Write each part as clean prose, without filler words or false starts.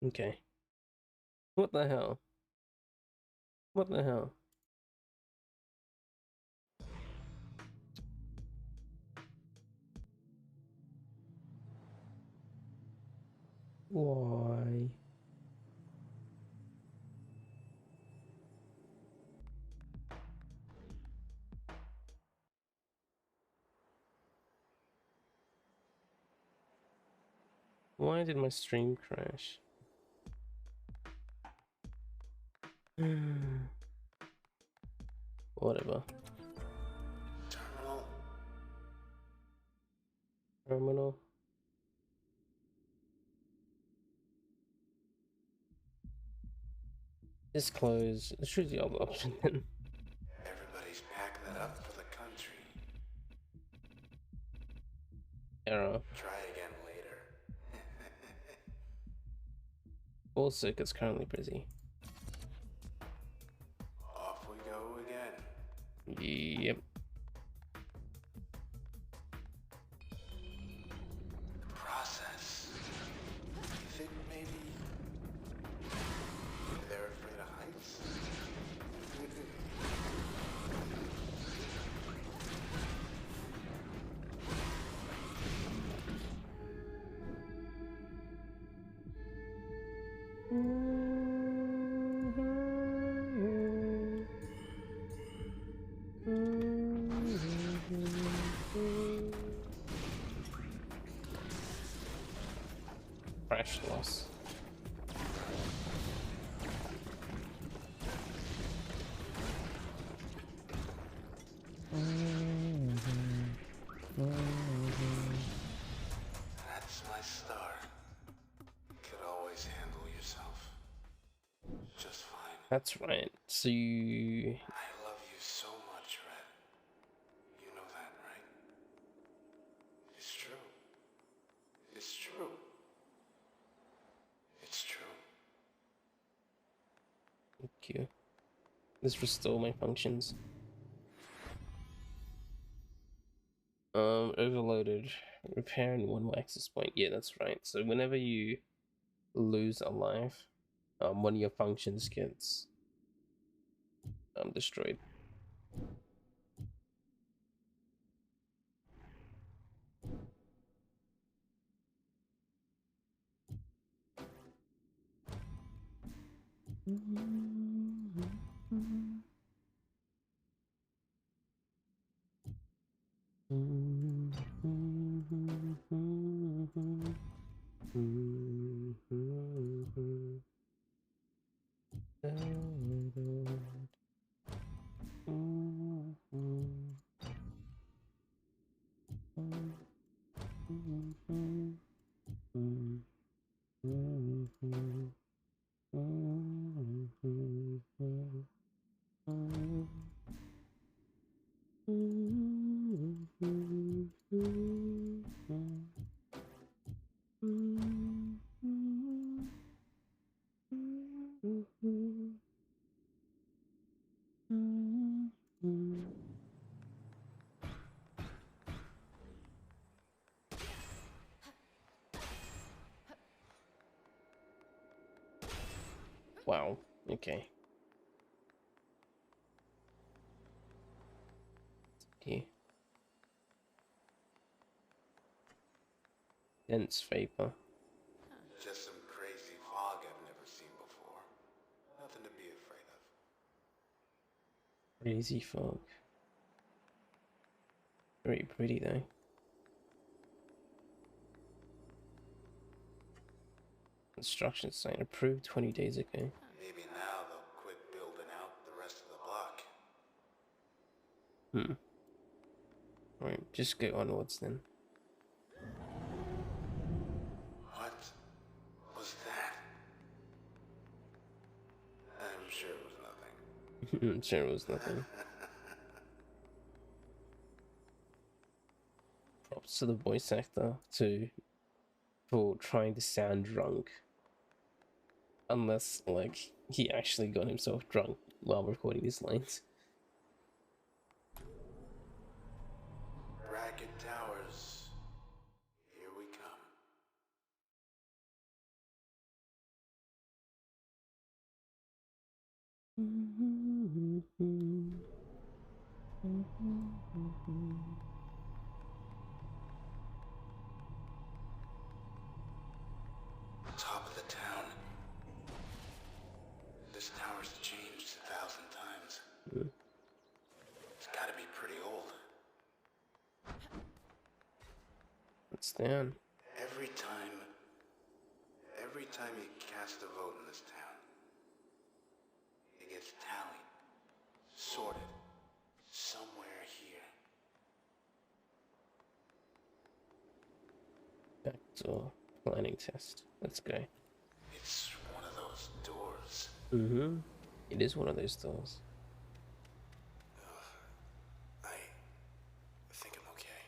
Okay. What the hell? What the hell? Why? Why did my stream crash? Whatever. Terminal. Terminal. Just close. Let's choose the other option then. Everybody's packed that up for the country. Error. Try again later. All circuits currently busy. Off we go again. Yep. Process. You think maybe they're afraid of heights? Crash loss. That's my star. Could always handle yourself. Just fine. That's right. So you... I love you so much, Red. You know that, right? It's true. It's true. It's true. Thank you. Let's restore my functions. Overloaded. Repair in one more access point. Yeah, that's right. So whenever you lose a life, one of your functions gets destroyed. Wow. Okay. Yeah. Dense vapor. Just some crazy fog I've never seen before. Nothing to be afraid of. Crazy fog. Very pretty though. Construction site approved 20 days ago. Maybe now they'll quit building out the rest of the block. Alright, just go onwards then. What was that? I'm sure it was nothing. Sure, it was nothing. Props to the voice actor for trying to sound drunk. Unless, like, he actually got himself drunk while recording his lines. Racket Towers. Here we come. Top of the town. This tower's changed 1,000 times. It's gotta be pretty old. What's down? Every time you cast a vote in this town, it gets tallied, sorted, somewhere here. Back to planning test. Let's go. It's one of those doors. Mm-hmm. It is one of those doors. I think I'm okay.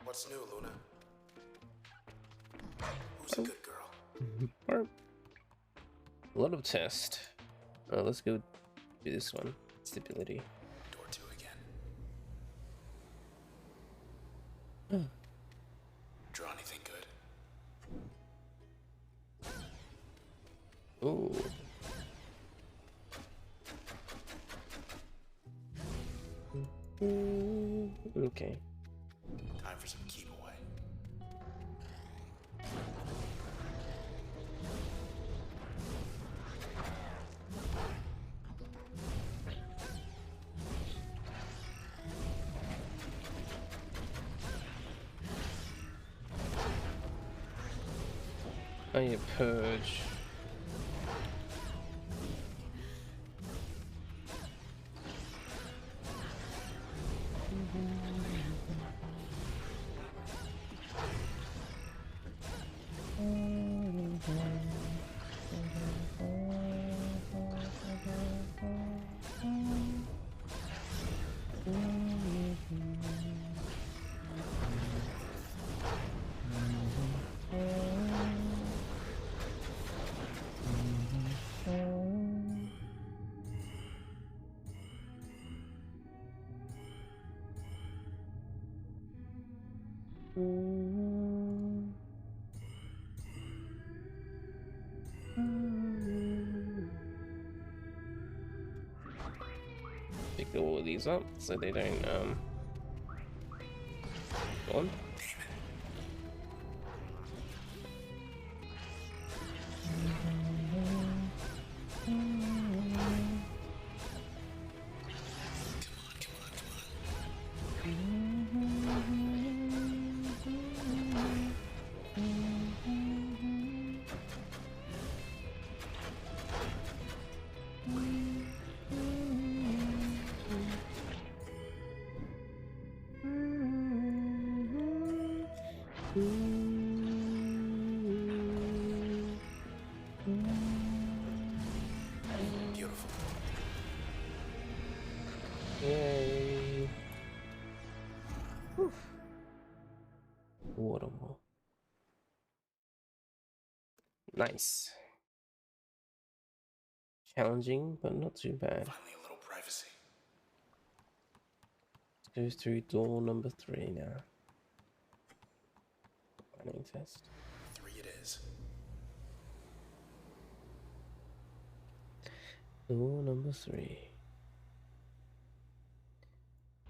What's new, Luna? Who's a good girl? A lot of test. Let's go do this one. Stability. Door 2 again. Draw anything good? Ooh. Okay. Time for some keep away. Oh yeah, purge. Pick all of these up so they don't go on. Beautiful. Yay. Whew. Water wall. Nice. Challenging, but not too bad. Finally a little privacy. Let's go through door number 3 now. Planning test. 3 it is. Door number 3.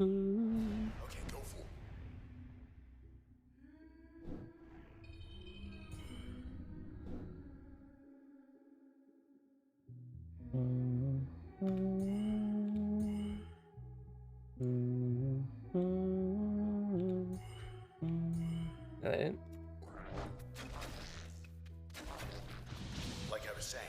Okay, go for it. That it? Like I was saying,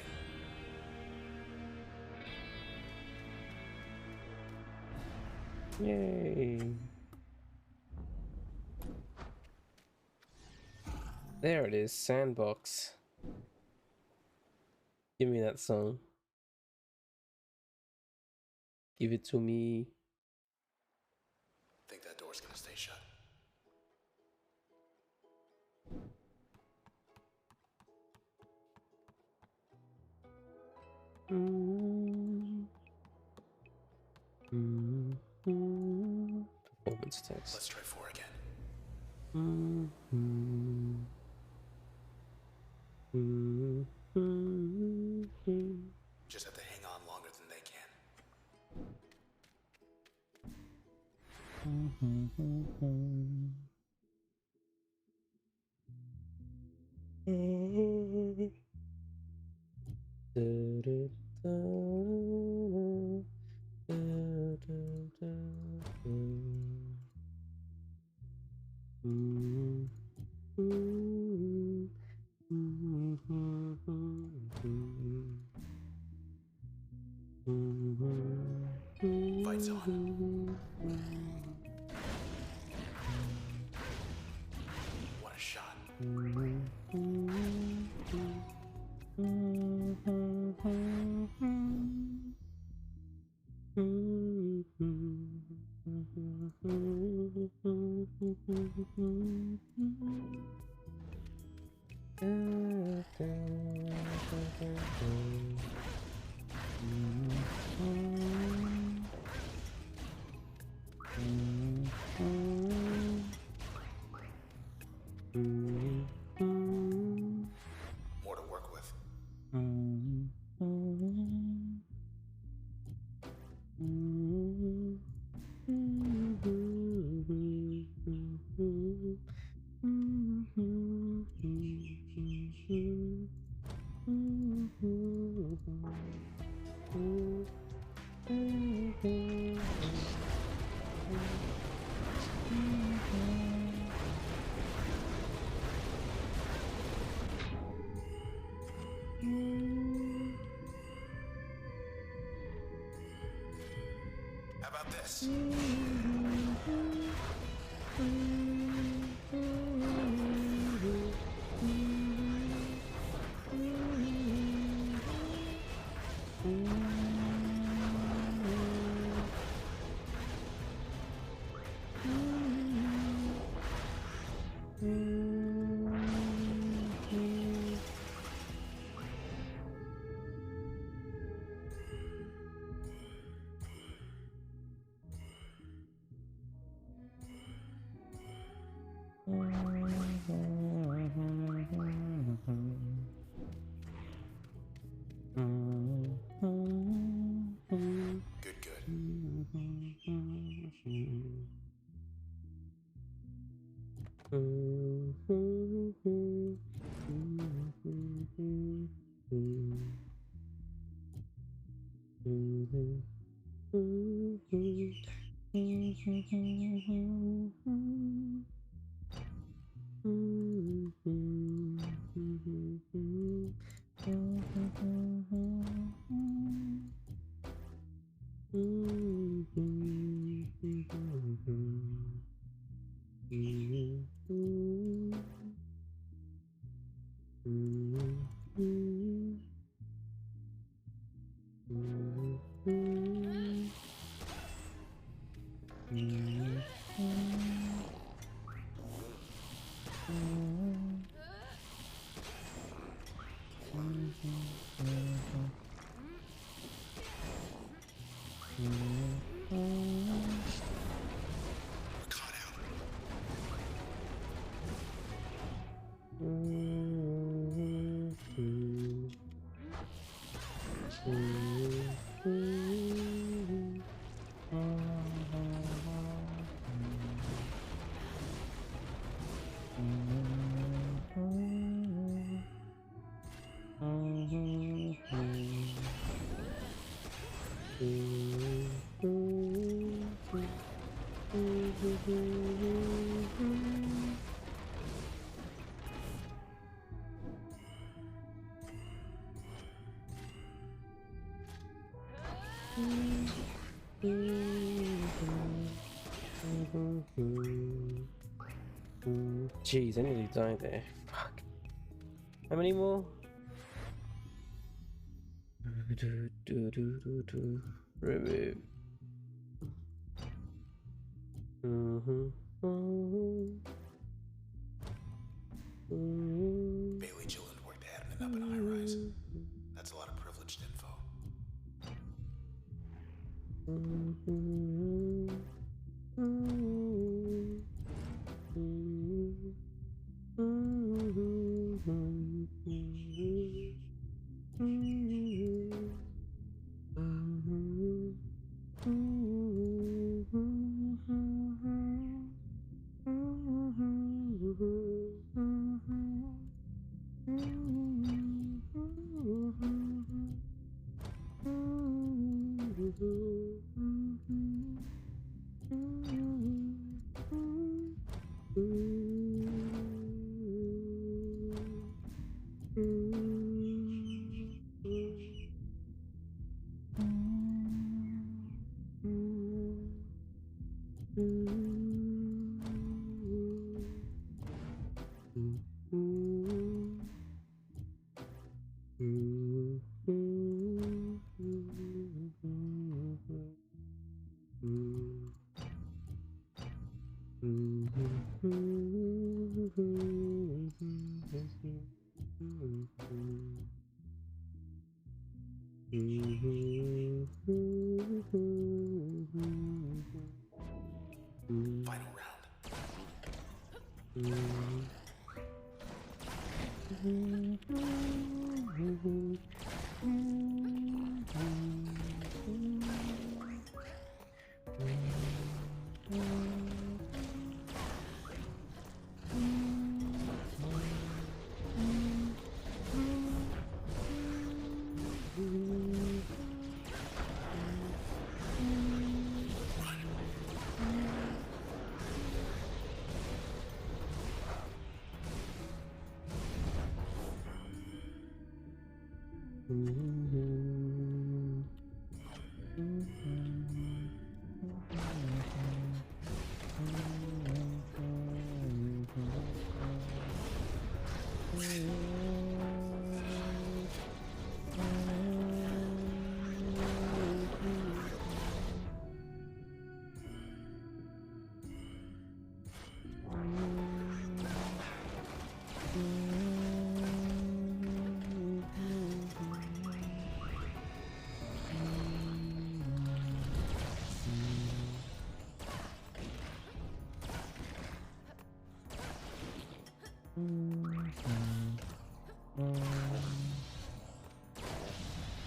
Yay. There it is, Sandbox. Give me that song. Give it to me. think that door's gonna stay shut. Performance test. Let's try 4 again. Just have to hang on longer than they can. Fights on. What a shot. More to work with. How about this? Good, good. Jeez, I nearly died there. Fuck. How many more? Remove. Bailey Gilland worked admin up in high rise. That's a lot of privileged info. Final round.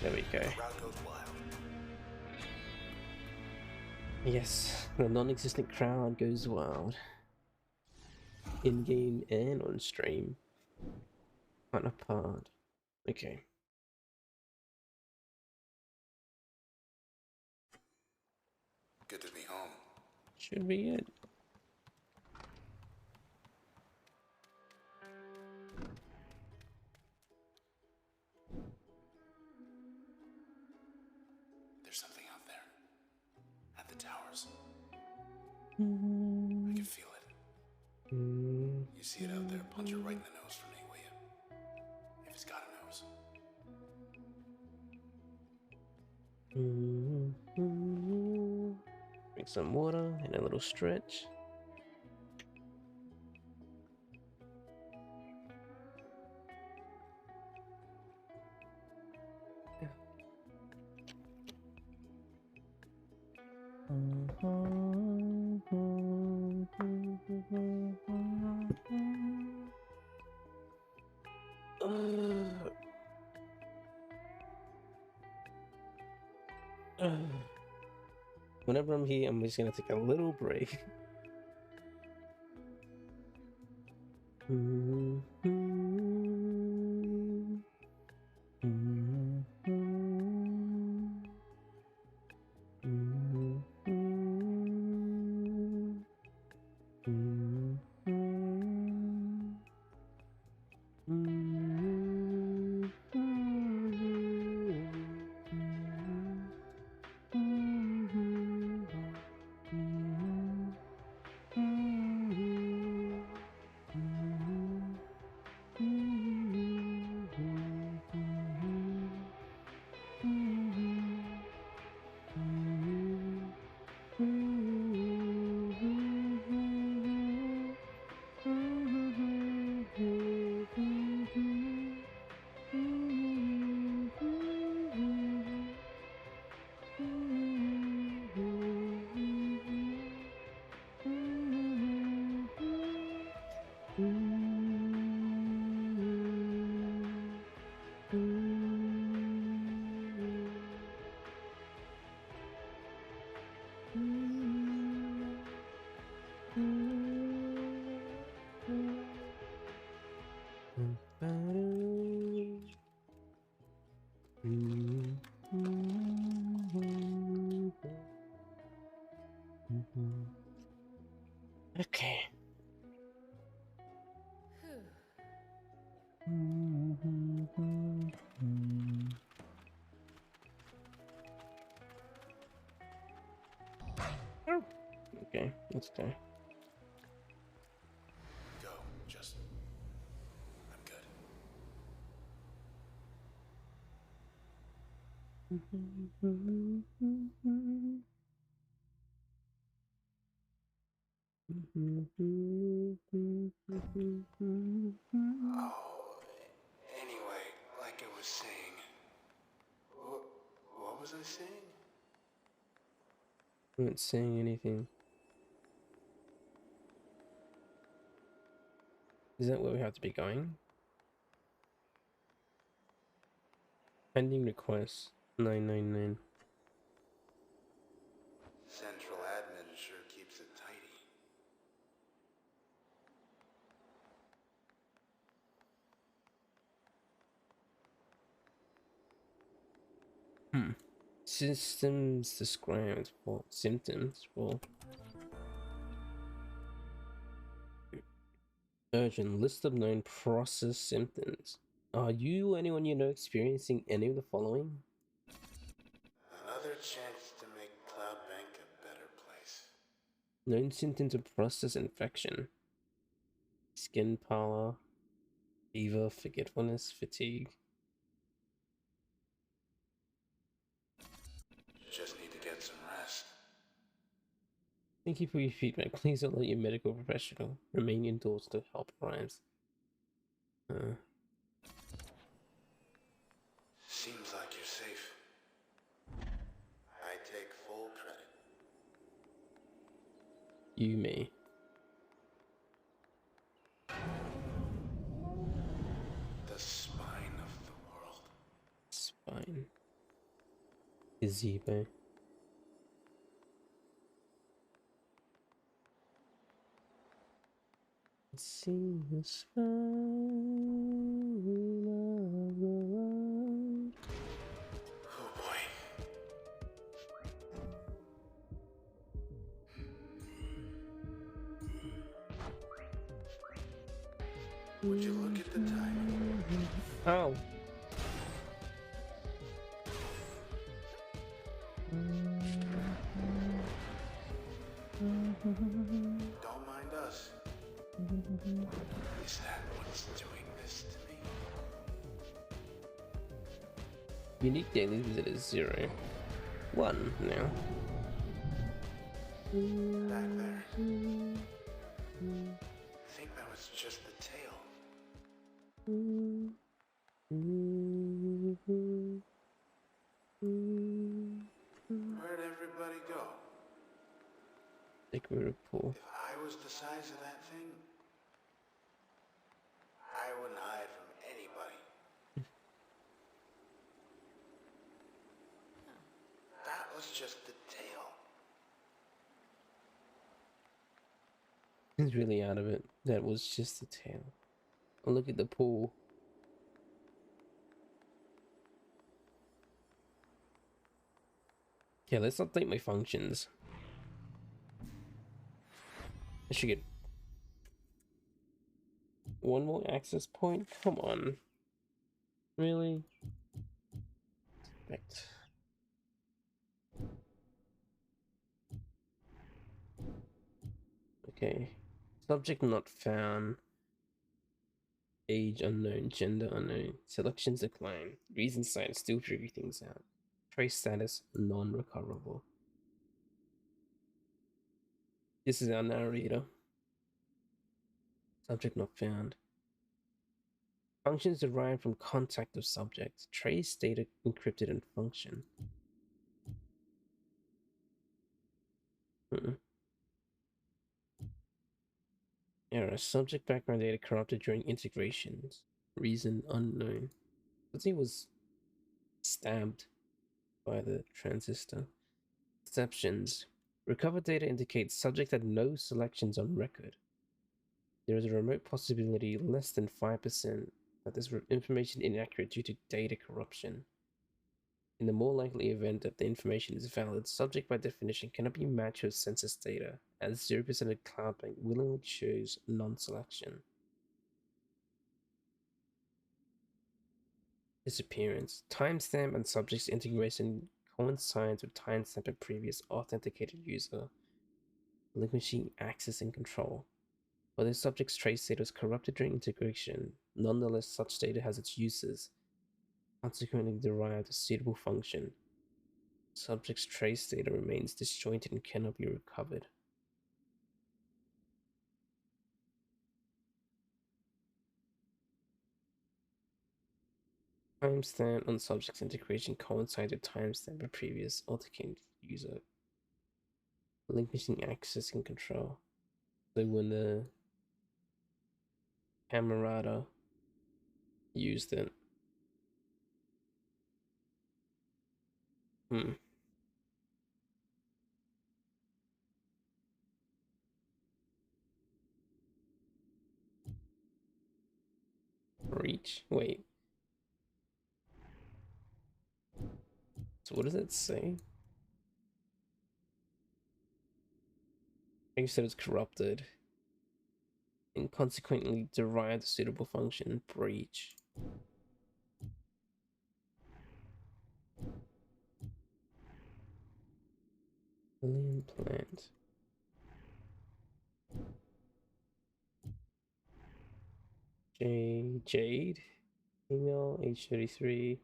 There we go. The round goes wild. Yes, the non-existent crowd goes wild. In-game and on stream. On a pod. Okay. Good to be home. Should be it. There's something out there. At the towers. I can feel it. You see it out there, punch it right in the nose for me, will you? If it's got a nose. Drink some water and a little stretch. Whenever I'm here, I'm just gonna take a little break. Oh, okay, let's go. Go, just... I'm good. Oh, anyway, like I was saying... What was I saying? I'm not saying anything. Is that where we have to be going? Pending request 999. Central admin sure keeps it tidy. Systems described for symptoms for urgent list of known process symptoms. Are you or anyone you know experiencing any of the following? Another chance to make Cloud Bank a better place. Known symptoms of process infection: skin pallor, fever, forgetfulness, fatigue. Just need to get some rest. Thank you for your feedback. Please don't let your medical professional remain indoors to help arrives. Seems like you're safe. I take full credit. You may. The spine of the world. Spine. Gazebo. See the spine of the world. Oh boy. Would you look at the time? Oh. Don't mind us. Is that what's doing this to me? Unique daily visitors 0. 1 now. Back there. I think that was just the tail. Where'd everybody go? Take a pool. If I was the size of that thing, I wouldn't hide from anybody. That was just the tail. He's really out of it. That was just the tail. Oh, look at the pool. Okay, let's update my functions. I should get one more access point. Come on. Really? Right. Okay. Subject not found. Age unknown. Gender unknown. Selections decline. Reason cited. Still figuring things out. Trace status non-recoverable. This is our narrator. Subject not found. Functions derived from contact of subject. Trace data encrypted in function. Error. Subject background data corrupted during integrations. Reason unknown. He was stabbed by the transistor. Exceptions. Recovered data indicates subject had no selections on record. There is a remote possibility, less than 5%, that this information is inaccurate due to data corruption. In the more likely event that the information is valid, subject by definition cannot be matched with census data, as 0% of Cloud Bank willingly chose non-selection. Disappearance. Timestamp and subject's integration coincides with timestamp of previous authenticated user. relinquishing access and control. While the subject's trace data was corrupted during integration, nonetheless such data has its uses, consequently derived a suitable function. Subject's trace data remains disjointed and cannot be recovered. Timestamp on subject's integration coincided timestamp of previous authenticated user. Relinquishing access and control. So when the camarada used it. Hmm. Breach. Wait. So what does it say? You said it's corrupted and consequently derived a suitable function. Breach. Alien plant. Jade. Female, age 33.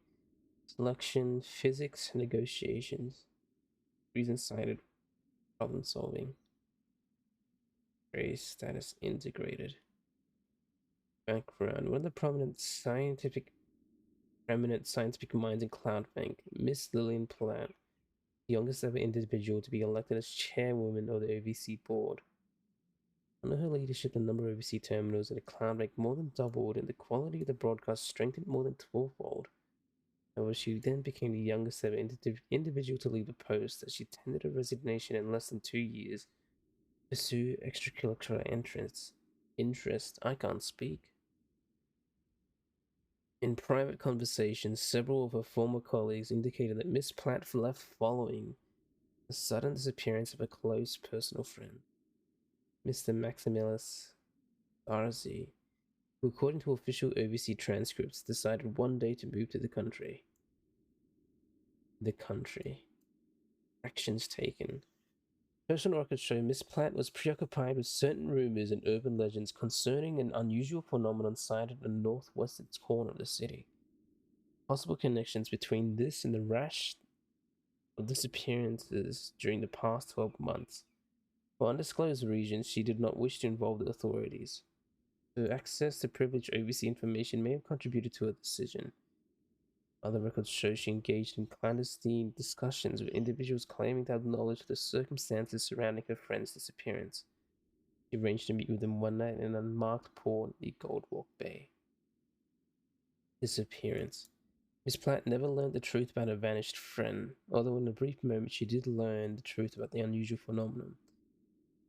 Selection, physics, negotiations. Reason cited, problem solving. Race, status integrated. Background. One of the prominent scientific minds in Cloud Bank, Miss Lillian Platt, the youngest ever individual to be elected as chairwoman of the OVC board. Under her leadership, the number of OVC terminals in the Cloud Bank more than doubled, and the quality of the broadcast strengthened more than 12-fold. However, she then became the youngest ever individual to leave the post, as she tendered her resignation in less than 2 years to pursue extracurricular interest. I can't speak. In private conversations, several of her former colleagues indicated that Miss Platt left following the sudden disappearance of a close personal friend, Mr. Maximilius Arzi, who, according to official OVC transcripts, decided one day to move to the country. Actions taken. Personal records show Miss Platt was preoccupied with certain rumors and urban legends concerning an unusual phenomenon sighted in the northwestern corner of the city. Possible connections between this and the rash of disappearances during the past 12 months. For undisclosed reasons, she did not wish to involve the authorities. Her access to privileged OVC information may have contributed to her decision. Other records show she engaged in clandestine discussions with individuals claiming to have knowledge of the circumstances surrounding her friend's disappearance. She arranged to meet with them one night in an unmarked port near Goldwalk Bay. Disappearance. Miss Platt never learned the truth about her vanished friend, although in a brief moment she did learn the truth about the unusual phenomenon.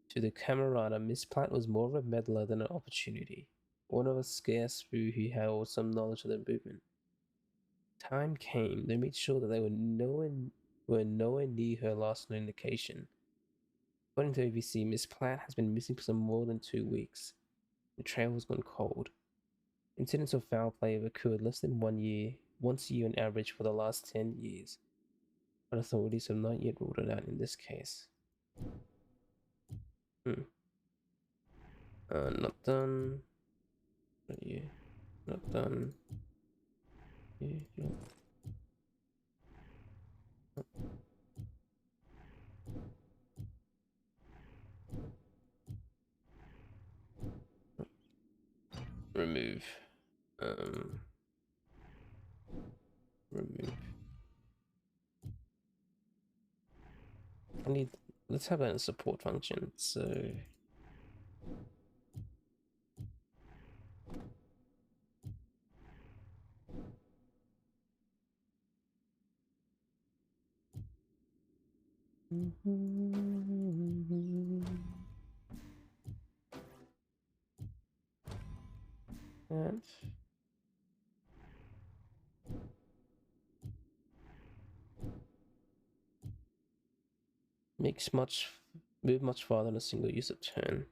To the camarada, Miss Platt was more of a meddler than an opportunity, one of a scarce few who held some knowledge of the movement. Time came, they made sure that they were nowhere near her last known location. According to OVC, Miss Platt has been missing for some more than 2 weeks. The trail has gone cold. Incidents of foul play have occurred less than once a year on average for the last 10 years, but authorities have not yet ruled it out in this case. Not done. Yeah, not done. Yeah. Remove. Remove. Let's have that in support function. So that move much farther in a single use of turn.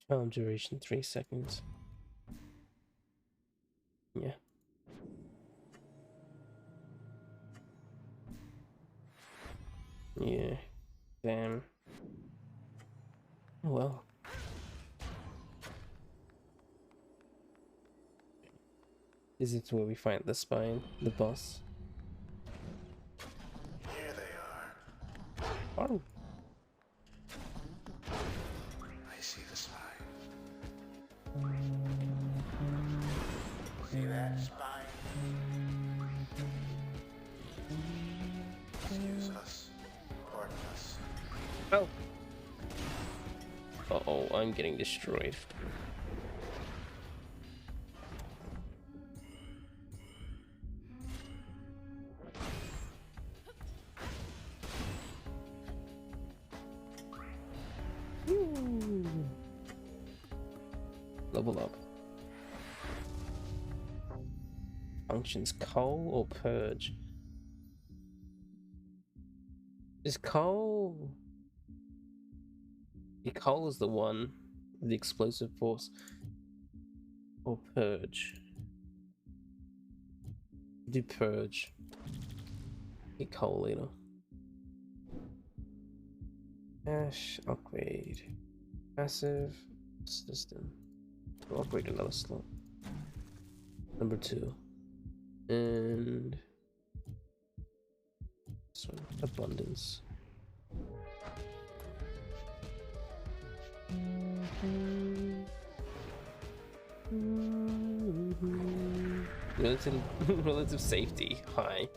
Duration 3 seconds. Yeah. Yeah. Damn. Oh well. Is it where we find the spine, the boss? Here they are. Oh. I see the spine. See that spine? Excuse us. Pardon us. Oh. Uh-oh, I'm getting destroyed. Woo. Level up. Functions coal or purge? Is coal... The coal is the one, the explosive force. Or purge. Do purge. Get coal later. Ash, upgrade. Passive system. We'll upgrade another slot. Number 2. And this one, abundance. Relative, relative safety high.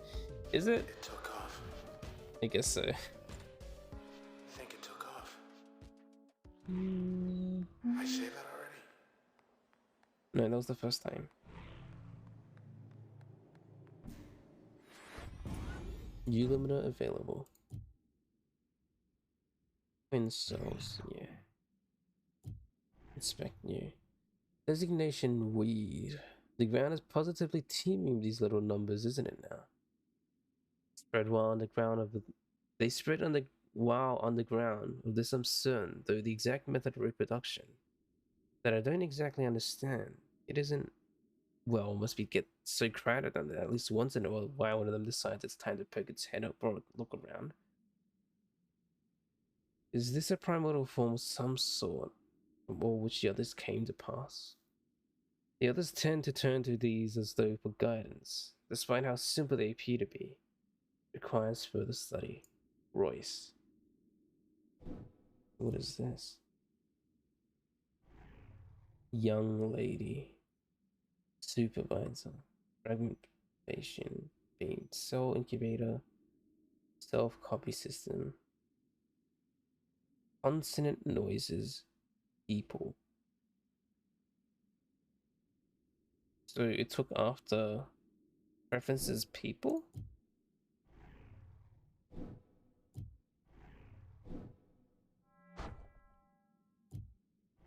Is it? It took off. I guess so. I think it took off. I say that already? No, that was the first time. U limiter available. Twin cells, yeah. Inspect new. Designation weed. The ground is positively teeming with these little numbers, isn't it now? Spread while underground of the... They spread on the while underground of this uncertain, though the exact method of reproduction that I don't exactly understand. It isn't... Well, must be get so crowded that at least once in a while one of them decides it's time to poke its head up or look around. Is this a primordial form of some sort, or which the others came to pass? The others tend to turn to these as though for guidance, despite how simple they appear to be. Requires further study. Royce. What is this? Young lady. Supervisor. Fragmentation. Being cell incubator. Self-copy system. Consonant noises. People. So it took after references people?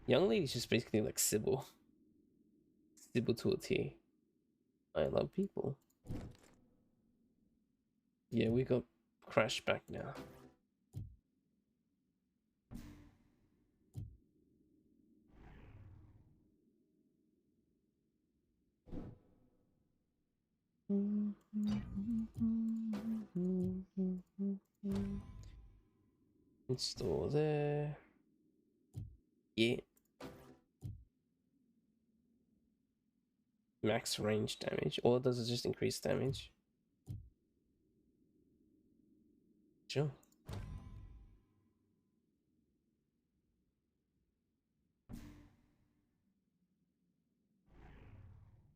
Young lady's just basically like Sybil. Sybil to a T. I love people. Yeah, we got Crash back now. Install there. Yeah. Max range damage. All it does is just increase damage. Sure.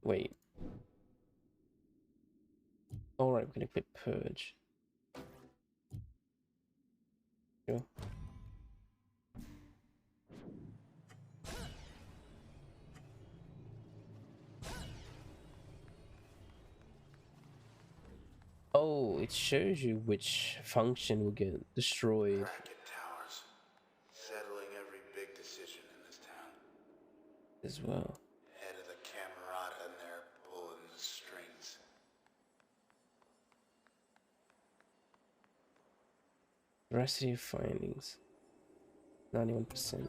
Wait. Alright, we're gonna quit Purge. Sure. Oh, it shows you which function will get destroyed. Bracket towers. Settling every big decision in this town. As well. Head of the Camerata and they're pulling the strings. Veracity of findings. 91%.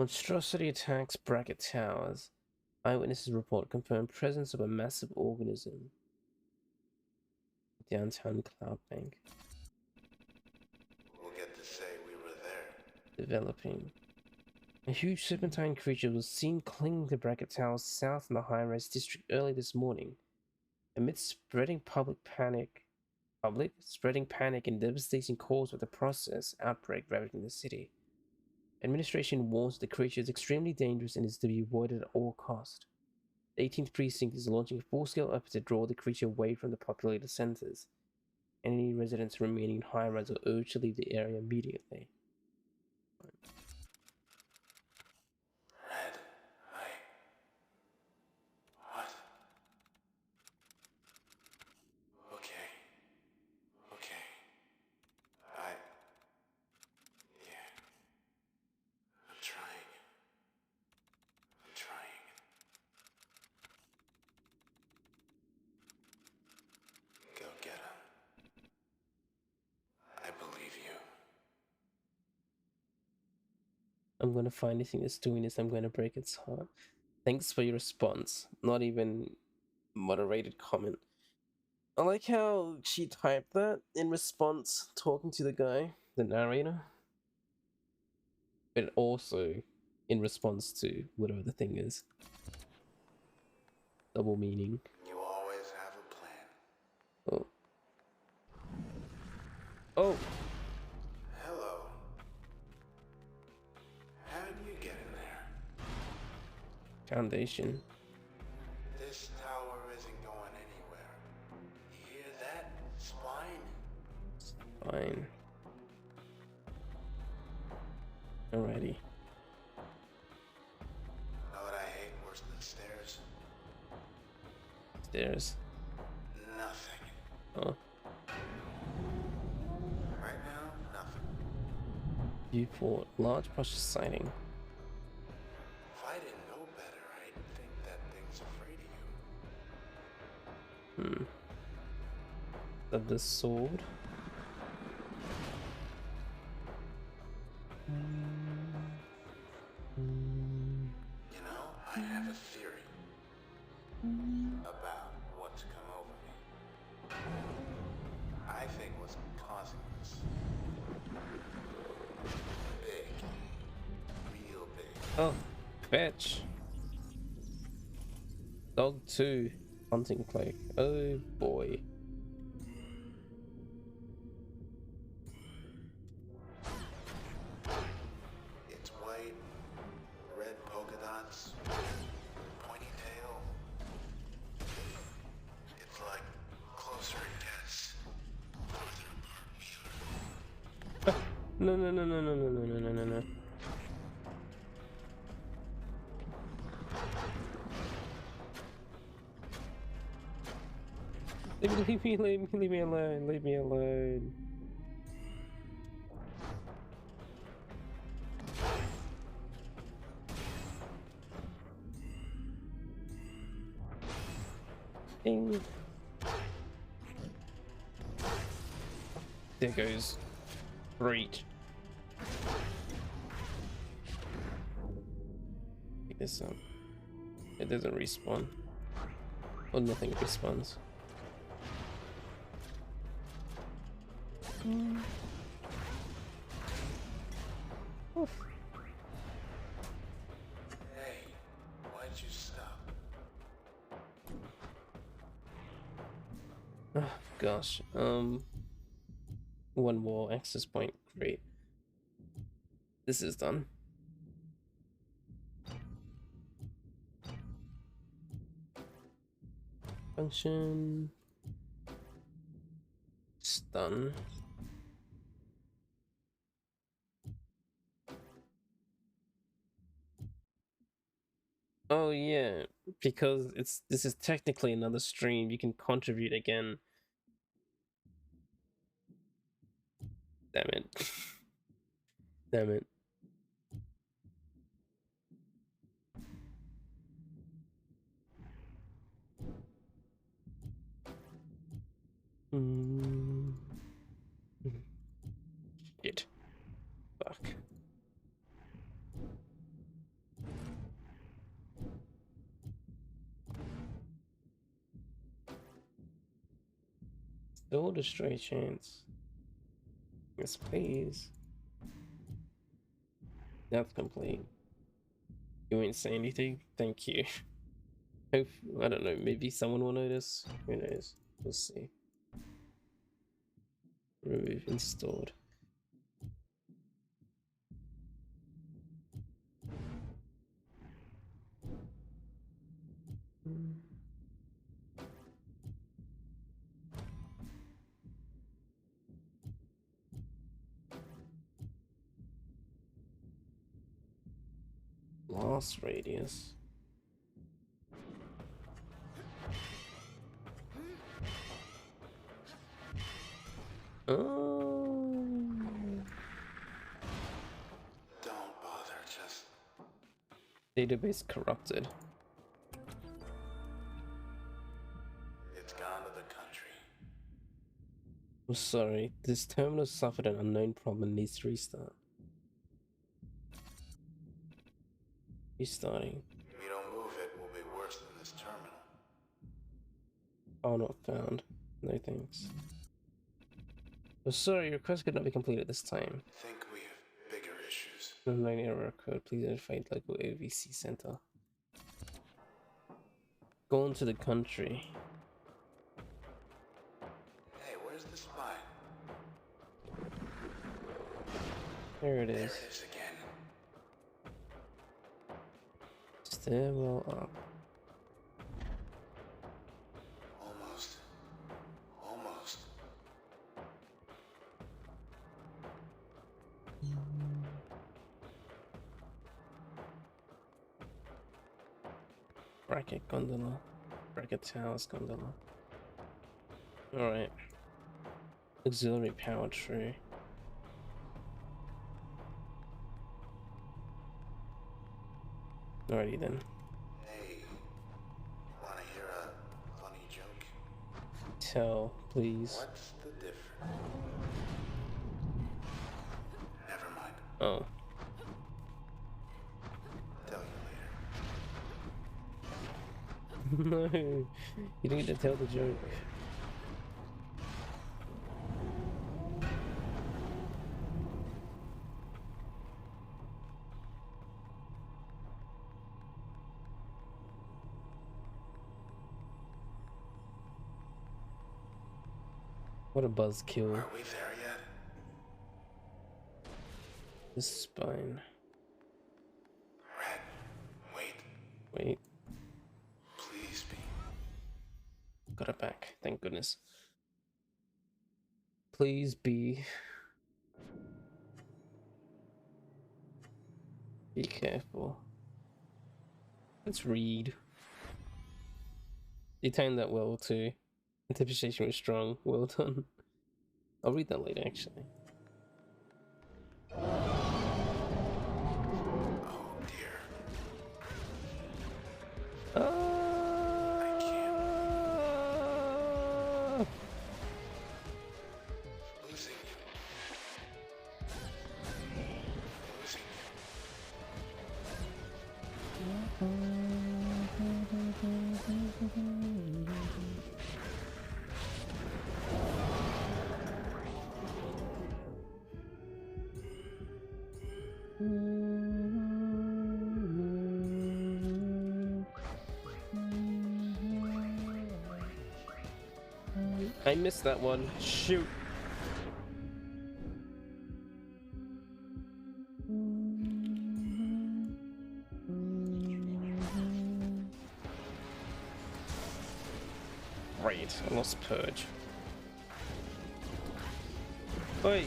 Monstrosity attacks bracket towers. Eyewitnesses report confirmed presence of a massive organism. Downtown Cloud Bank. We'll get to say we were there. Developing. A huge serpentine creature was seen clinging to bracket towers south in the high-rise district early this morning. Amidst spreading panic and devastating calls with the process outbreak ravaging the city. Administration warns the creature is extremely dangerous and is to be avoided at all cost. The 18th precinct is launching a full-scale effort to draw the creature away from the populated centers. Any residents remaining in high-rise are urged to leave the area immediately. Red, what? Okay. Yeah. I'm trying. Go get him. I believe you. I'm gonna find anything that's doing this, I'm gonna break its heart. Thanks for your response. Not even moderated comment. I like how she typed that in response, talking to the guy, the narrator. But also in response to whatever the thing is. Double meaning. You always have a plan. Oh. Oh! Hello. How did you get in there? Foundation. This tower isn't going anywhere. You hear that, Spine? Fine. Alrighty. Know what I hate worse than stairs? Stairs. Nothing. Oh. Right now, nothing. Viewport. Large precious sighting. If I didn't know better, I'd think that thing's afraid of you. Of the sword. You know, I have a theory about what's come over me. I think what's causing this. Big. Real big. Oh, fetch. Dog 2. Hunting cloak. Oh boy. It's white, red polka dots, pointy tail. It's like closer it gets, farther apart we are. No. Leave me alone. Leave me alone. Ding. There goes. Great. Pick this up. It doesn't respawn. Or nothing respawns. Oof. Hey, why'd you stop? Oh, gosh. One more access point. Great. This is done. Function. Stun. Oh yeah, because this is technically another stream, you can contribute again. Damn it. Damn it. Shit. Fuck. No destroy chance. Yes, please. That's complete. You won't say anything? Thank you. Hope, I don't know, maybe someone will notice. Who knows? We'll see. Remove installed. Loss radius. Oh. Don't bother, just... Database corrupted. It's gone to the country. I'm sorry, this terminal suffered an unknown problem and needs to restart. Restarting. If we don't move it, we'll be worse than this terminal. Oh, not found. No thanks. I'm sorry, your request could not be completed this time. I think we have bigger issues. Unknown error code. Please notify local AVC center. Go into the country. Hey, where's the spine? There it There is. it is again. Stairwell up. Almost. Almost. Bracket gondola. Bracket towers gondola. Alright. Auxiliary power tree. Alrighty then. Hey, wanna hear a funny joke? Tell, please. What's the difference? Never mind. Oh. Tell you later. No. You didn't get to tell the joke. What a buzzkill. Are we there yet? This spine. Red, wait. Wait. Please be. Got it back. Thank goodness. Please be. Be careful. Let's read. You timed that well too. Anticipation was strong. Well done. I'll read that later actually. Oh dear. I can't. Losing you. Losing I missed that one. Shoot. Right, I lost Purge. Oi!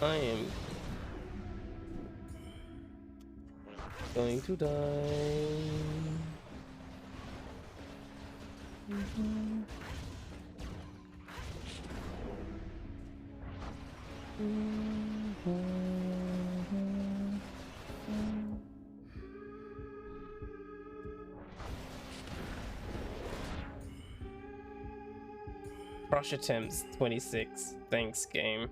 I am going to die. Crush attempts 26. Thanks, game.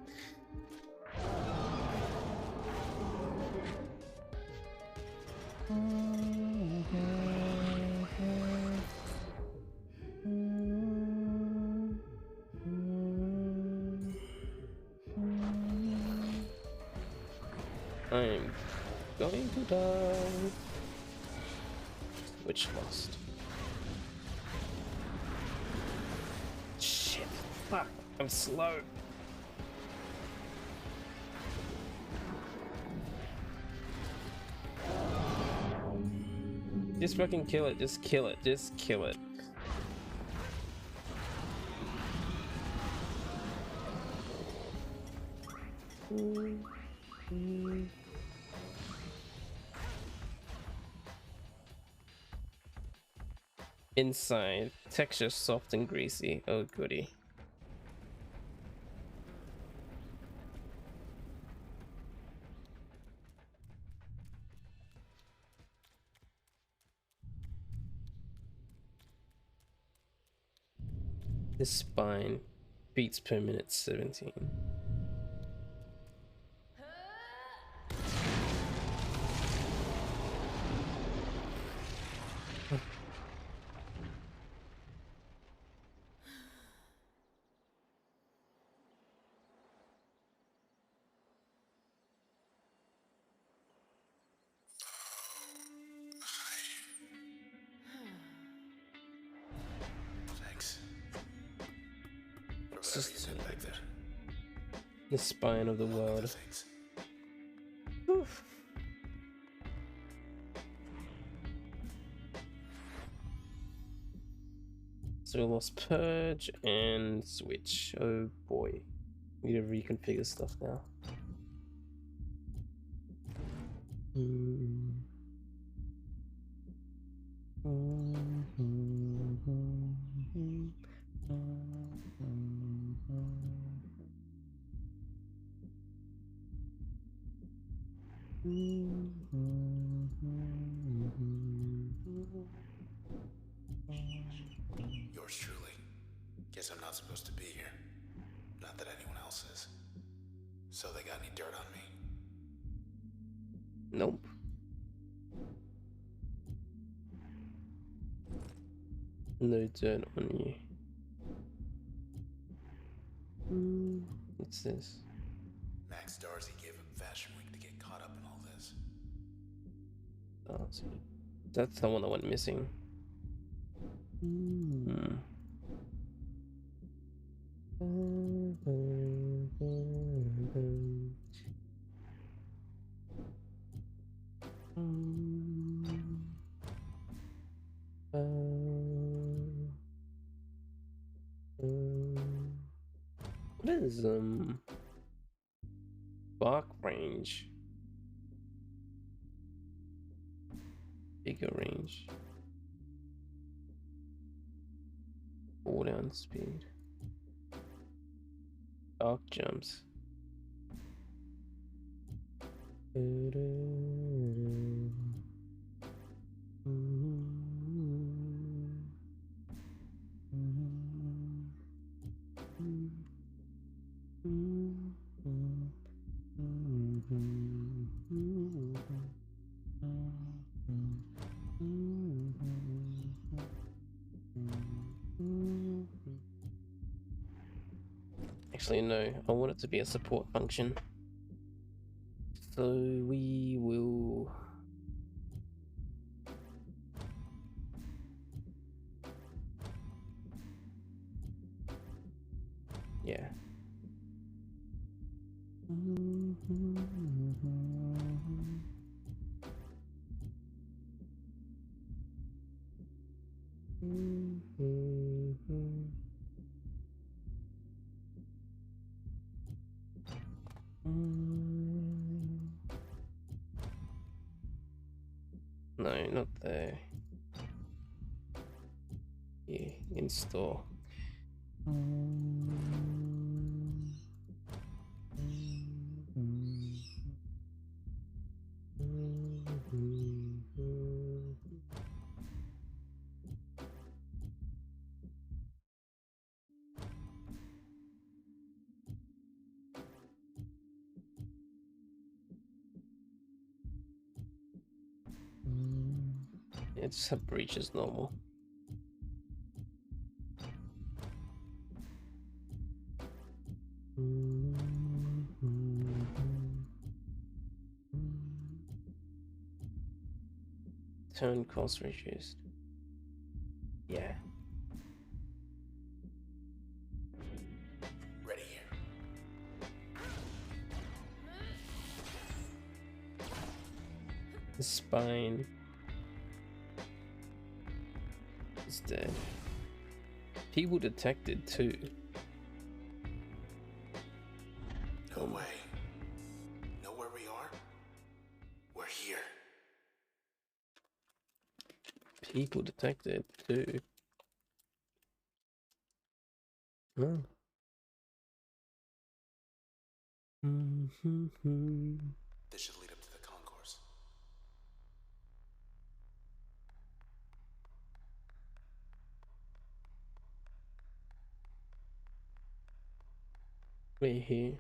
I'm going to die. Which lost? Shit. Fuck. I'm slow. Just fucking kill it. Just kill it. Just kill it. Inside, texture soft and greasy. Oh goody. The spine, beats per minute 17. Thanks. It's just back there. The spine of the world. Oof. So we lost purge and switch. Oh boy. We need to reconfigure stuff now. Yours truly. Guess I'm not supposed to be here. Not that anyone else is. So they got any dirt on me? Nope. No dirt on you. What's this? Max Darcy gave up Fashion Week to get caught up in all this. Oh, that's the one that went missing. What is bark range? Bigger range. Fall down speed. Arc jumps. Actually, no, I want it to be a support function. So we will... Yeah. No, not there. Yeah, install. It's a breach is normal. Turn cost reduced. Yeah. Ready here. The spine is dead. People detected too. No way. Know where we are? We're here. People detected too. Oh. This should lead up to the concourse. We're here.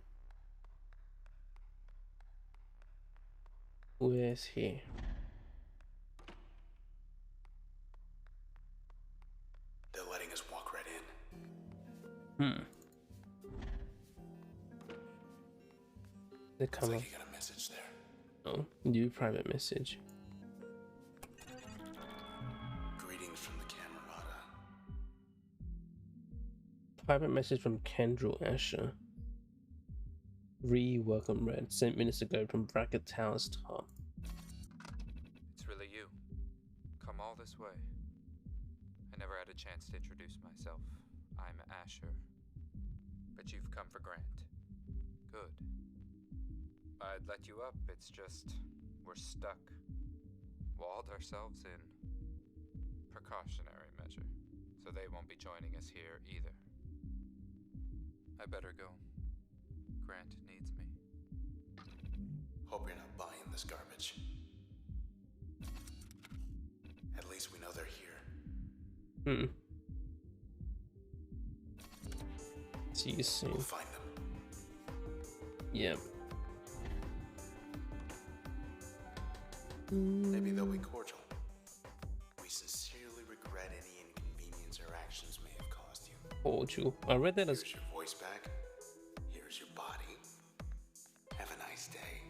Where's here? They're letting us walk right in. They Looks come like up. you got a message there. Oh, new private message. Greetings from the Camerata. Private message from Kendrell Asher. Welcome Red. Sent minutes ago from Bracket Towers Tom. It's really you. Come all this way. I never had a chance to introduce myself. I'm Asher. But you've come for Grant. Good. I'd let you up, it's just we're stuck. Walled ourselves in. Precautionary measure. So they won't be joining us here either. I better go. Grant needs me. Hope you're not buying this garbage. At least we know they're here. See you soon. We'll find them. Yep. Maybe they'll be cordial. We sincerely regret any inconvenience our actions may have caused you. Cordial. I read that as. Here's your voice back. Here's your body. Have a nice day.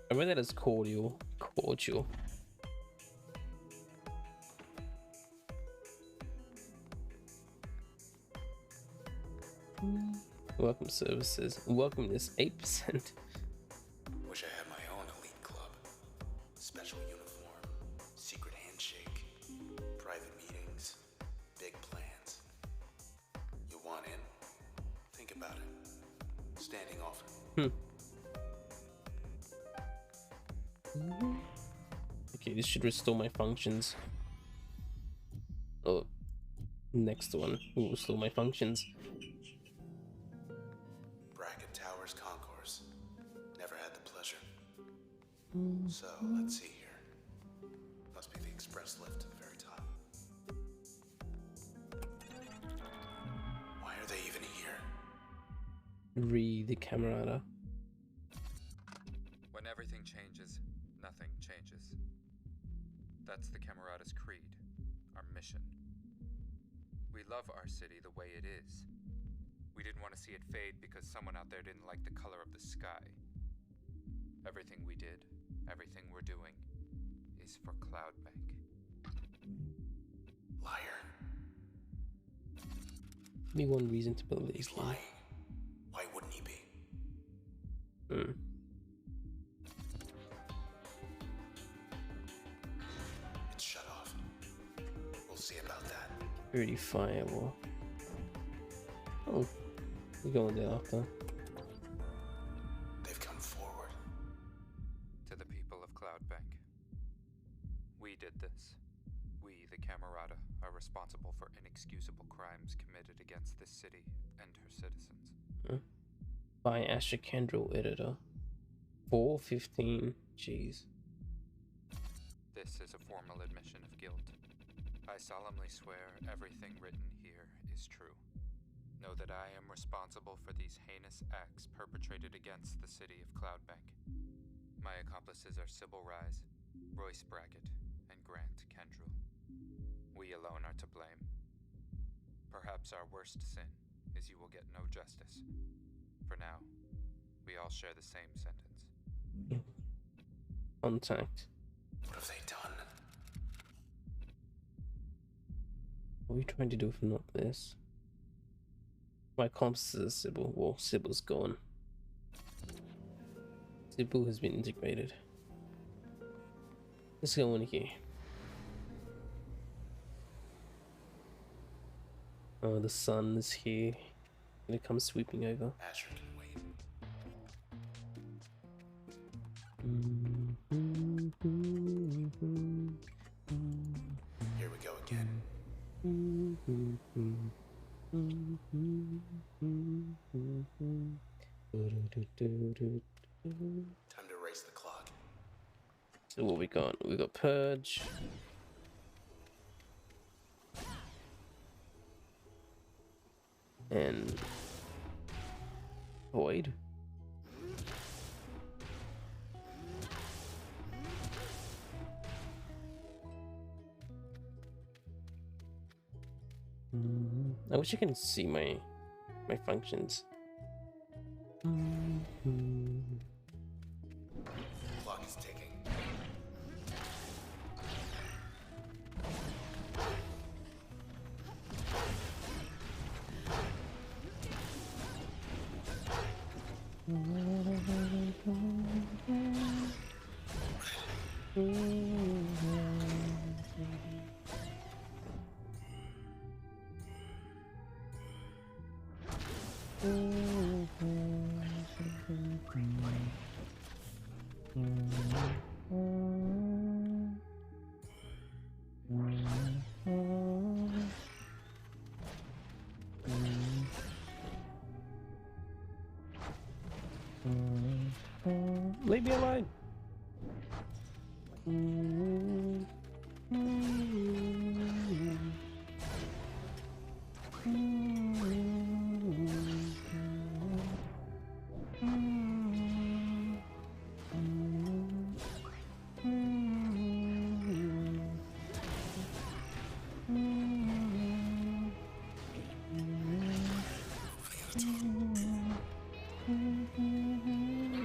I read that as cordial. Cordial. Welcome services. Welcome this 8%. Wish I had my own elite club. Special uniform, secret handshake, private meetings, big plans. You want in? Think about it. Standing offer. Okay, this should restore my functions. Oh, next one will restore my functions. Bracket Towers Concourse. Never had the pleasure. So, let's see here. Must be the express lift to the very top. Why are they even here? The Camerata. When everything changes, nothing changes. That's the Camerata's creed, our mission. We love our city the way it is. We didn't want to see it fade because someone out there didn't like the color of the sky. Everything we did, everything we're doing, is for Cloudbank. Liar. Give me one reason to believe He's you. lying. Why wouldn't he be? It's shut off. We'll see about that. Pretty firewall. Oh, we're going there after. They've come forward. To the people of Cloudbank. We did this. We, the Camerata, are responsible for inexcusable crimes committed against this city and her citizens. By Asher Kendrell, editor. 415. Jeez. This is a formal admission of guilt. I solemnly swear everything written here is true. Know that I am responsible for these heinous acts perpetrated against the city of Cloudbank. My accomplices are Sybil Rise, Royce Brackett and Grant Kendrell. We alone are to blame. Perhaps our worst sin is you will get no justice. For now, we all share the same sentence. Contact. What have they done? What are we trying to do if not this? My comps is Sybil. Well, Sybil's gone. Sybil has been integrated. Let's go in here. Oh, the sun is here. And it comes sweeping over. Asher can wait. Here we go again. Time to race the clock. So what we got? We got Purge. And Void. I wish you can see my functions. Clock is ticking. Leave me alone.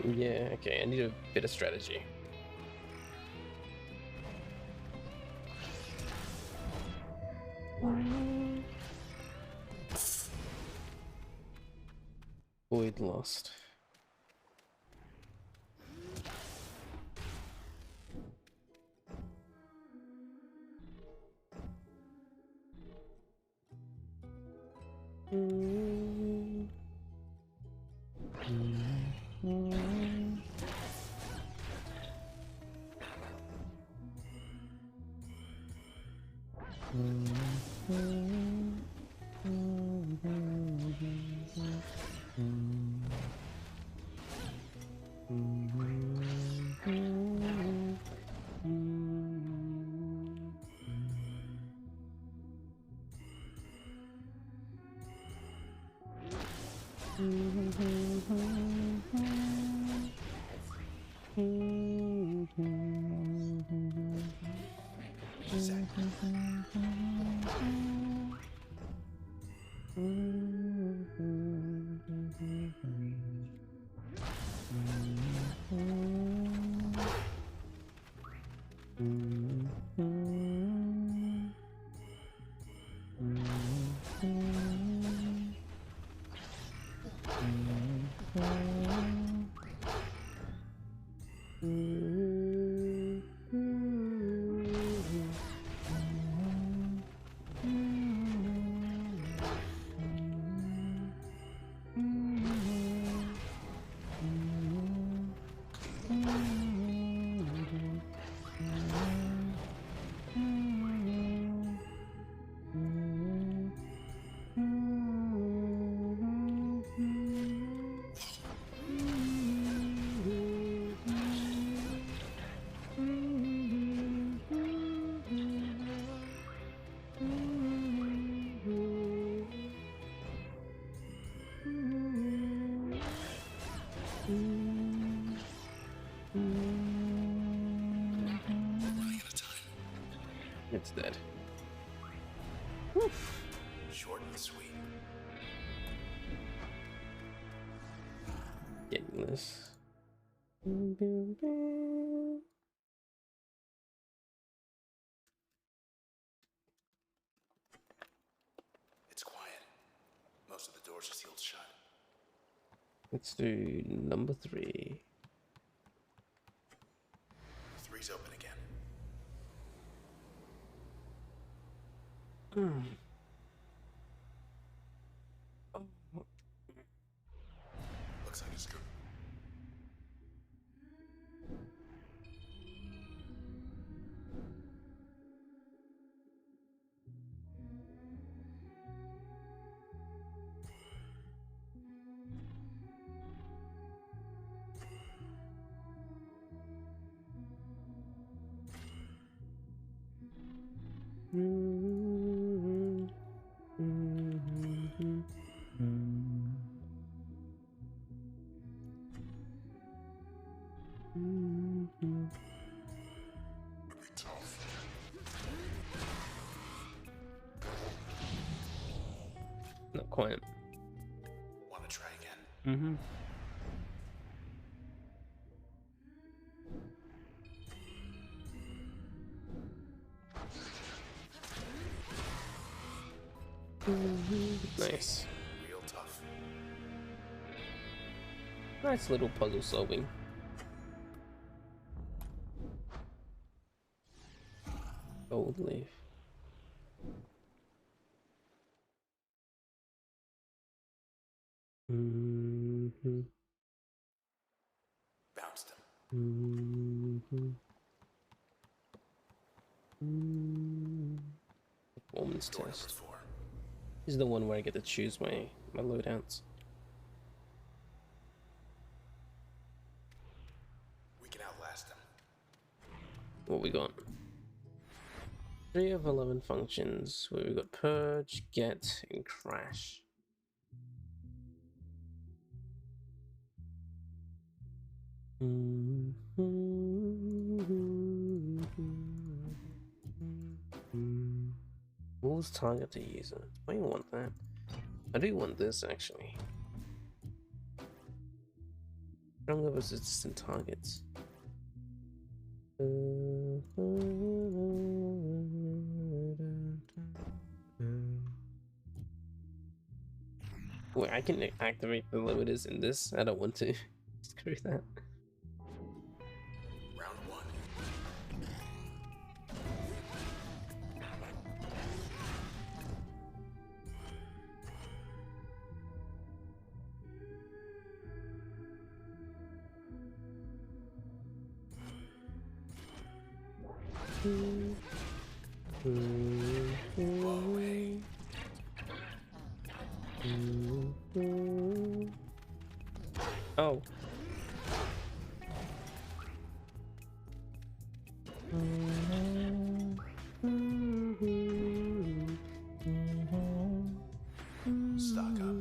Yeah, okay, I need a bit of strategy. Void lost. It's dead. Oof. Short and sweet. Getting this. It's quiet. Most of the doors are sealed shut. Let's do number 3. 3's open again. Looks like a screw. Would be tough. Not quite. Want to try again? Mm-hmm. Nice. Real tough. Nice little puzzle solving. Gold leaf. Bounced him. Performance Door test. number 4. This is the one where I get to choose my loadouts. We can outlast him. What we got? 3 of 11 functions. Where we got purge, get, and crash. Who's target to user? I don't want that. I do want this actually. Stronger versus distant targets. Wait, I can activate the limiters in this. I don't want to. Screw that. Round 1. Blow away. Oh. Stock up.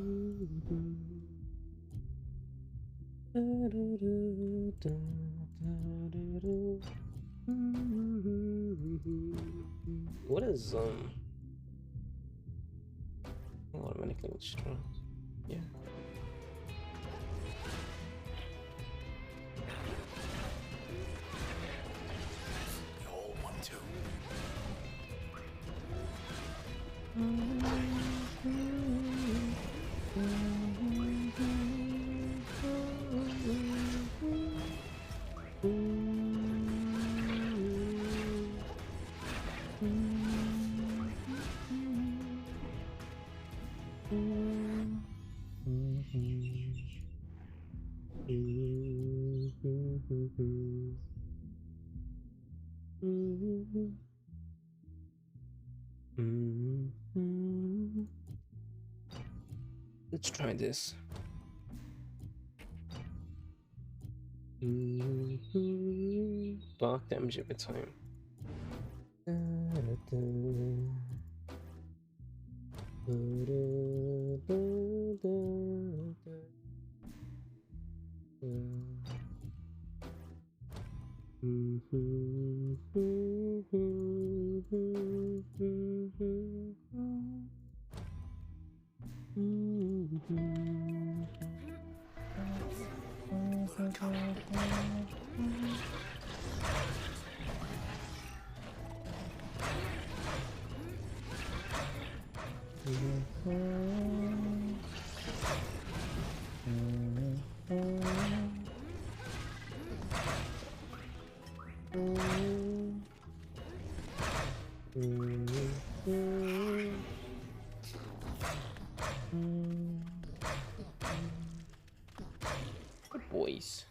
What is automatically strong? Yeah. Hole 1, 2. Let's try this. Bark damage every time. Luna, come. Good boys.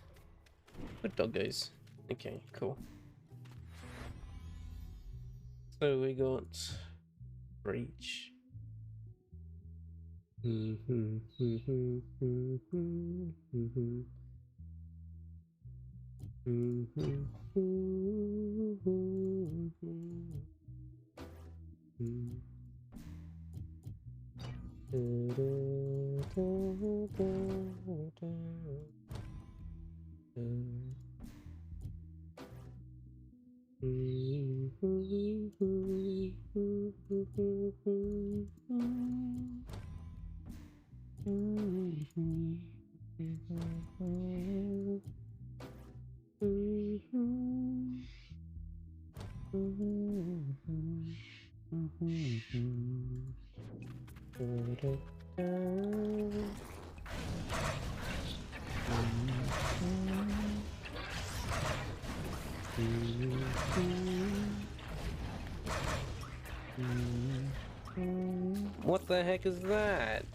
Good doggos. Okay, cool. So we got breach. What the heck is that?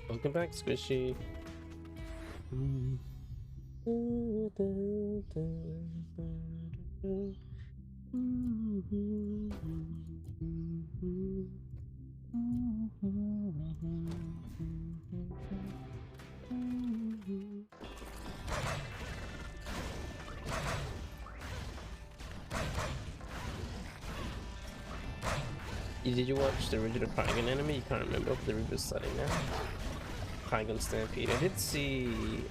Welcome back, Squishy. Did you watch the original Trigon anime? You can't remember the reverse setting now. Trigon Stampede.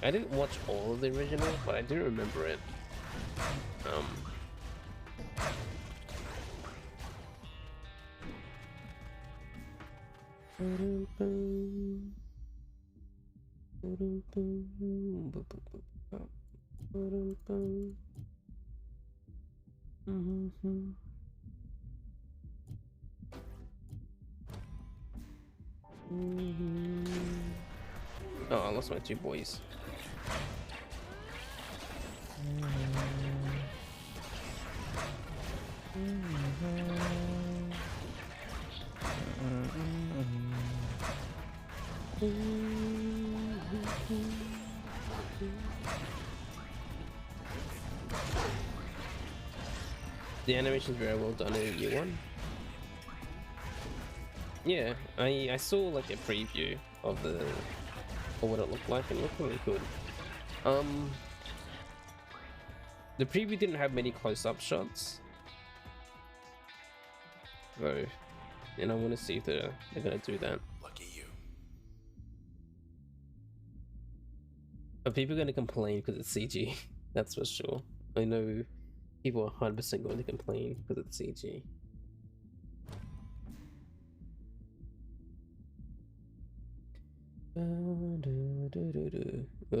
I didn't watch all of the original, but I do remember it. Oh, I lost my two boys. The animation's very well done in year one. Yeah, I saw like a preview of what it looked like, and it looked really good. The preview didn't have many close-up shots, so, and I want to see if they're gonna do that. Lucky you. Are people gonna complain because it's CG? That's for sure. I know people are 100% going to complain because it's CG. Oh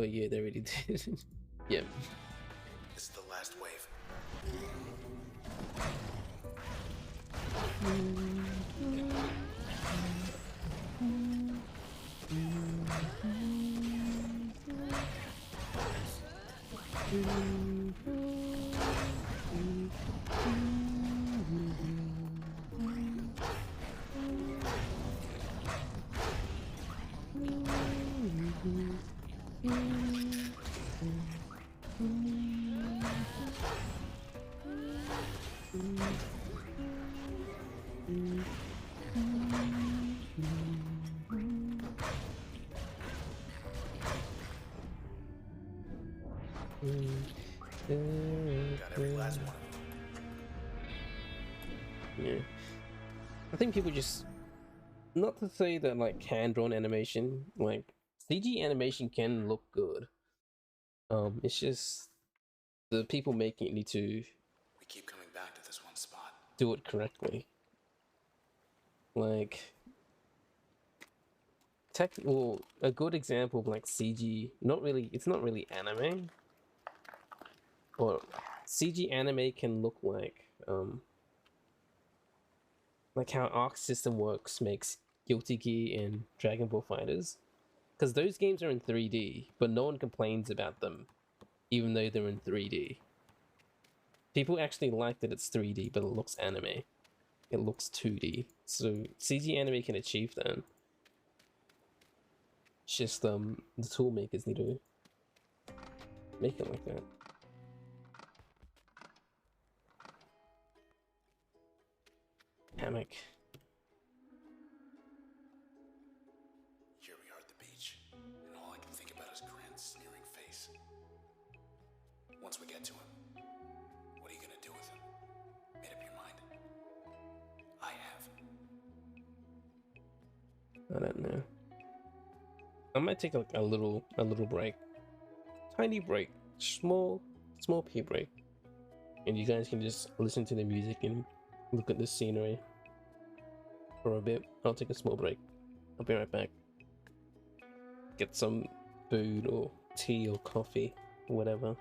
yeah, they already did. Yep. This is the last wave. Got every last one. Yeah. I think people just not to say that like hand-drawn animation, like CG animation can look good. It's just the people making it need to We keep coming back to this one spot. do it correctly. Like well, a good example of like CG, it's not really anime, or CG anime can look like how Arc System Works makes Guilty Gear and Dragon Ball Fighters, because those games are in 3D, but no one complains about them, even though they're in 3D. People actually like that it's 3D, but it looks anime. It looks 2D. So CG anime can achieve that. It's just the tool makers need to make it like that. Hammock. Here we are at the beach, and all I can think about is Grant's sneering face. Once we get to him, what are you gonna do with him? Made up your mind? I have. I don't know. I might take like a little break, tiny break, small pee break, and you guys can just listen to the music and look at the scenery for a bit. I'll take a small break. I'll be right back. Get some food or tea or coffee, or whatever.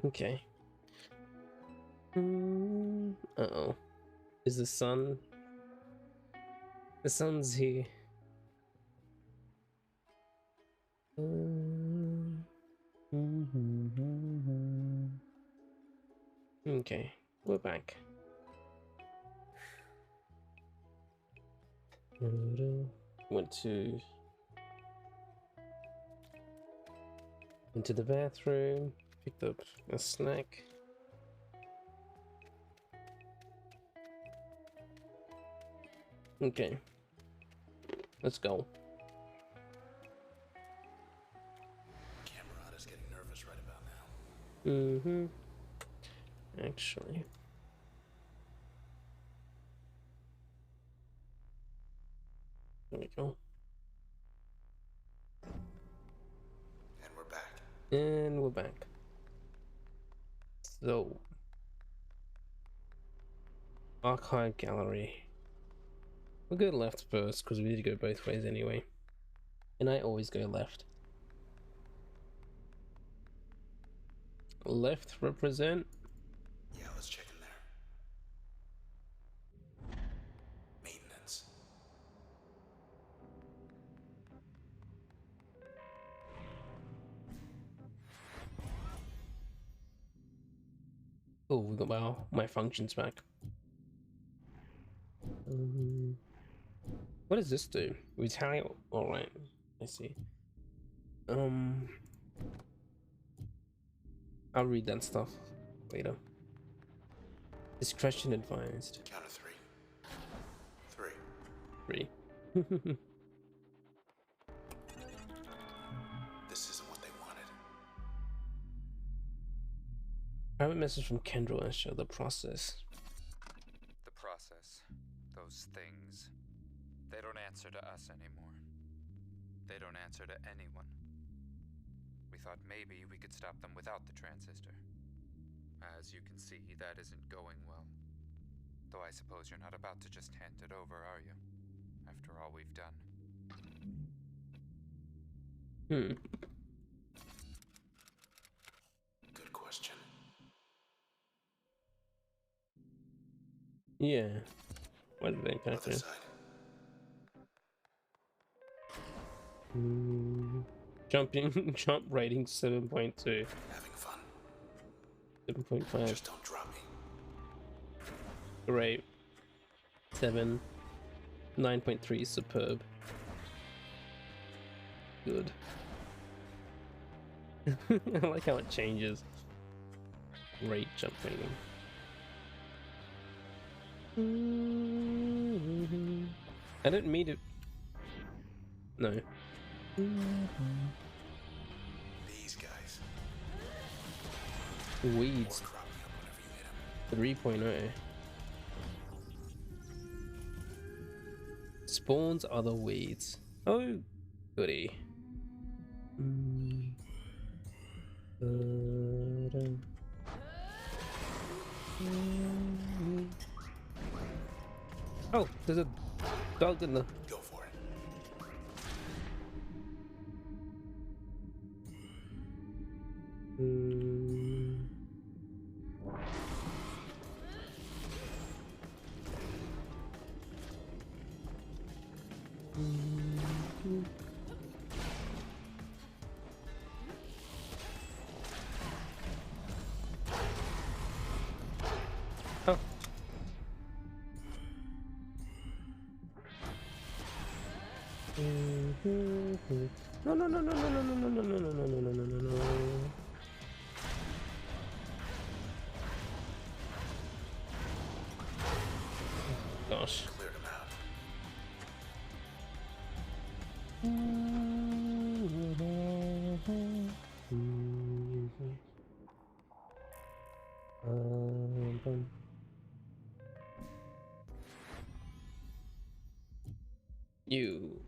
Okay. Uh-oh. Is the sun? The sun's here. Okay, we're back. Went into the bathroom, picked up a snack. Okay, let's go. Camerata's getting nervous right about now. Actually. There we go. And we're back. And we're back. So, archive gallery. We'll go left first because we need to go both ways anyway. And I always go left. Left represent. Yeah, let's check in there. Maintenance. Oh, we got my functions back. What does this do? Retaliate. All right, I see. I'll read that stuff later. Discretion advised. Count of three. Three. 3. This isn't what they wanted. Private message from Kendra and show the process. The process. Those things. They don't answer to us anymore. They don't answer to anyone. We thought maybe we could stop them without the transistor. As you can see, that isn't going well. Though I suppose you're not about to just hand it over, are you? After all we've done. Good question. Yeah. What did they Other side. Jumping jump rating 7.2. Having fun. 7.5. Just don't drop me. Great. 7. 9.3 superb. Good. I like how it changes. Great jump rating. I didn't mean to. No. These guys. Weeds Or drop me up whenever you hit 'em. 3.0. Spawns other weeds. Oh, goody. Oh, there's a dog in the. Go for it. Oh. No, no, no, no, no, no, no, no, no, no, no, no, no, no, no, no. Gosh. Cleared him out. You.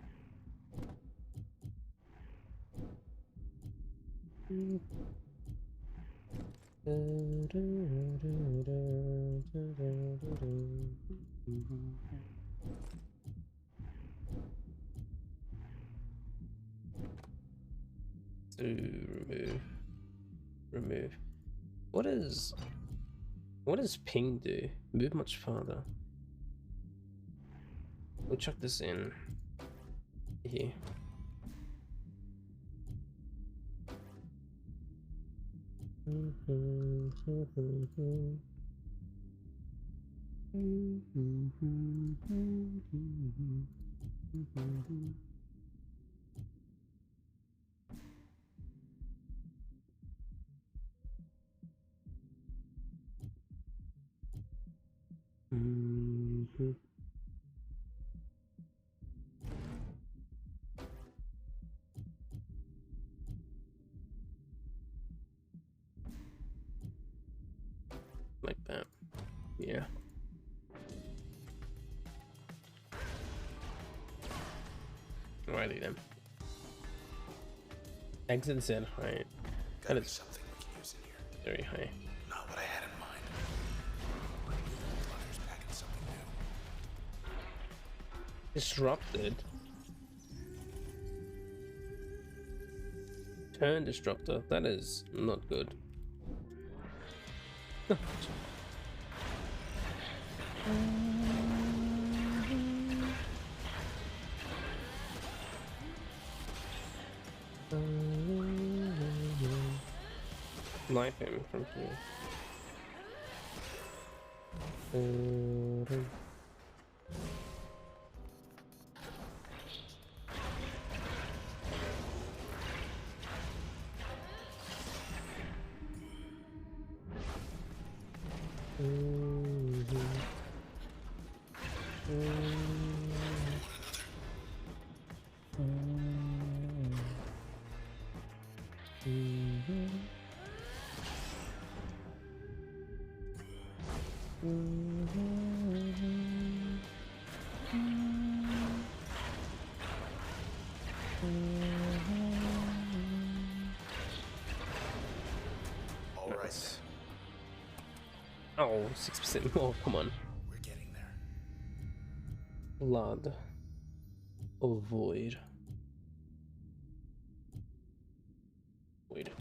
So remove. What is... What does ping do? Move much farther. We'll chuck this in here. Like that. Yeah. Alrighty then. Exit Z height. Gotta That be is something we can use in here. very high. Not what I had in mind. Hunter's packing something new. Disrupted. Turn disruptor. That is not good. Knife him from here. All right. Nice. Oh, 6% more. Come on. We're getting there. Blood. Or void. Void.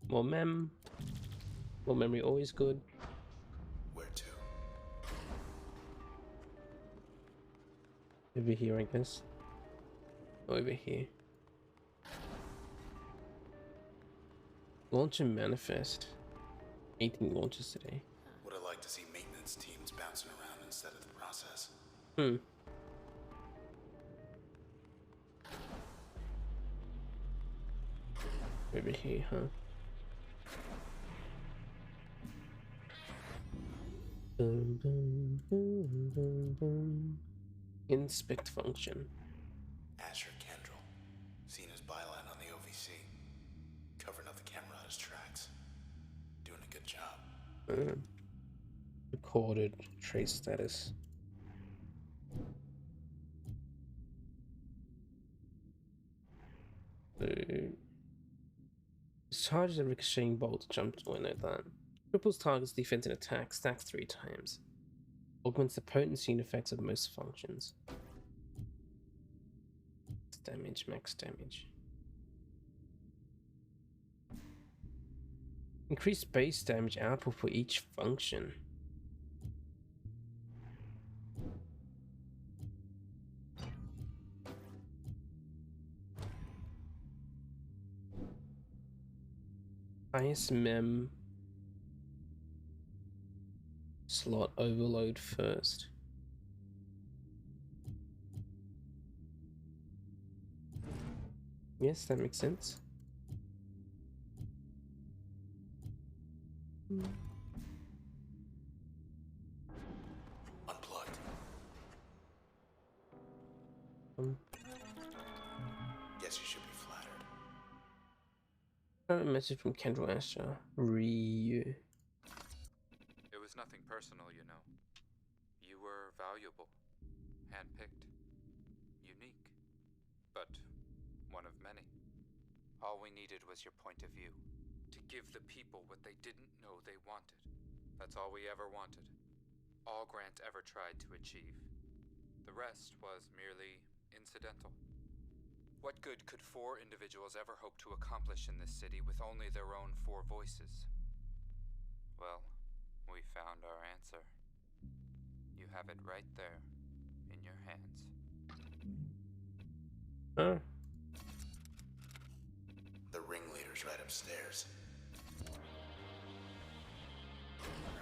More more memory always good. Where to? Over here, I guess. Over here. Launch and manifest. 18 launches today. Would I like to see maintenance teams bouncing around instead of the process? Over here, huh? Boom, boom, boom, boom, boom. Inspect function. Asher Kendall, seen his byline on the OVC, covering up the Camerata's tracks. Doing a good job. Recorded trace status. Discharges a ricocheting bolt jumped when like that. Triples target's defense and attack, stacks 3 times. Augments the potency and effects of most functions. Max damage. Increase base damage output for each function. Highest mem slot overload first. Yes, that makes sense. Unplugged. Guess you should be flattered. Got a message from Kendall Asher. Ryu. It was nothing personal, you know. You were valuable, handpicked, unique, but one of many. All we needed was your point of view, to give the people what they didn't know they wanted. That's all we ever wanted. All Grant ever tried to achieve. The rest was merely incidental. What good could 4 individuals ever hope to accomplish in this city with only their own 4 voices? Well, we found our answer. You have it right there, in your hands. Oh. The ringleader's right upstairs.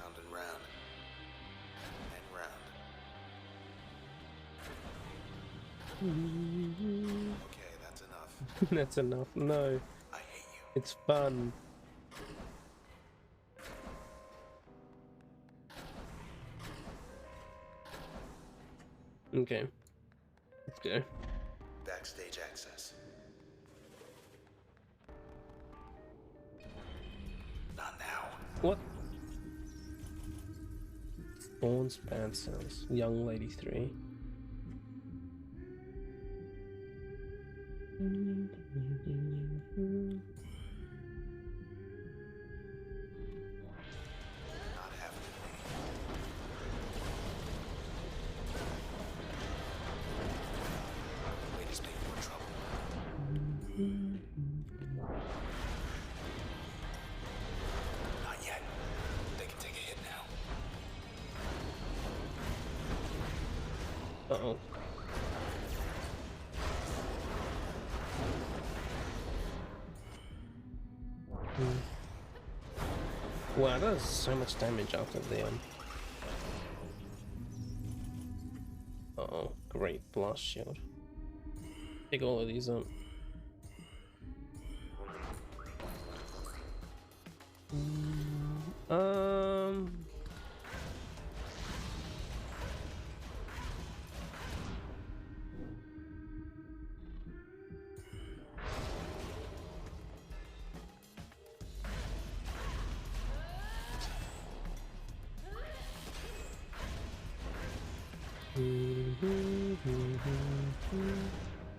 Round and round. And round. Okay, that's enough. That's enough. No, I hate you. it's fun. Okay, let's go. Backstage access. Not now. What? Thorns, bad cells. Young lady 3. Not happening. Lady's making more trouble. Not yet. They can take a hit now. Uh-oh. Wow, that does so much damage after the Uh-oh, great blast shield. Pick all of these up. Um...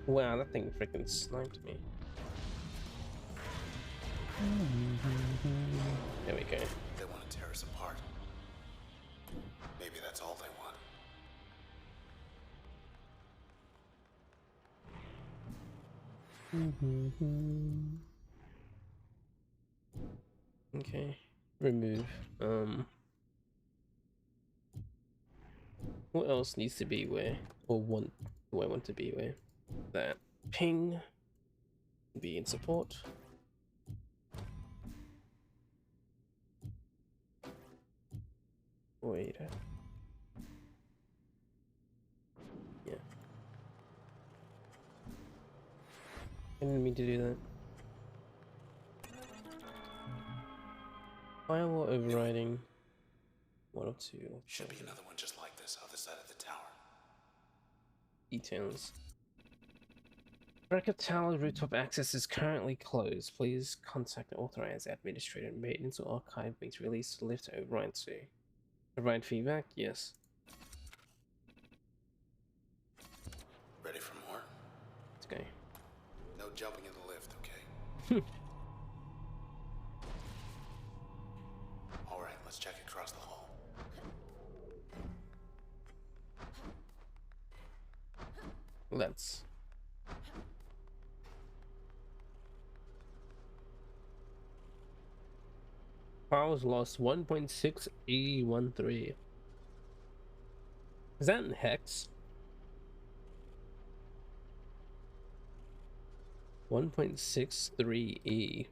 Wow, that thing freaking sniped me. There we go. They want to tear us apart. Maybe that's all they want. Okay, remove. What else needs to be where, or do I want to be where? That ping be in support. Wait. Yeah. I didn't mean to do that. Firewall overriding. 1 or 2. Should be another one just like this, other side of the tower. Details. Record tower rooftop access is currently closed. Please contact the authorized administrator. Maintenance or archive being released. Lift to override to. Provide feedback? Yes. Ready for more? Let's go. No jumping in the lift, okay? Alright, let's check across the hall. Let's. Powers lost 1.6E13. Is that in hex? 1.63E.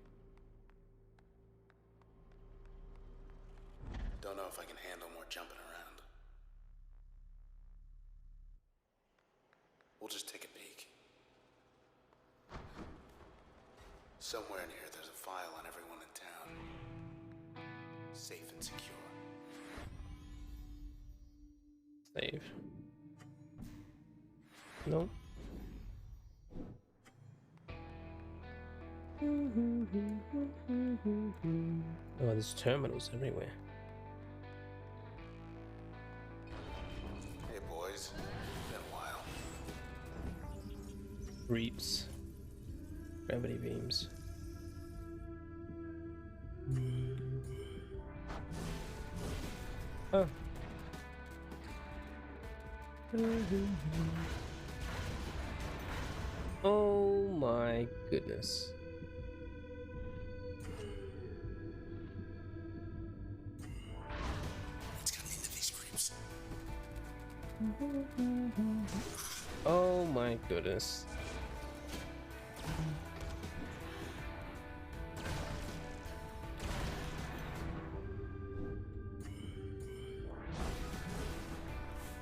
Don't know if I can handle more jumping around. We'll just take a peek. Somewhere in here there's a file on everyone in town. Safe and secure. Save. No. Oh, there's terminals everywhere. Hey boys, been a while. Reaps. Gravity beams. Oh. Oh my goodness. It's gotten into these creeps. Oh my goodness.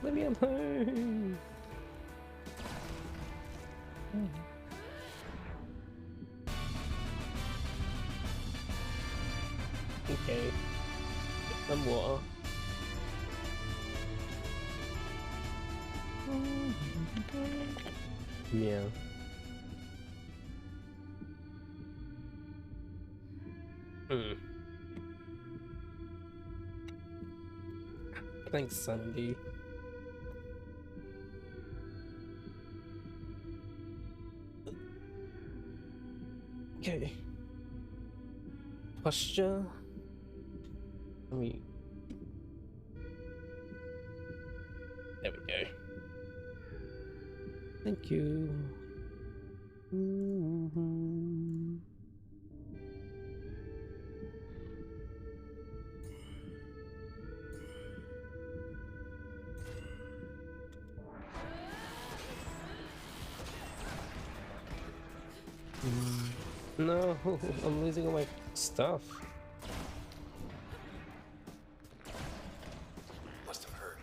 Let me alone. Okay. Some water. Meow. Thanks, Sandy. Okay. Posture. Let me. There we go. Thank you. No, I'm losing all my stuff. Must have heard.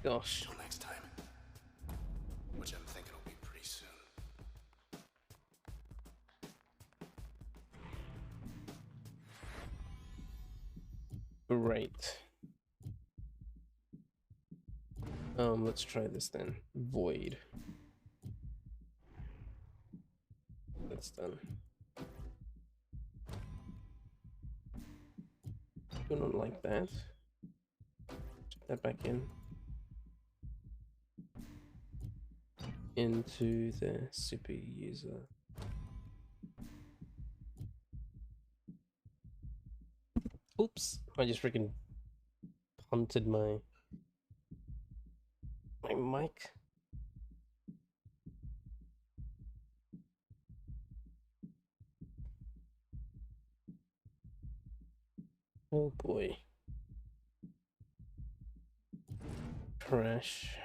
Gosh. Till next time. Which I'm thinking will be pretty soon. Great. Let's try this then. Void. That's done. Do not like that. Put that back in. Into the super user. Oops, I just freaking punted my mic. Oh boy. Crash.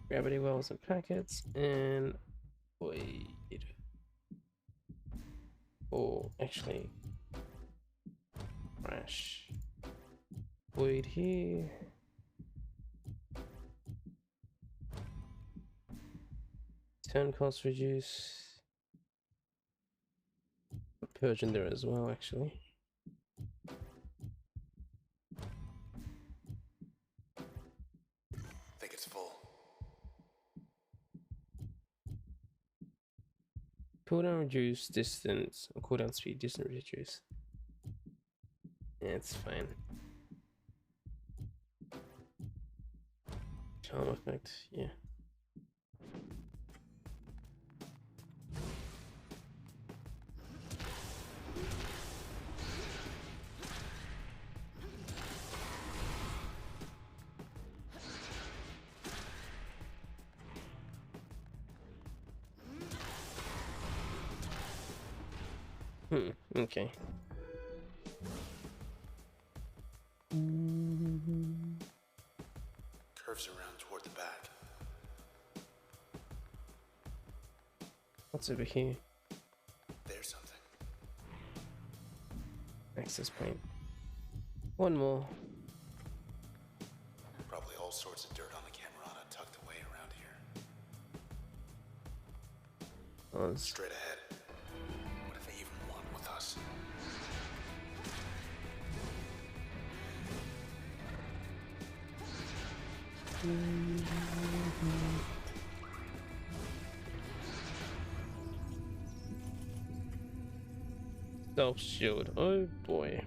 Gravity wells and packets and void. Or actually crash. Void here. Turn cost reduce. Purge in there as well, actually. Think it's full. Cooldown reduce, distance, or cooldown speed, distance reduce. Yeah, it's fine. Charm effect, yeah. Okay. Curves around toward the back. What's over here? There's something. Access point. One more. Probably all sorts of dirt on the Camerata tucked away around here. Oh, Straight ahead. What do they even want with us? Self shield. Oh boy.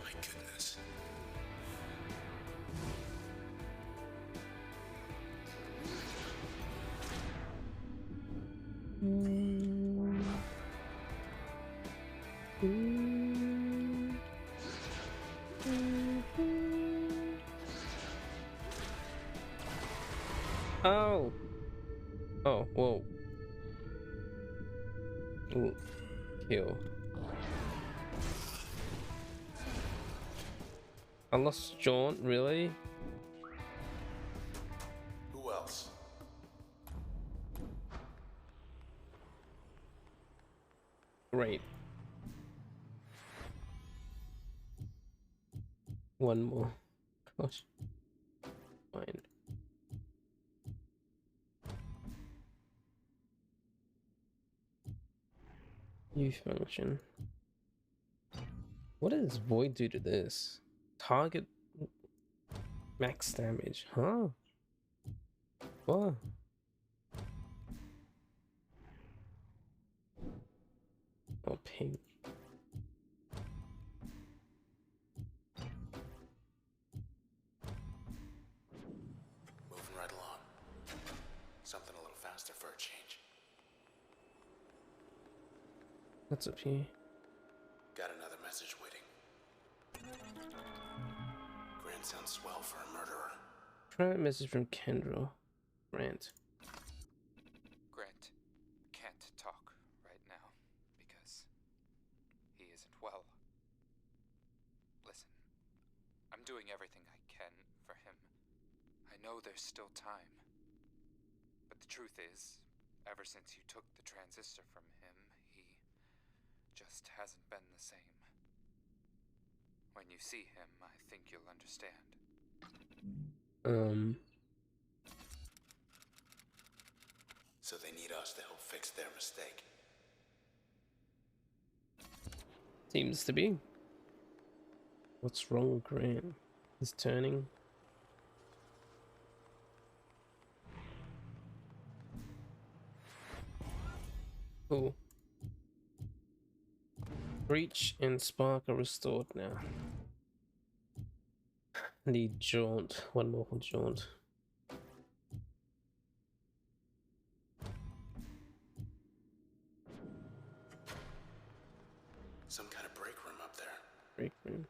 My goodness. Oh. Oh, whoa. Ooh, kill. I lost Jaunt, really? Who else? Great. One more. Gosh. Fine. New function. What does Void do to this? Target max damage, huh? What? Oh, ping. Moving right along. Something a little faster for a change. What's up here? Got another message waiting. Grant sounds swell for a murderer. Private message from Kendra. Grant. Grant can't talk right now because he isn't well. Listen, I'm doing everything I can for him. I know there's still time. But the truth is, ever since you took the transistor from him, he just hasn't been the same. When you see him, I think you'll understand. So they need us to help fix their mistake. Seems to be. What's wrong with Grant? He's turning. Cool. Breach and Spark are restored now. Need Jaunt. One more for Jaunt. Some kind of break room up there. Break room.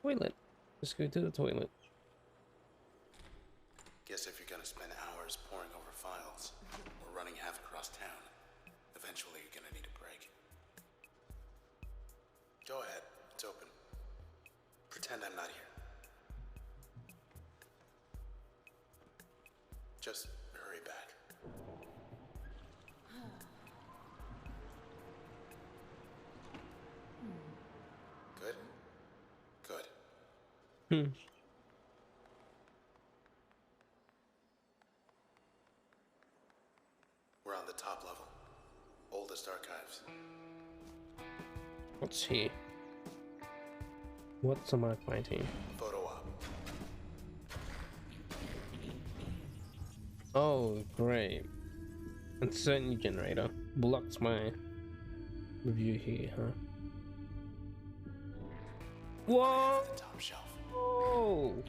Toilet. Let's go to the toilet. Guess if you're gonna spend hours poring over files or running half across town, eventually you're gonna need a break. Go ahead, it's open. Pretend I'm not here. Just hurry back. Good? Good. Hmm. We're on the top level. Oldest archives. What's here? What's am I fighting? Photo op. Oh, great. Uncertainty generator. Blocks my review here, huh? Whoa! The top shelf. Whoa!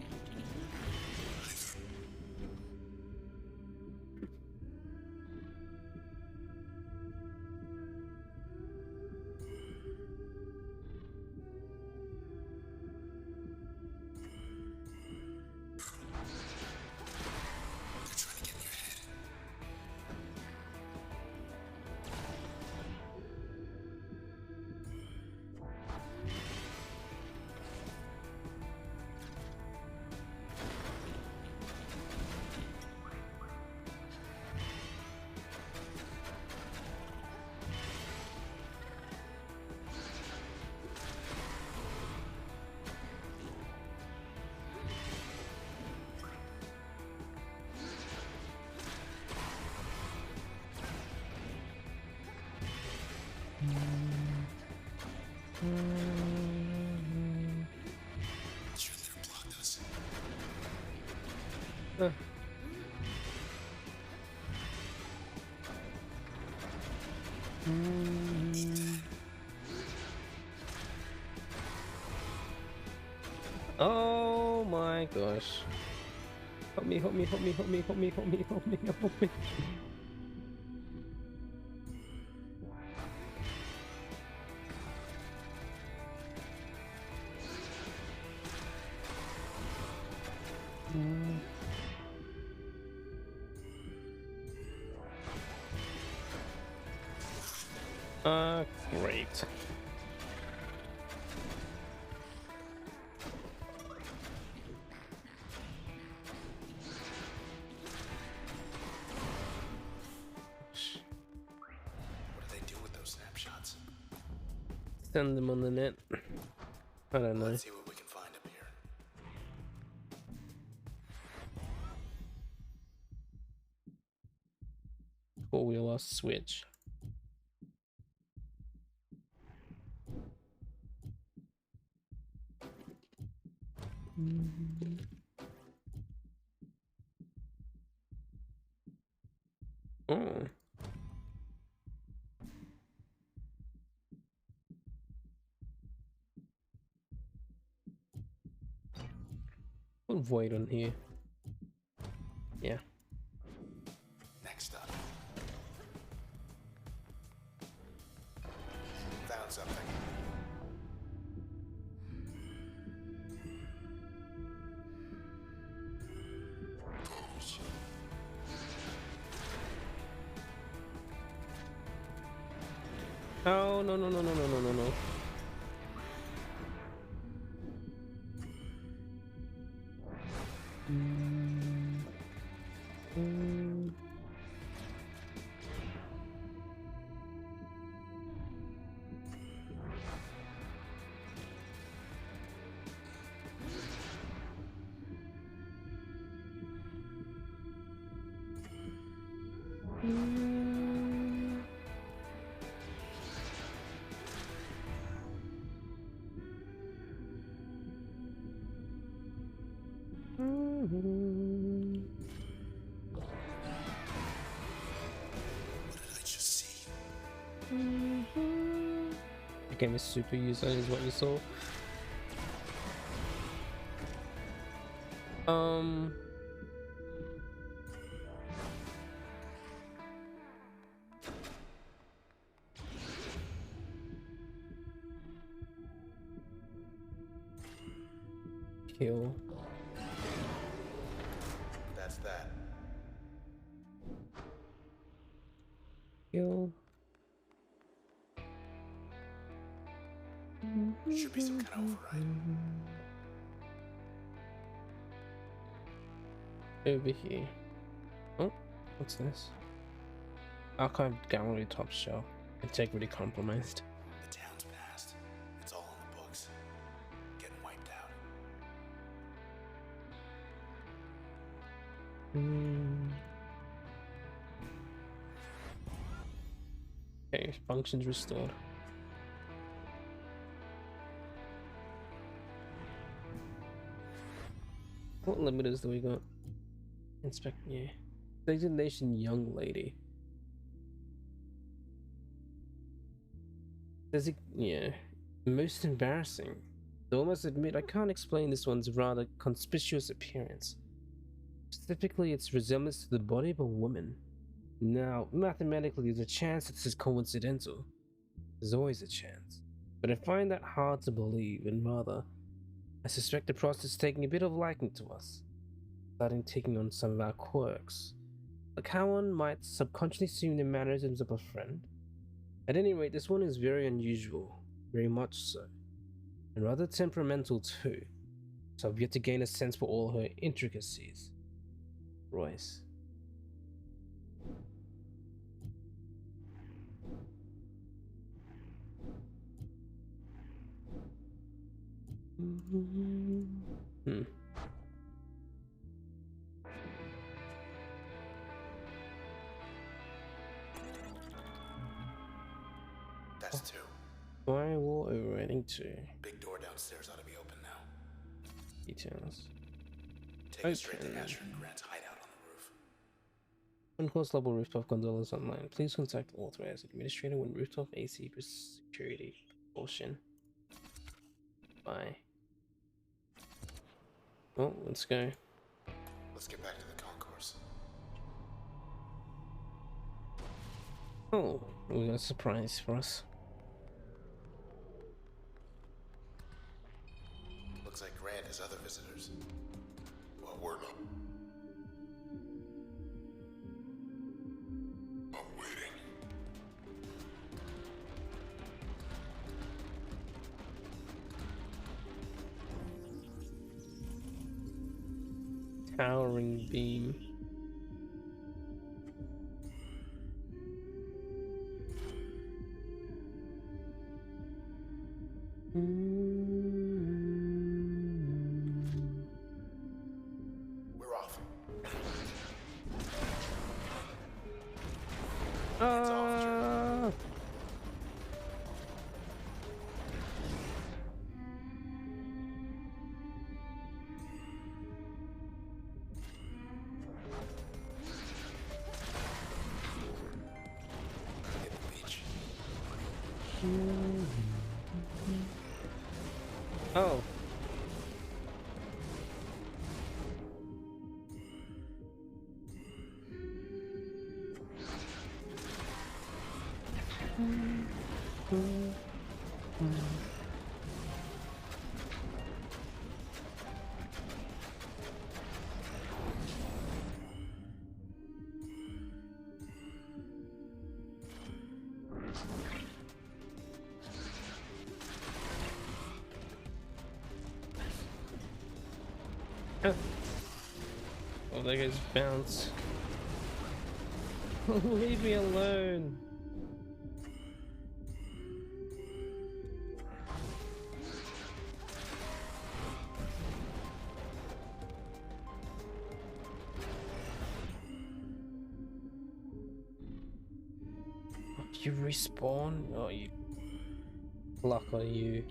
They're trying to get in your head. Oh my gosh. Help me, help me, help me, help me, help me, help me, help me, help me. Great. What do they do with those snapshots? Send them on the net. I don't know. Let's see what we can find up here. Four-wheeler switch. Oh. Put void on here. Yeah. Next up. Found something. Oh no no no no no no no no. What did I just see? Became a super user is what you saw. Kill. That's that. Kill. Should be some kind of override. Over here. Oh, what's this? Archive gallery top shelf. Integrity compromised. The town's past. It's all in the books. Getting wiped out. Okay, functions restored. What limiters do we got? Inspect, yeah. Designation young lady. Yeah. Most embarrassing. Though I must admit, I can't explain this one's rather conspicuous appearance. Specifically, its resemblance to the body of a woman. Now, mathematically, there's a chance this is coincidental. There's always a chance. But I find that hard to believe, and rather, I suspect the process is taking a bit of liking to us, starting taking on some of our quirks. Like how one might subconsciously assume the mannerisms of a friend. At any rate, this one is very unusual, very much so, and rather temperamental too, so I've yet to gain a sense for all her intricacies. Royce. That's two. Firewall overriding 2. Big door downstairs ought to be open now. Details. Take us straight to Asher and Grant's hideout on the roof. Concourse level rooftop gondolas online. Please contact authorized administrator when rooftop AC for security portion. Bye. Oh, let's go. Let's get back to the concourse. Oh, we got a surprise for us. Looks like Grant has other visitors. Well, we're not. I'm waiting. Towering beam. We're off. It's off, Jerry. Hit the beach. Oh. Oh, there goes bounce. Leave me alone. You respawn? Oh, you luck on you.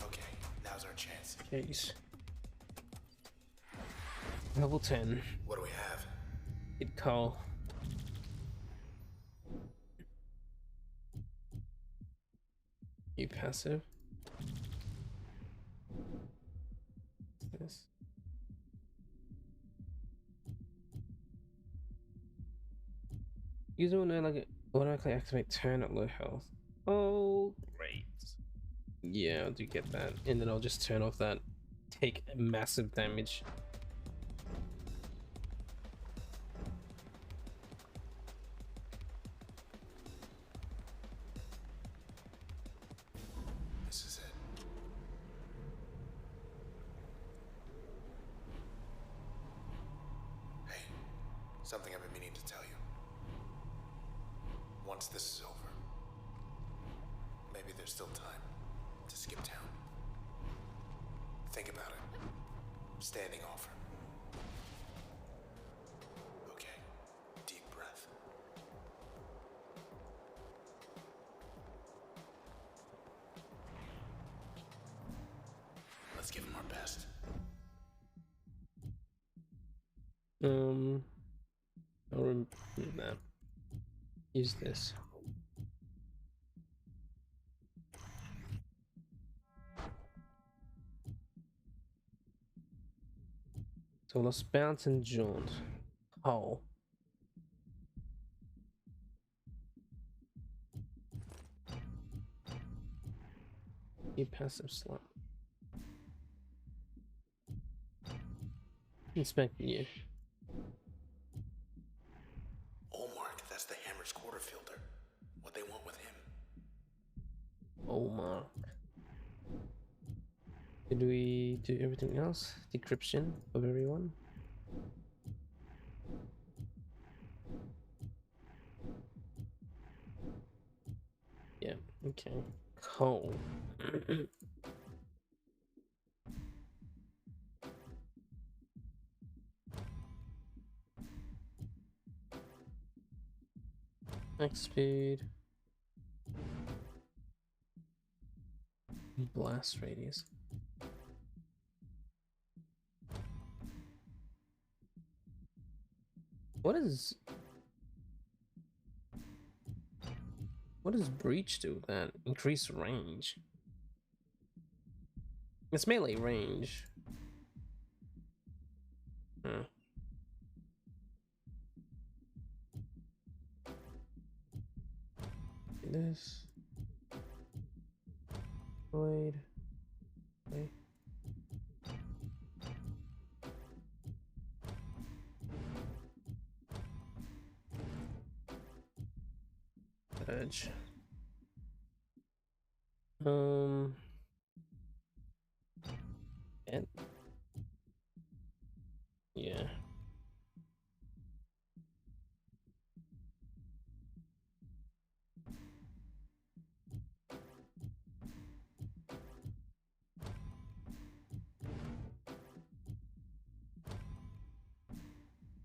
Okay, now's our chance. Jeez. Level 10. What do we have? Hit Carl. You passive. What's this? Use automatically activate turn at low health. Oh, great. Yeah, I do get that. And then I'll just turn off that. Take massive damage. This is it. Hey, something I've been meaning to tell you. Once this is over, maybe there's still time to skip town. Think about it. Standing offer. Okay, deep breath. Let's give him our best. I'll remove that. Use this. So let's bounce and jaunt. Oh. You passive slut. Inspecting you. Oh, Mark, that's the Hammer's quarter filter. What they want with him. Oh, Mark. Did we do everything else? Decryption of everyone? Okay. Coal. Max speed. Blast radius. What does breach do that? Increase range. It's melee range. Huh. This. Void. Okay. Edge. And yeah.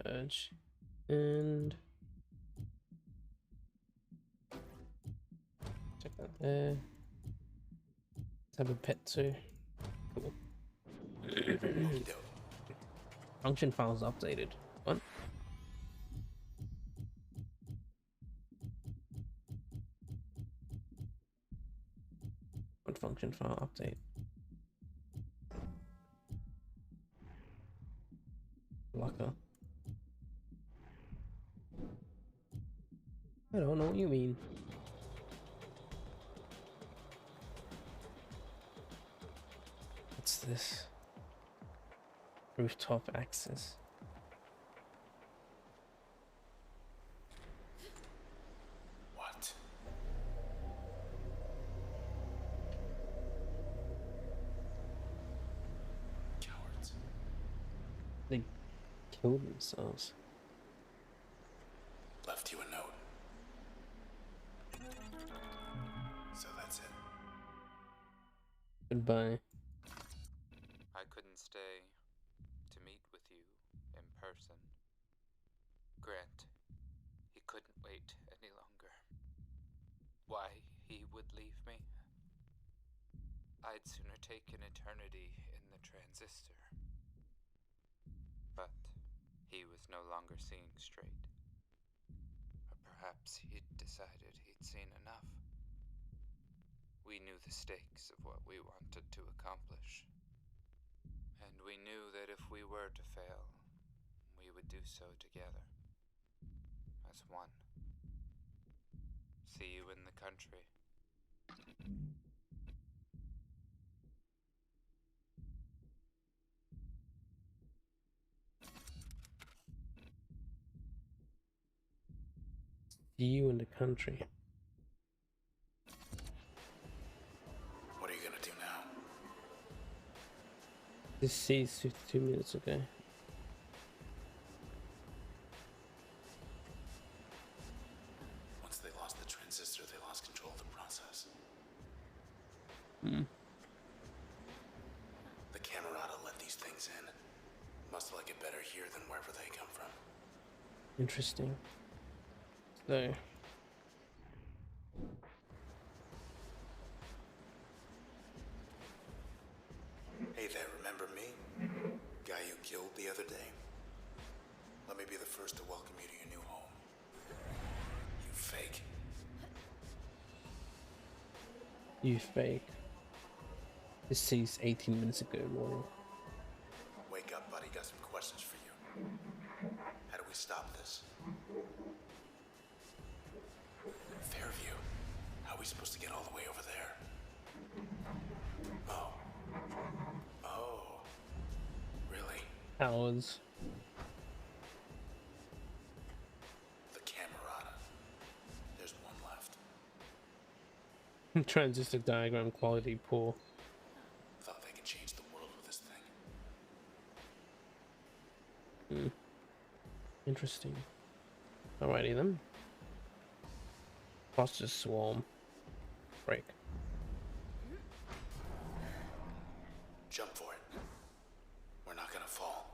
Edge. And check that there. Let's have a pet too. Cool. Function files updated. What? What function file update? Locker. I don't know what you mean. What's this? Rooftop access. What? Cowards. They killed themselves. Left you a note. So that's it. Goodbye. I couldn't stay to meet with you in person. Grant, he couldn't wait any longer. Why he would leave me? I'd sooner take an eternity in the Transistor. But he was no longer seeing straight. Or perhaps he'd decided he'd seen enough. We knew the stakes of what we wanted to accomplish. And we knew that if we were to fail, we would do so together. As one. See you in the country. See you in the country. What are you gonna do now? This ceased 52 minutes ago. Once they lost the transistor, they lost control of the process. The Camerata let these things in. Must like it better here than wherever they come from. Interesting. So Hey there, remember me? Guy you killed the other day? Let me be the first to welcome you to your new home. You fake. you fake. This ceased 18 minutes ago, morning. Wake up, buddy. Got some questions for you. How do we stop this? Fairview. How are we supposed to get all the way over there? Oh. Oh. Really? Hours. The Camerata. There's one left. Transistor diagram quality poor. Thought they could change the world with this thing. Interesting. Alrighty then. Foster swarm. break. Jump for it. We're not gonna fall.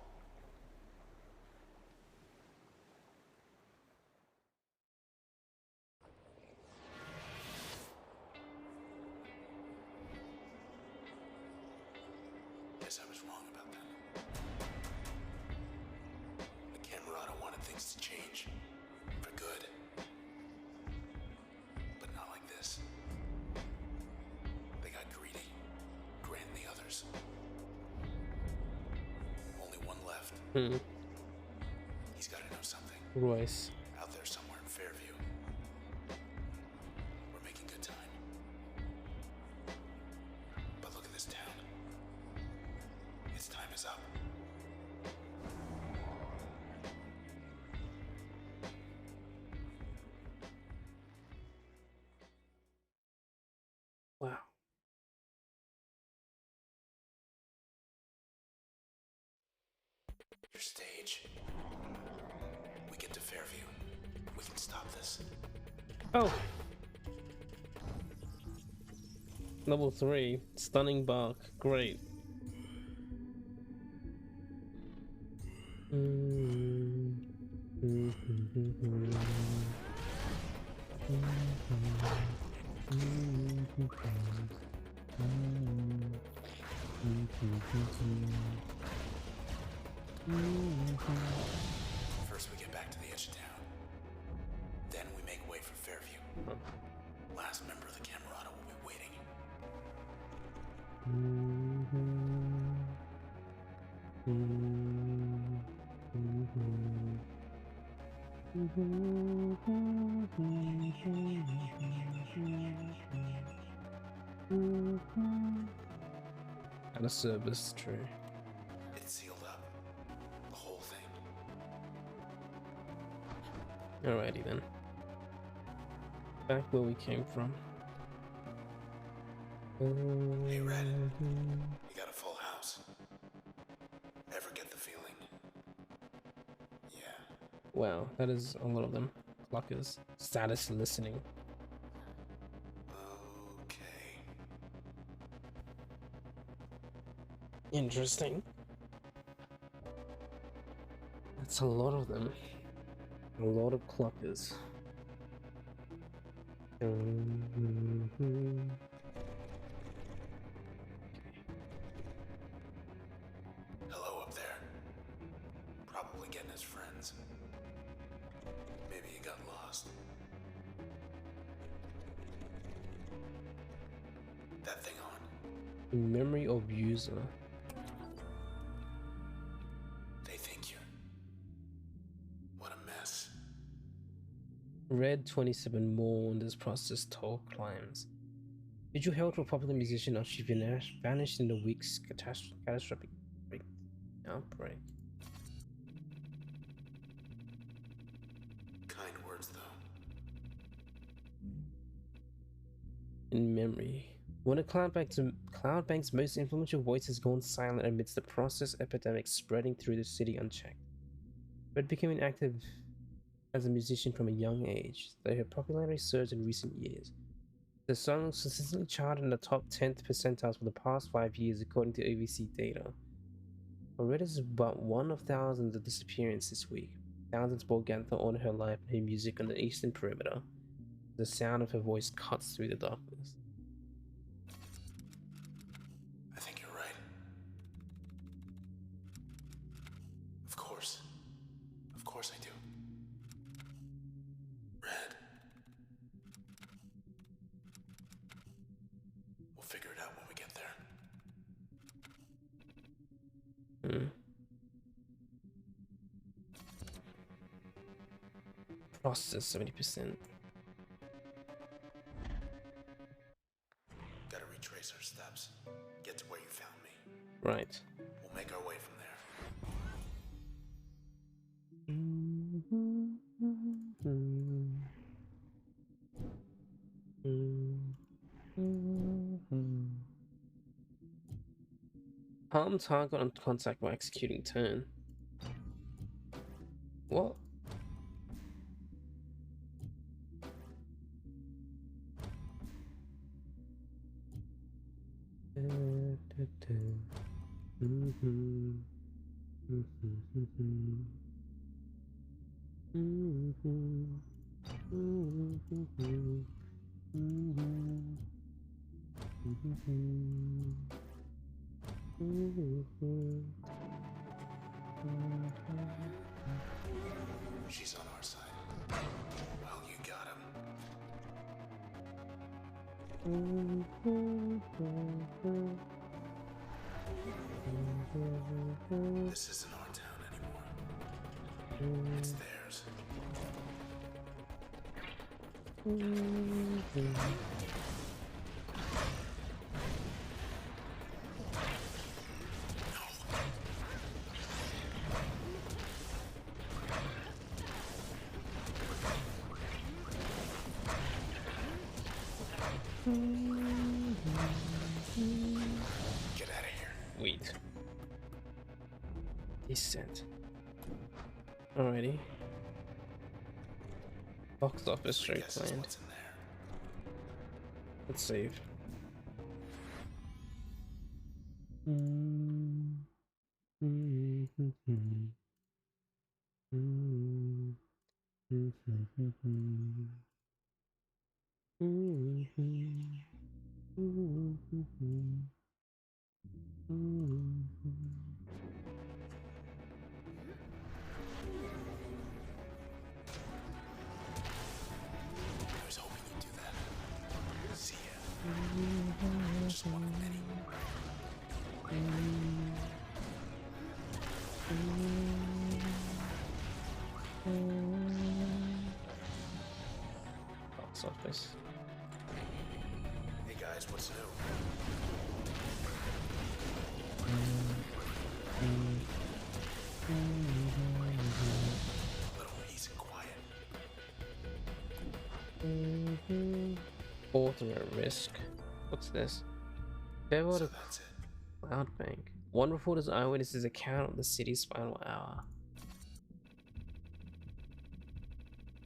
Guess I was wrong about that. The Camerata wanted things to change. For good. But not like this. They got greedy. Grant and the others. Only one left. He's gotta know something. Royce. Out there somewhere in Fairview. We're making good time. But look at this town. Its time is up. Wow. Your stage. We get to Fairview. We can stop this. Oh. Level 3. Stunning bark. Great. First we get back to the edge of town. Then we make way for Fairview. Last member of the Camerata will be waiting. Out of service, true. It's sealed up. The whole thing. Alrighty then. Back where we came from. Hey, Red. You got a full house. Ever get the feeling? Yeah. Wow, that is a lot of them. Cluckers. Status listening. Okay. Interesting. That's a lot of them. A lot of cluckers. Hello up there. Probably getting his friends. Maybe he got lost. That thing on. Memory of user. They think you're... What a mess. Red 27 mourned as process toll climbs. Vigil held for popular musician Archie vanished in the week's catastrophic outbreak. Kind words, though. In memory. One of Cloudbank's most influential voices has gone silent amidst the process epidemic spreading through the city unchecked. Red became active as a musician from a young age, though her popularity surged in recent years. The song was consistently charted in the top 10th percentiles for the past 5 years according to OVC data. But Red is but one of thousands of disappearances this week. Thousands more gather to honor her life and her music on the eastern perimeter. The sound of her voice cuts through the darkness. I think you're right. Of course. Of course I do. Red. We'll figure it out when we get there. Process 70%. Gotta retrace our steps. Get to where you found me. Right. We'll make our way from there. Harm target on contact by executing turn. What? She's on our side. Well, you got him. This isn't our town anymore. It's theirs. Get out of here. Wait. Descent. Alrighty. Box office straight planned. What's in there? Let's save. I was hoping you'd do that. See ya. Just one of many. Box office. Hey guys, what's new? A little peace and quiet. Ultimate risk. What's this? Farewell So to that's it. Cloud Bank. One reporter's eyewitness's account of the city's final hour.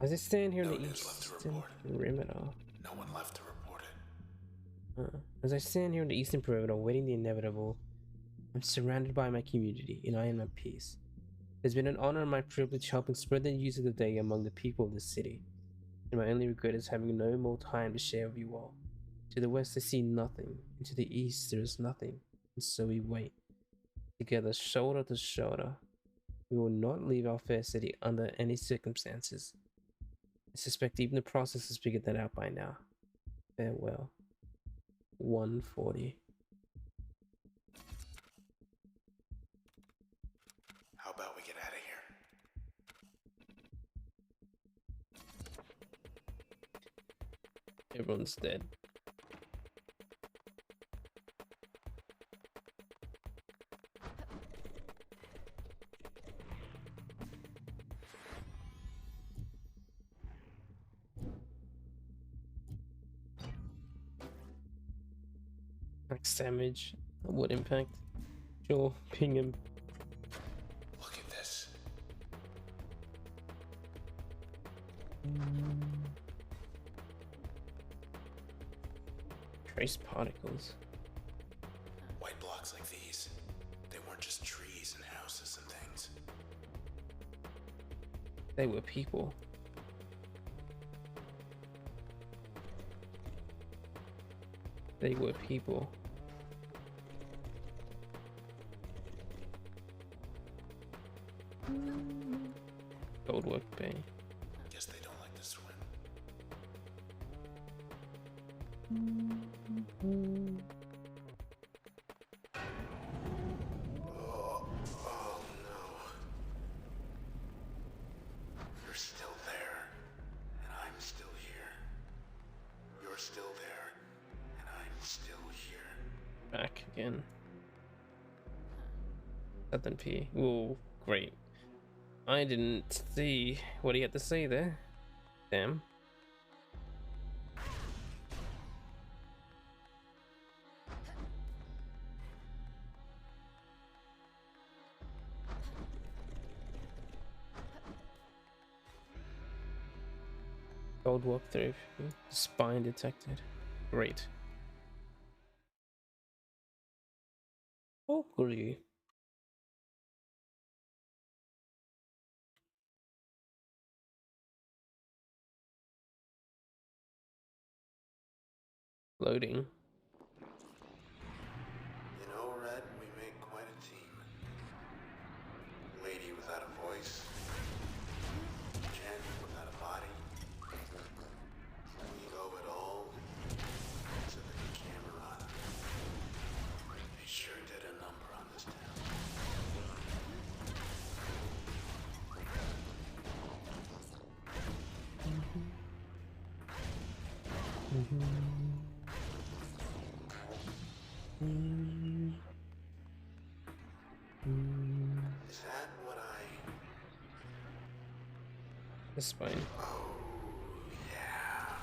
As I stand here in No the news left to eastern report. perimeter. No one left to report it. As I stand here in the eastern perimeter, awaiting the inevitable, I'm surrounded by my community, and I am at peace. It's been an honor and my privilege helping spread the news of the day among the people of the city, and my only regret is having no more time to share with you all. To the west I see nothing, and to the east there is nothing, and so we wait. Together, shoulder to shoulder, we will not leave our fair city under any circumstances. I suspect even the process has figured that out by now. Farewell. 140. How about we get out of here? Everyone's dead. Max damage. What impact? Sure, ping him. Look at this. Trace particles. White blocks like these. They weren't just trees and houses and things. They were people. They were people. Goldwork Bay. Guess they don't like to swim. Oh no. You're still there, and I'm still here. You're still there, and I'm still here. Back again. Southern P. Ooh, great. I didn't see what he had to say there. Damn. Gold walkthrough. Spine detected. Great. Hopefully Loading. You know, Red, we make quite a team. Lady without a voice. Jen without a body. We owe it all to the Camerata. They sure did a number on this town. Is that what The spine. Oh, yeah.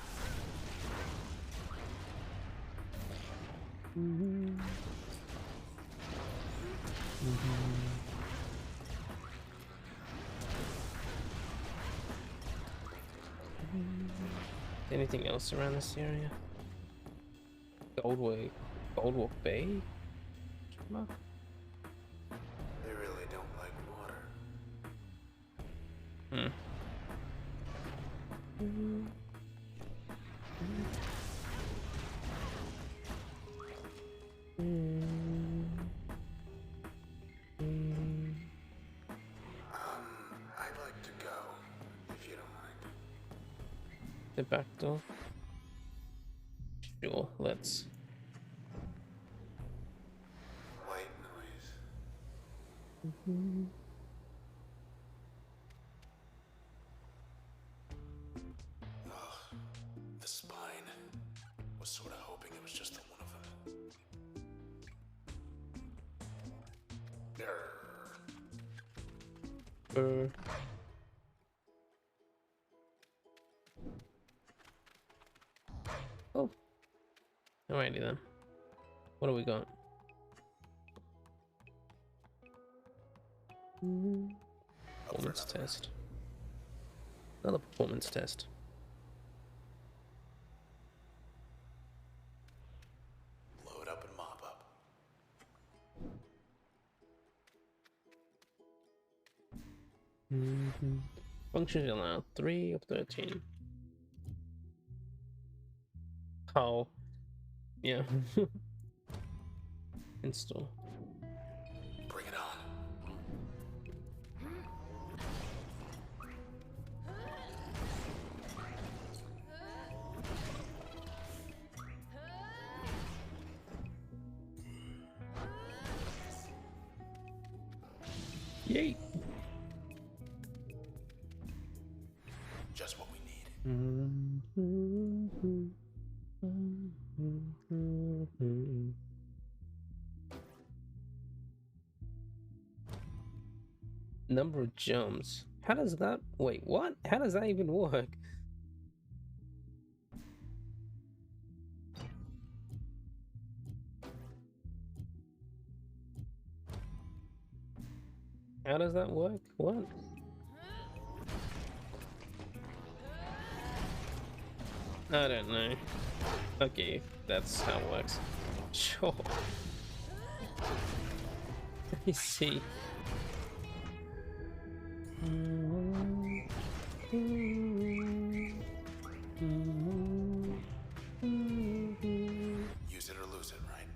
Anything else around this area? Goldwalk Bay? Mark? They really don't like water. Hmm. I'd like to go, if you don't mind. The back door? Sure, let's. White noise. Ugh. The spine. Was sort of hoping it was just the one of them. Grr. Oh. Alrighty then. What do we got? Performance test. Another performance test. Load up and mop up. Function allow 3 of 13. How? Yeah. Install. Bring it on. Yay! Just what we need. Number of jumps. How does that... Wait, what? How does that even work? How does that work? What? I don't know. Okay, that's how it works. Sure. Let me see. Use it or lose it, right?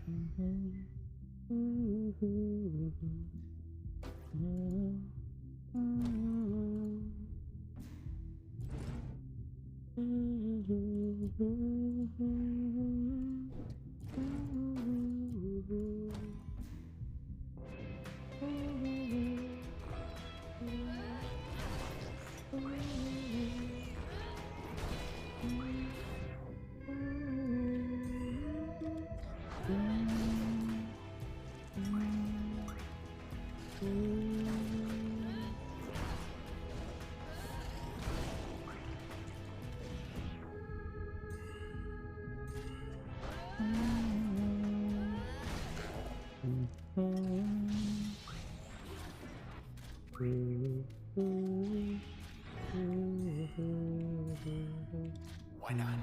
Why not?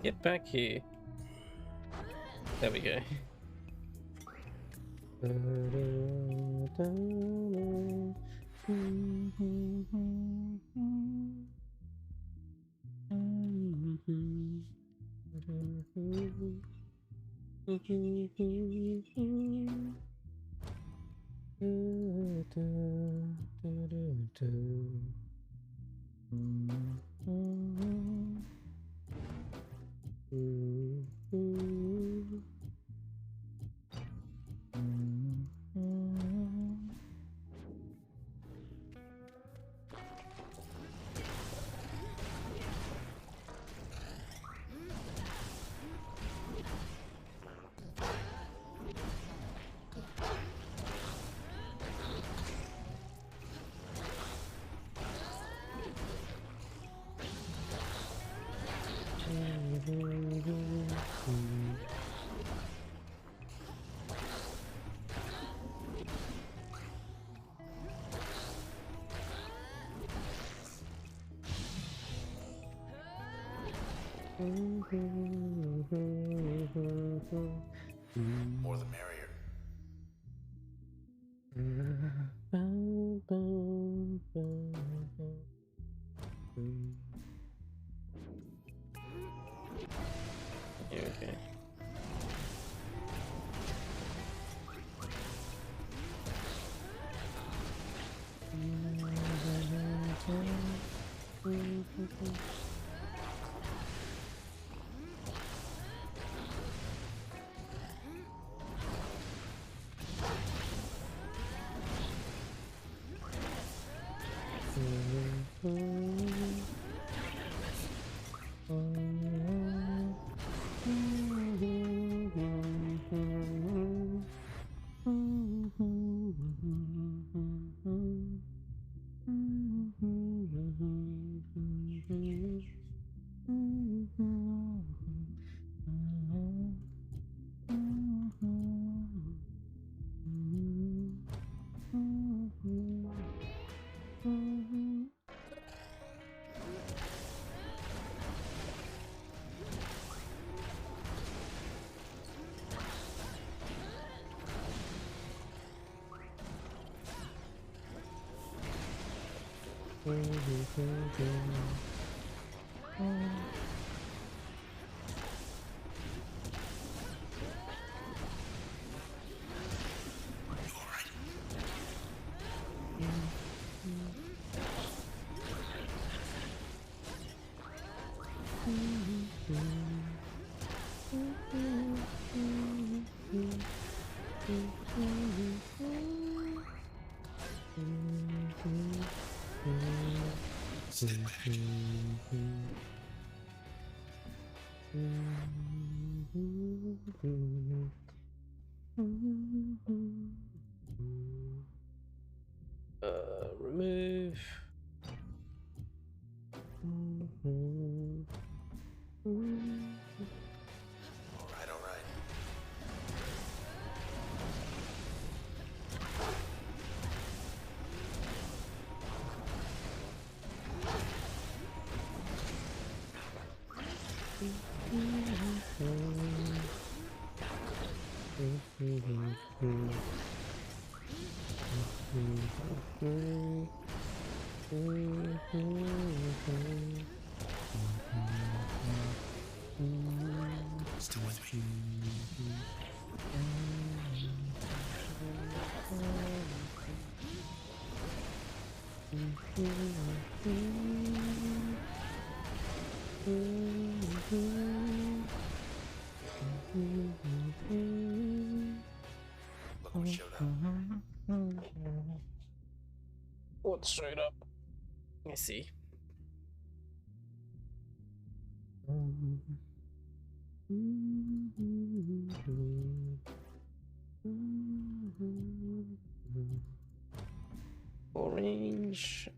Get back here. There we go. More the merrier. Okay. Stay back. Remove. All right. Still with me. Look what showed up. What showed up? I see. Orange.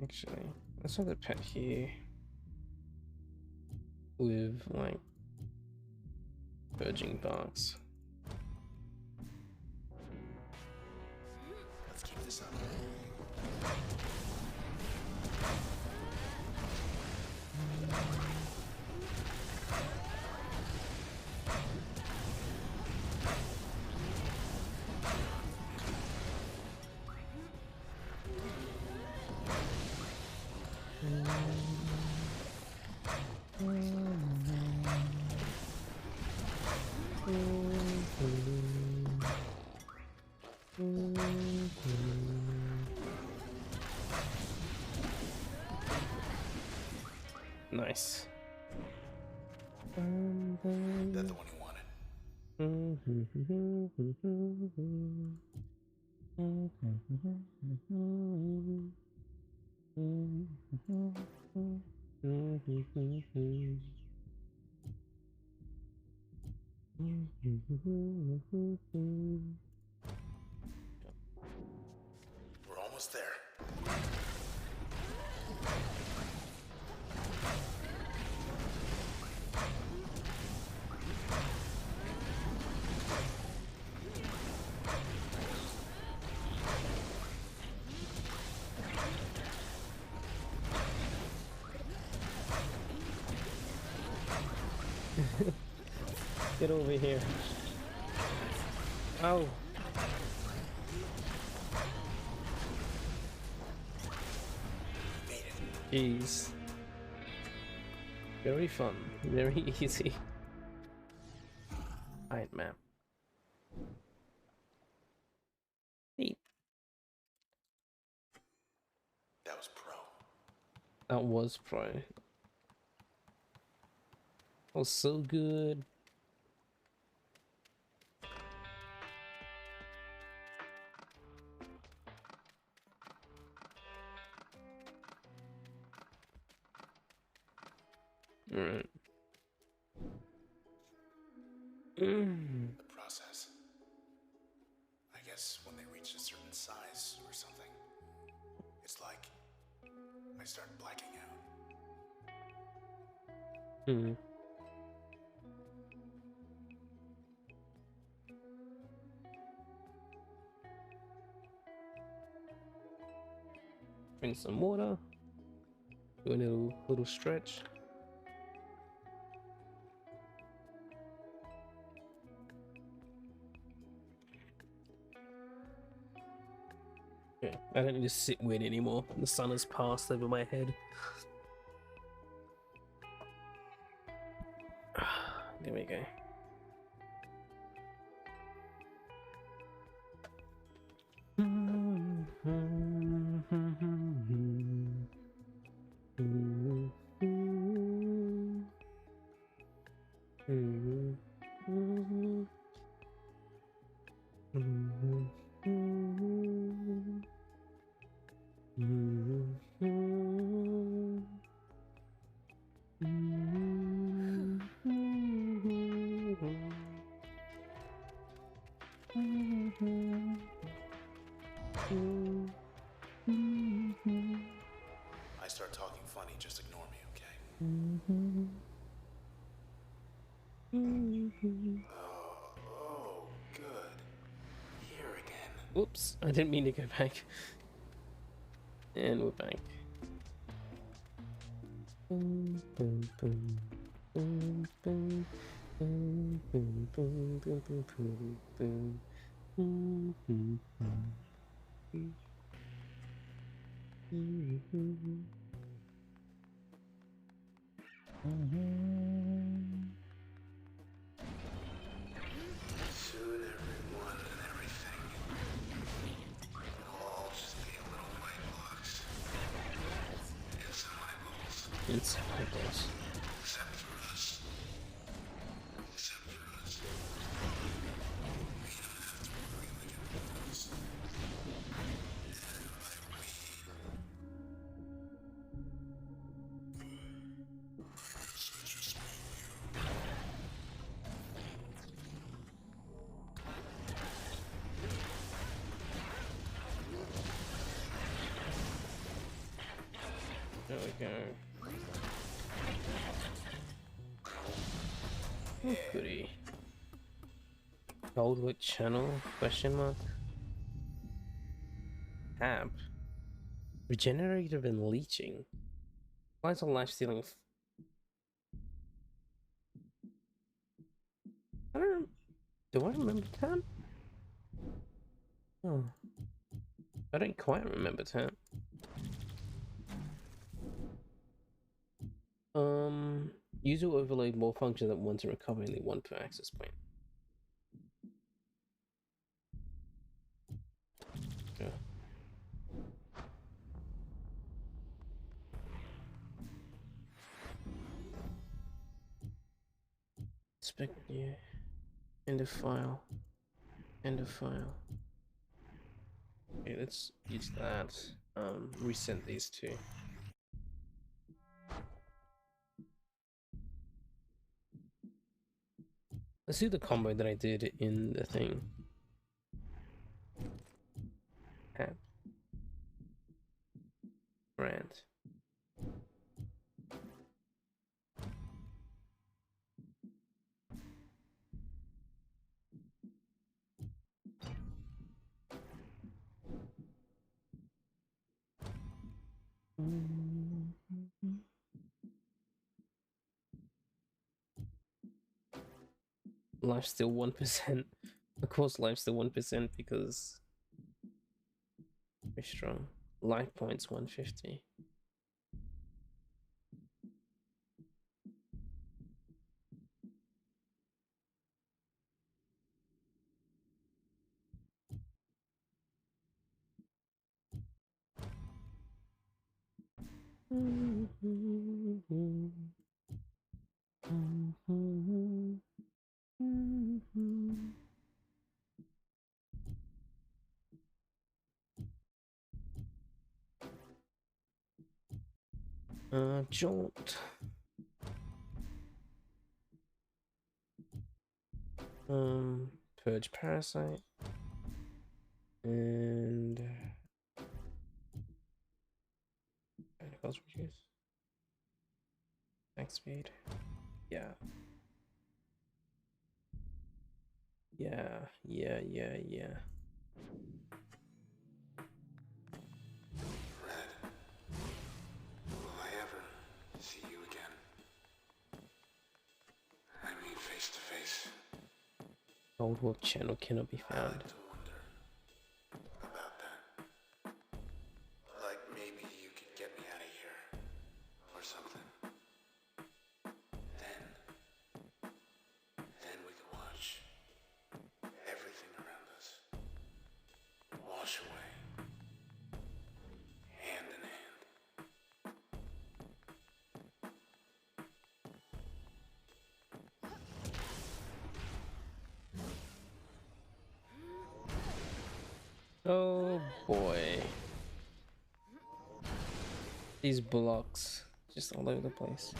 Actually, let's have the pet here with like purging barks. this up. Nice. That the one you wanted? We're almost there. Get over here. Oh. Jeez. Very fun. Very easy. Alright, man. Hey. That was pro. That was pro. That was so good. Alright. The process. I guess when they reach a certain size or something, it's like I start blacking out. Drink some water. Do a little stretch. Okay, I don't need to sit with it anymore. The sun has passed over my head. There we go. I start talking funny, just ignore me, okay? Oh, good. Here again. Oops, I didn't mean to go back. And we're back. Soon everyone and everything will all just be a little white box. Inside my balls. Inside my balls. Except for us. Except for us. We don't have to worry like everyone else. And by we, so just me and you. There we go. Oh, goody. Goldwood channel? Question mark. Tab. Regenerative and leeching. Applies on life stealing. I don't. Do I remember Tab? Oh. I don't quite remember Tab. User overload more functions at once and recover only one per access point. Yeah. Spec, yeah. End of file. End of file. Okay, let's use that. Resend these two. Let's do the combo that I did in the thing. Tab. Brand. Life's still 1%. Of course, life's still 1% because very strong. Life points 150. Jaunt. Purge Parasite. And cost reduce. Max speed. Yeah. Yeah. Red, will I ever see you again? I mean, face to face. Old Wolf channel cannot be I found. like to wonder about that. Like maybe you could get me out of here. Or something. Then we could watch everything around us wash away, hand in hand. Oh boy. These blocks just all over the place.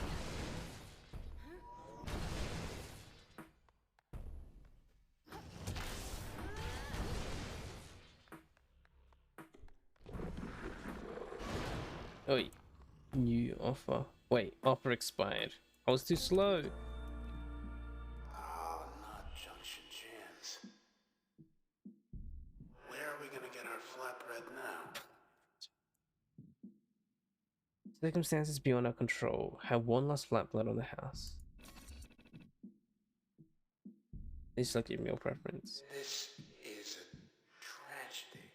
Oh, new offer. Wait, offer expired. I was too slow. Oh, not junction jams. Where are we gonna get our flatbread now? Circumstances beyond our control. Have one last flat blood on the house. Please select your meal preference. This is a tragedy.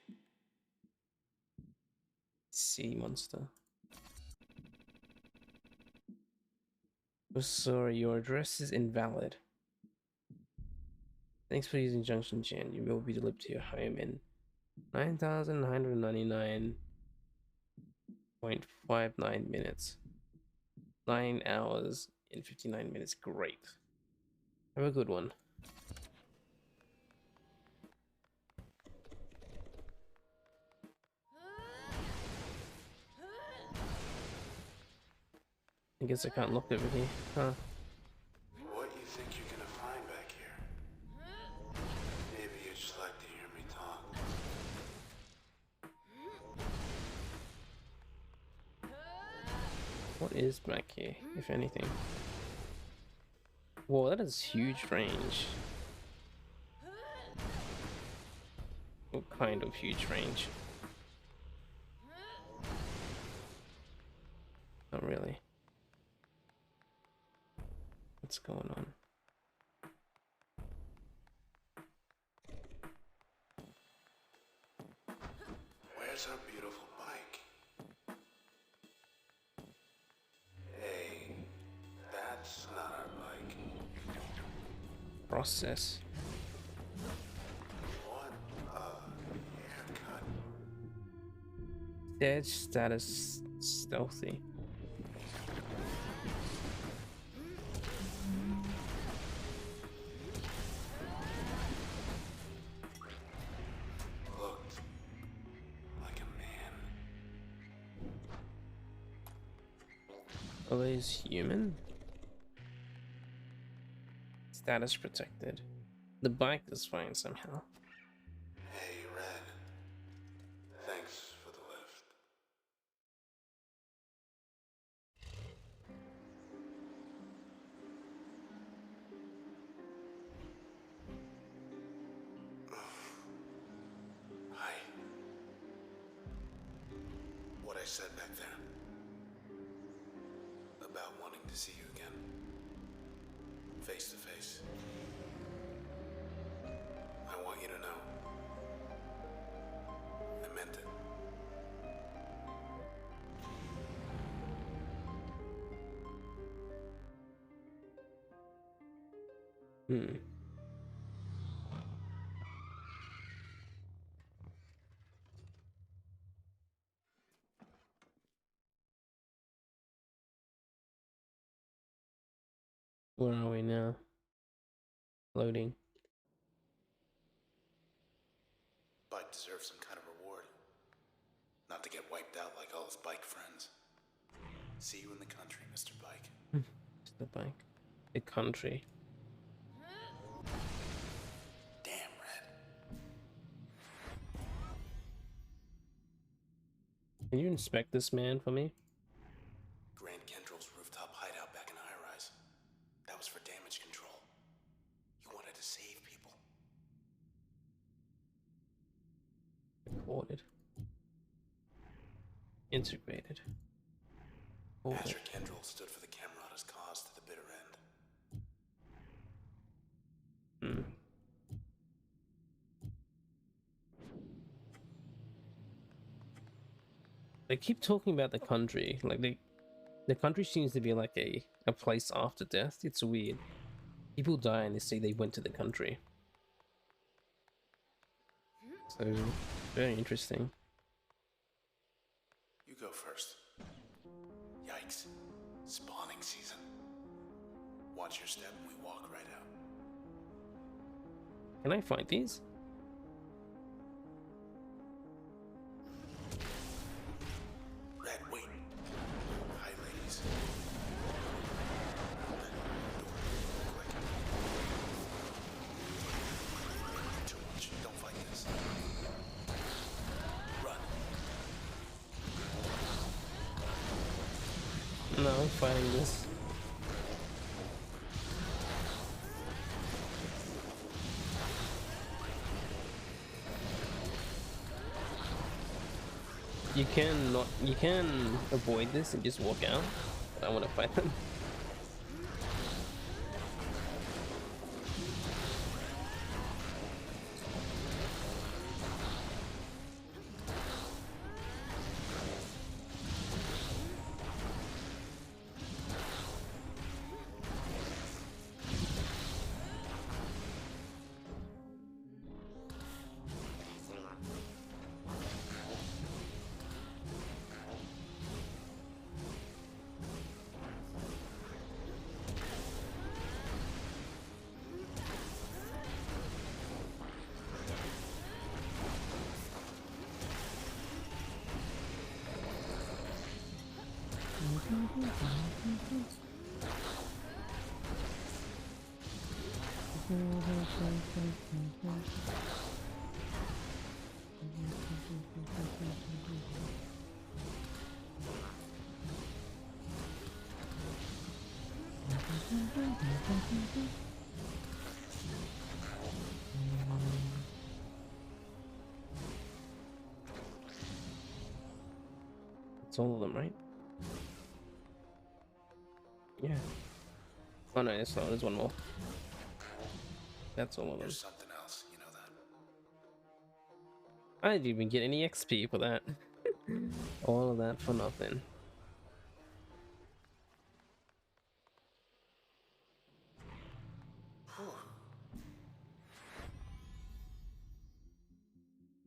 Sea monster. Oh, sorry, your address is invalid. Thanks for using Junction Jan. Your meal will be delivered to your home in 9,999.59 minutes. 9 hours and 59 minutes. Great. Have a good one. I guess I can't look over here, huh? What you think you're gonna find back here? Maybe you just like to hear me talk. What is back here, if anything? Whoa, that is huge range. What kind of huge range? Not really. What's going on? Where's our beautiful bike? Hey, that's not our bike. Process. What a haircut. Dead status stealthy. Looked like a man. Are these human? Status protected. The bike is fine somehow. Hey, Red. Thanks for the lift. Hi. What I said back there about wanting to see you again, face to face. I want you to know I meant it. Hmm. Where are we now? Loading. Bike deserves some kind of reward. Not to get wiped out like all his bike friends. See you in the country, Mr. Bike. It's the bike. The country. Damn, Red. Can you inspect this man for me? Grant Kendrill's rooftop hideout back in high-rise. That was for damage control. He wanted to save people. Recorded. Integrated. Asher Kendrill stood for the Camerata's cause to the bitter end. Hmm. They keep talking about the country, like the country seems to be like a place after death. It's weird. People die and they say they went to the country. So very interesting. You go first. Yikes. Spawning season. Watch your step when we walk right out. Can I find these? Red, wait. Hi, ladies. Quick. Too much. Don't fight this. Run. No, I'm fighting this. You can avoid this and just walk out, but I want to fight them. It's all of them, right? Yeah. Oh no, it's not. There's one more. That's all of them. There's something else, you know that. I didn't even get any XP for that. All of that for nothing.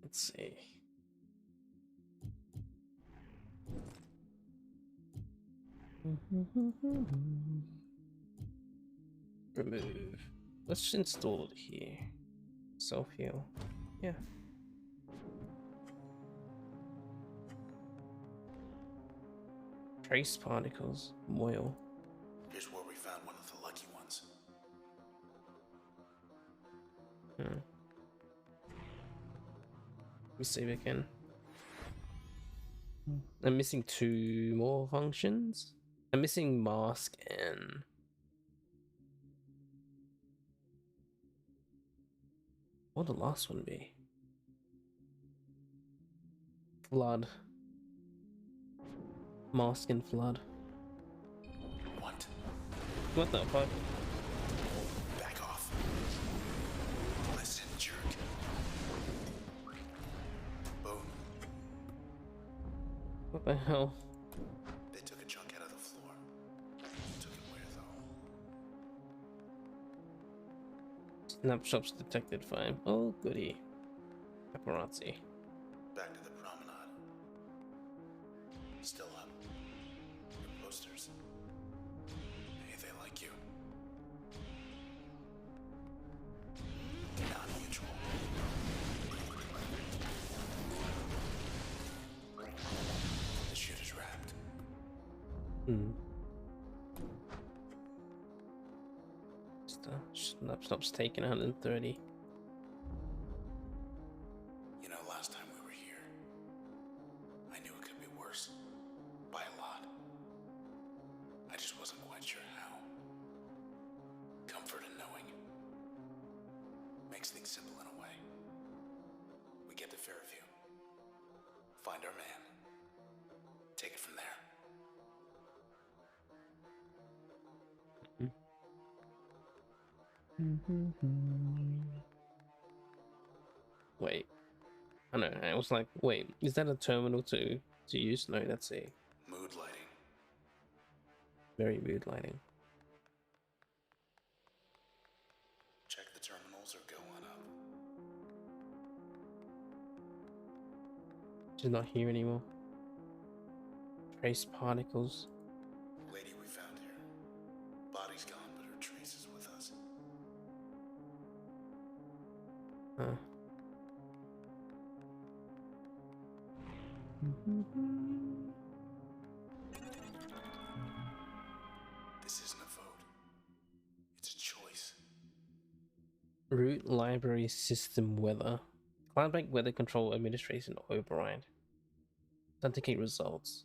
Let's see. Remove. Let's install it here. Self-heal. Yeah. Trace particles. Moil. Here's where we found one of the lucky ones. Let me see if I can. I'm missing 2 more functions. I'm missing mask and... what would the last one be? Flood. Mask and flood. What? What the fuck? Back off. Listen, jerk. Boom. What the hell? They took a chunk out of the floor. Took it where, though? Snapshots detected 5. Oh, goody. Paparazzi. Back to the promenade. Still up. Your posters. Hey, they like you. Not mutual. The shit is wrapped. Snapshots taken 130. You know, last time we were here, I knew it could be worse. By a lot. I just wasn't quite sure how. Comfort in knowing. Makes things simple in a way. We get to Fairview. Find our man. Take it from there. Wait. I know, I was like, wait, is that a terminal to use? No, that's a Mood lighting. very mood lighting. Check the terminals or go on up. She's not here anymore. Trace particles. Lady we found here. Body's gone, but her trace is with us. Huh. This isn't a vote. It's a choice. Root library system weather. Cloud-based weather control administration override. Authenticate results.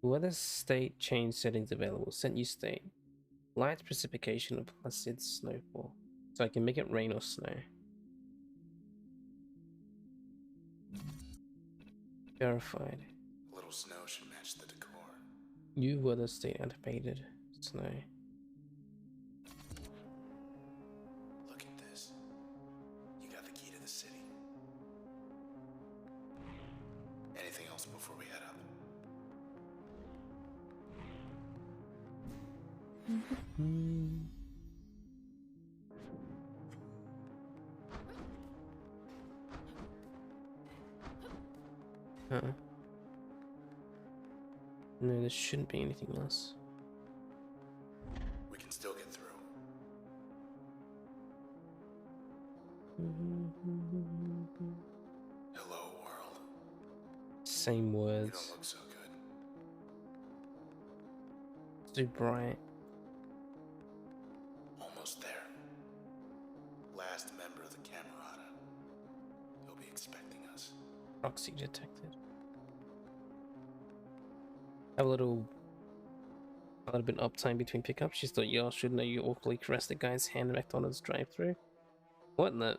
Weather state change settings available. Set new state. Light precipitation or placid snowfall. So I can make it rain or snow. Verified. A little snow should match the decor. New weather state activated. Snow. Look at this. You got the key to the city. Anything else before we head up? Huh. No, there shouldn't be anything else. We can still get through. Hello, world. Same You words. don't look so good. Too bright. Almost there. Last member of the Camerata. He'll be expecting us. Proxy detected. Have a little bit uptime between pickups. She thought y'all should know you awfully caressed the guy's hand at McDonald's drive-thru. What in the?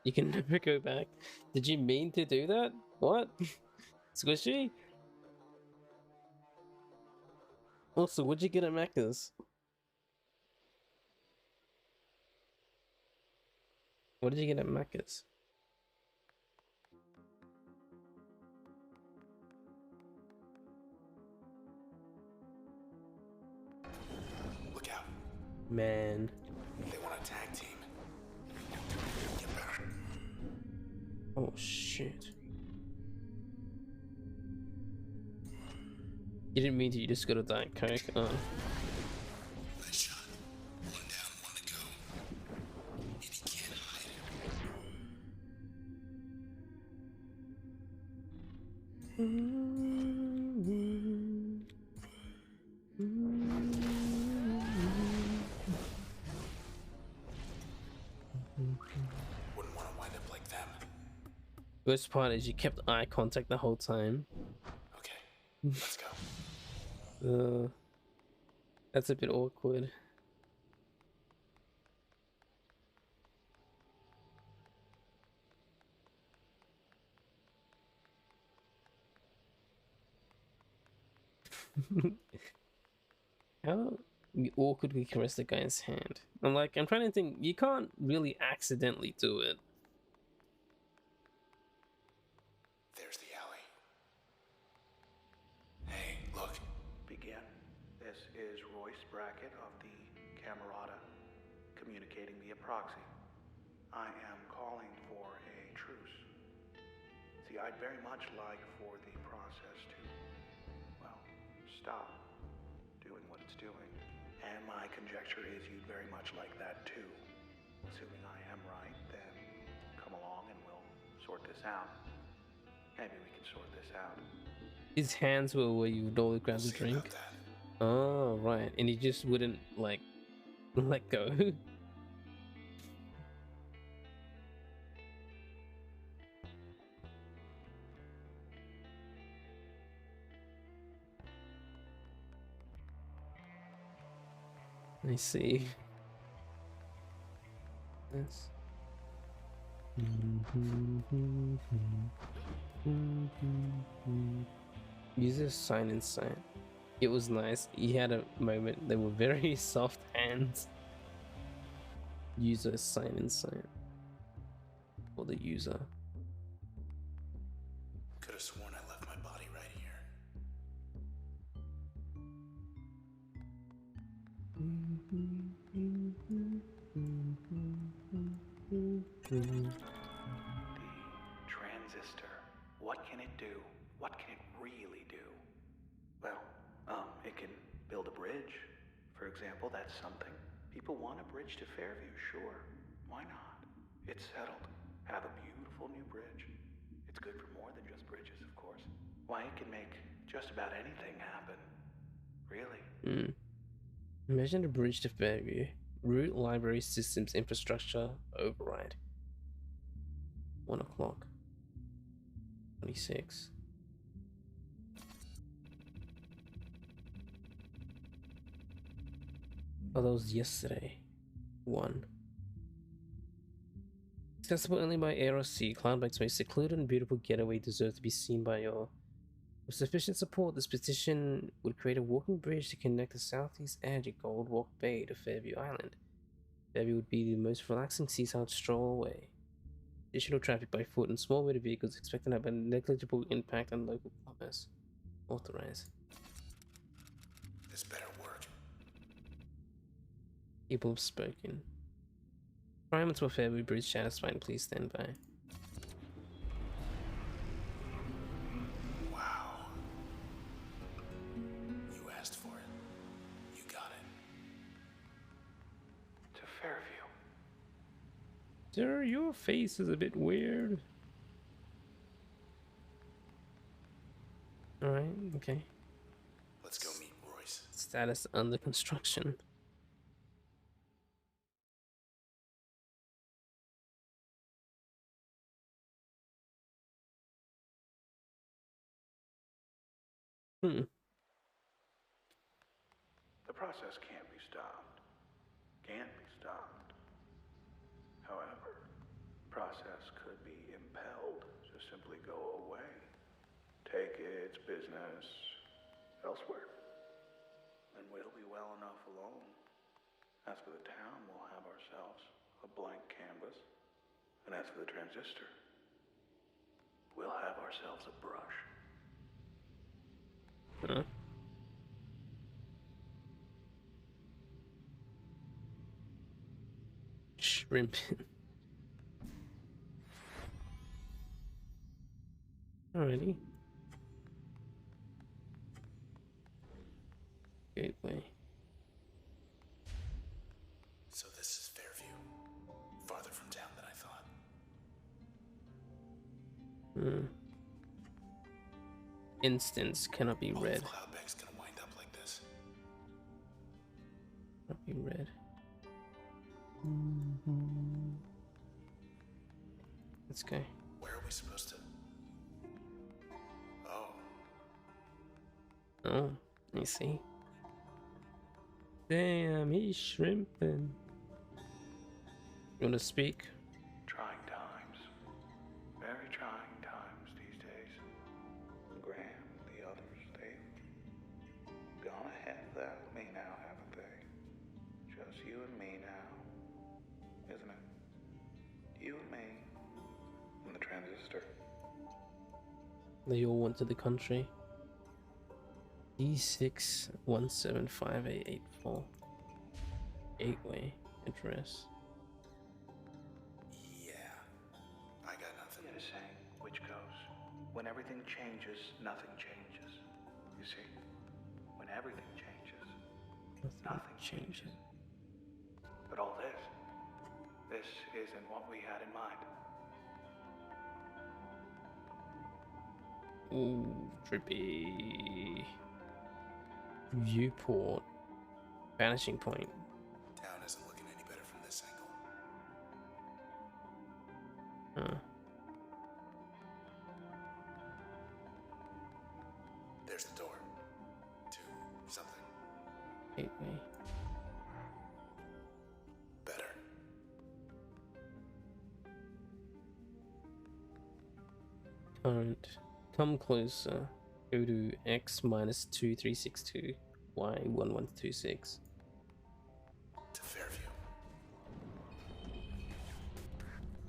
You can never go back. Did you mean to do that? What? Squishy? Also, what'd you get at Macca's? What did you get at Macca's? Look out. Man. They want a tag team. Get back. Oh shit. You didn't mean to, you just got a Diet Coke. Oh. Nice shot. One down, one to go. And he can't hide Wouldn't want to wind up like them. Worst part is you kept eye contact the whole time. Okay, let's go. That's a bit awkward. How awkward we caress the guy's hand? I'm trying to think, you can't really accidentally do it. There's the alley. Hey, look. Begin. This is Royce Brackett of the Camerata, communicating via proxy. I am calling for a truce. See, I'd very much like for the process to, well, stop doing what it's doing. And my conjecture is you'd very much like that too. Assuming I am right, then come along and we'll sort this out. Maybe we can sort this out. His hands were where you would always grab the drink. Oh, right. And he just wouldn't, like, let go. I see. Yes. User sign and sign. It was nice. He had a moment. They were very soft hands. User sign and sign. For the user. Could have sworn I left my body right here. The transistor. What can it do? What can it really do? Well, it can build a bridge. For example, that's something. People want a bridge to Fairview, sure. Why not? It's settled. Have a beautiful new bridge. It's good for more than just bridges, of course. Why, it can make just about anything happen. Really. Imagine a bridge to Fairview. Root library systems infrastructure override. 1 o'clock. 26. Oh, that was yesterday. 1. Accessible only by air or sea, Cloudbank's most secluded and beautiful getaway deserves to be seen by all. With sufficient support, this petition would create a walking bridge to connect the southeast edge of Gold Walk Bay to Fairview Island. Fairview would be the most relaxing seaside stroll away. Additional traffic by foot and small motor vehicles expected to have a negligible impact on local commerce. Authorize. This better work. People have spoken. Requirements for Fairview Bridge satisfied. Please stand by. Wow. You asked for it. You got it. To Fairview. Sir, your face is a bit weird. Alright, okay. Let's go meet Royce. Status under construction. The process can't be stopped. Can't be stopped. However, process could be impelled to simply go away. take its business elsewhere, then we'll be well enough alone. As for the town, we'll have ourselves a blank canvas. And as for the transistor, we'll have ourselves a brush. Huh? Shrimp. Alrighty. Gateway. So this is Fairview. Farther from town than I thought. Instance cannot be read. Cloudbank's gonna wind up like this. Cannot be read. Let's go. Where are we supposed to? Oh. Oh, you see. Damn, he's shrimping. You wanna speak? Trying times. Very trying times these days. Graham, the others, they've gone ahead without me now, haven't they? Just you and me now, isn't it? You and me. And the transistor. They all went to the country. D6 1758884. Gateway address. Yeah. I got nothing. You had a saying, which goes, when everything changes, nothing changes. You see? When everything changes, nothing changes. But all this isn't what we had in mind. Ooh, trippy. Viewport. Vanishing point. Town isn't looking any better from this angle. Huh. There's the door. To something. Gateway. Better. Current. Come closer. Go to X minus 2362. Y 1126. To Fairview.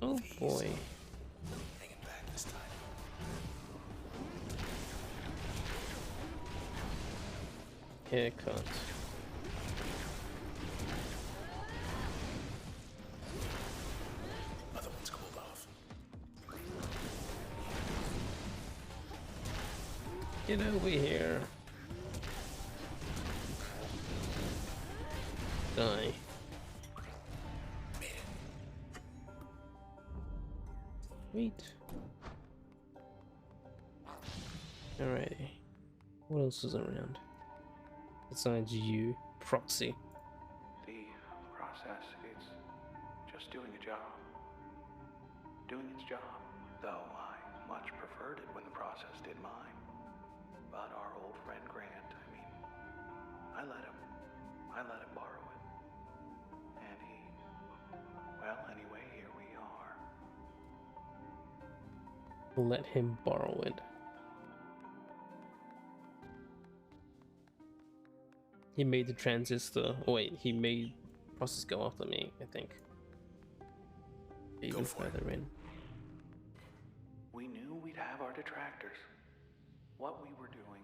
Oh boy. Hanging back this time. Haircut. Other one's cooled off. Get over here. Die. Made it. Sweet. Alrighty. What else is around? Besides you, proxy. The process is just doing a job. Doing its job. Though I much preferred it when the process did mine. But our old friend Grant, I let him borrow it. And well, anyway, here we are. Let him borrow it. He made the transistor. Oh wait, he made process go after me, I think. Even for it. further in. We knew we'd have our detractors. What we were doing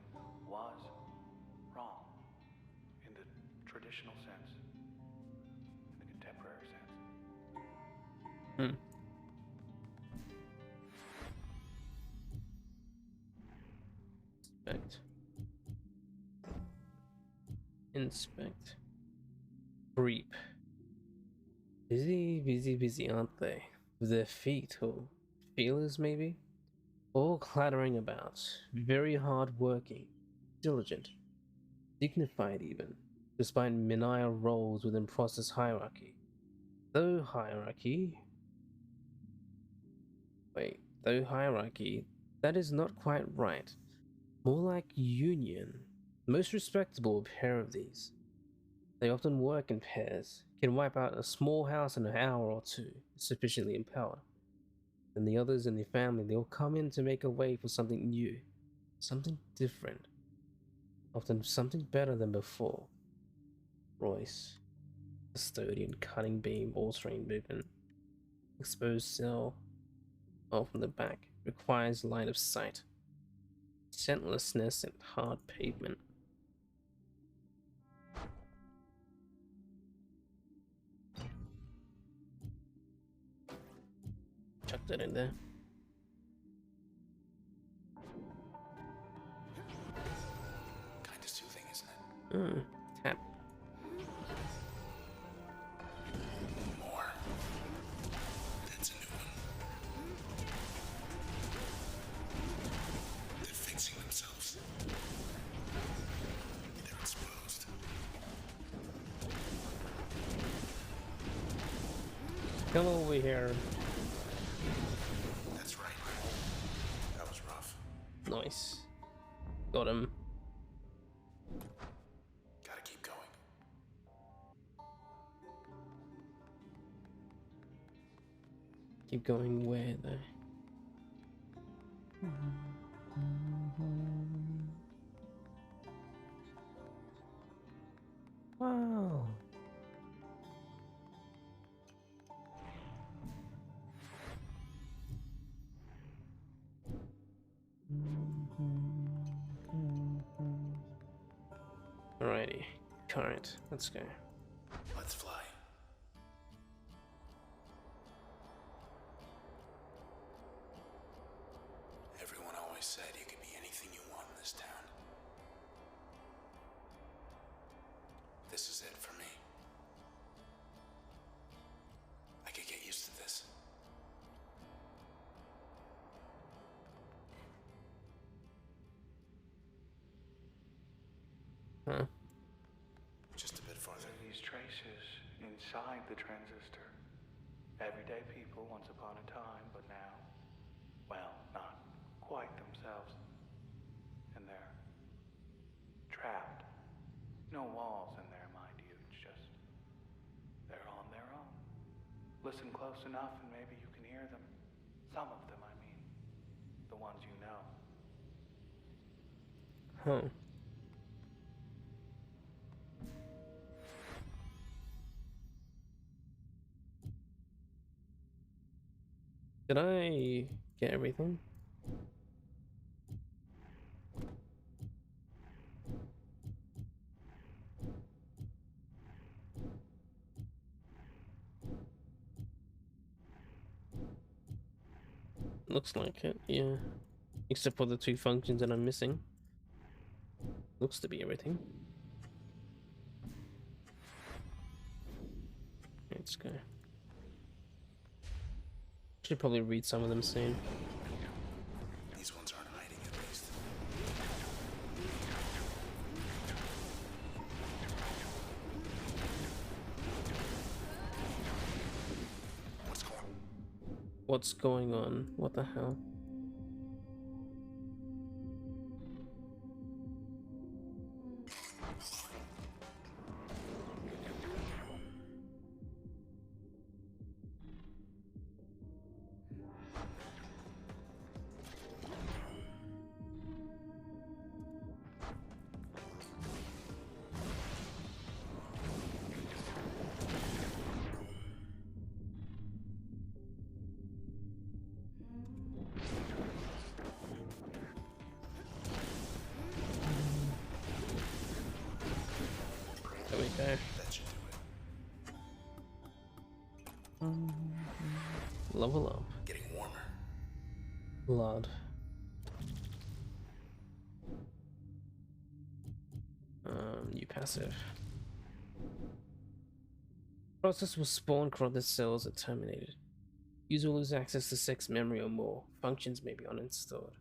was wrong. In the traditional sense. In the contemporary sense. Inspect. Inspect. Creep. Busy, aren't they? With their feet or feelers, maybe? All clattering about. Very hard working. Diligent. Dignified, even. Despite menial roles within process hierarchy. Though hierarchy, that is not quite right. More like union. Most respectable pair of these. They often work in pairs, can wipe out a small house in an hour or two, sufficiently empowered. And the others in the family, they'll come in to make a way for something new, Something different. Often something better than before. Royce. Custodian, cutting beam, altering movement. Exposed cell. All from the back. Requires line of sight. Scentlessness and hard pavement. Chuck that in there. Kinda soothing, isn't it? Tap. More. That's a new one. They're fixing themselves. They're exposed. Come over here. That's right. That was rough. Nice. Got him. Gotta keep going. Keep going where though? Wow. Alrighty. Current. Let's go. Let's fly. Everyone always said you could be anything you want in this town. This is it for me. I could get used to this. Huh. Just a bit farther. These traces inside the transistor. Everyday people once upon a time, but now, well, not quite themselves. And they're trapped. No walls in there, mind you. It's just they're on their own. Listen close enough and maybe you can hear them. Some of them, I mean. The ones you know. Huh. Did I get everything? Looks like it, yeah. Except for the two functions that I'm missing. Looks to be everything. Let's go. Should probably read some of them soon. These ones aren't hiding at least. What's going on? What the hell? There we go. That should do it. Level up. Getting warmer. Blood. New passive. Process will spawn corrupted cells are terminated. User will lose access to 6 memory or more. Functions may be uninstalled.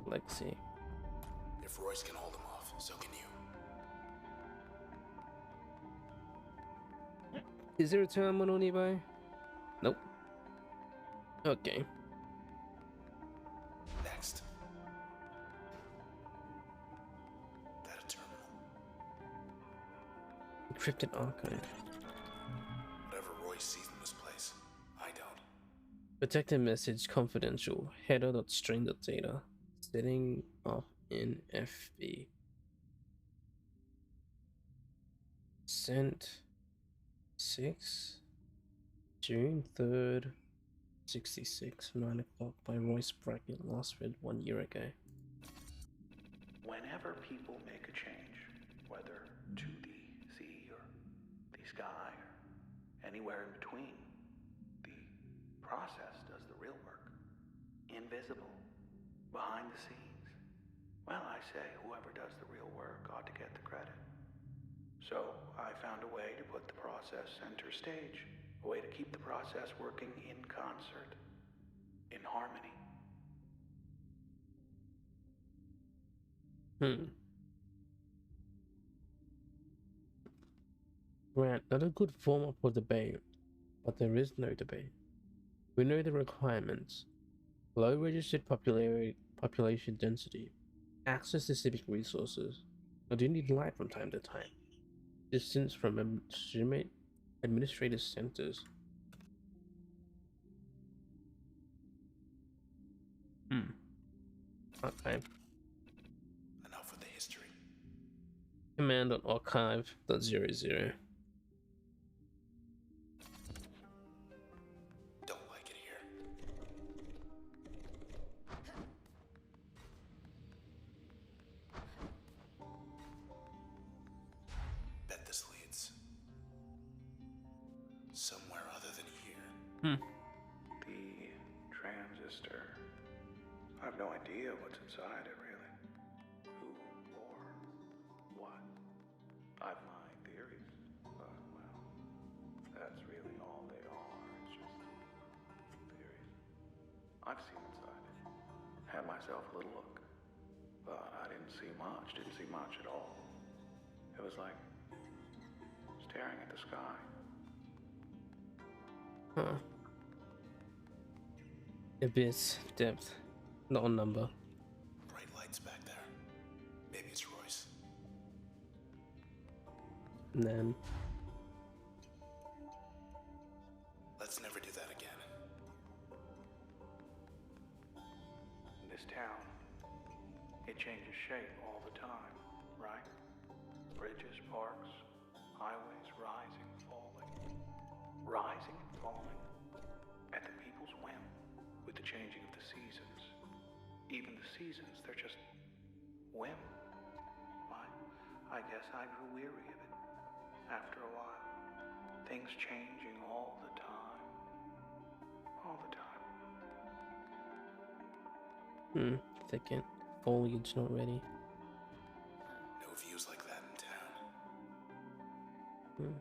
Legacy. If Royce can hold him off, so can you. Is there a terminal nearby? Nope. Okay. Next. That a terminal? Encrypted archive. Whatever Royce sees in this place, I don't. Protected message confidential. Header.string.data. Setting up in FB. Sent 6 June 3rd, 66, 9 o'clock by Royce Brackett. Last read 1 year ago. Whenever people make a change, whether to the sea or the sky or anywhere in between, the process does the real work. Invisible, behind the scenes. Well, I say whoever does the real work ought to get the credit. So I found a way to put the process center stage, a way to keep the process working in concert, in harmony. Grant, not a good form for debate, but there is no debate. We know the requirements. Low registered population density, access to civic resources. I do need light from time to time. Distance from administrative centers. Archive. Enough with the history. Command.archive.00. Don't like it here. Bet this leads somewhere other than here. The transistor. I have no idea what's inside it, really. Who or what? I've my theories, but, well, that's really all they are. It's just theories. I've seen inside it. Had myself a little look. But I didn't see much at all. It was like staring at the sky. Huh. Abyss, depth, not a number. Bright lights back there. Maybe it's Royce. And then Let's never do that again. This town, it changes shape all the time, right? Bridges, parks, highways rising, falling. Rising and falling at the people's whim with the changing of the seasons. Even the seasons, they're just whim. I guess I grew weary of it after a while. Things changing all the time. All the time. thicket. Foliage not ready. No views like that in town.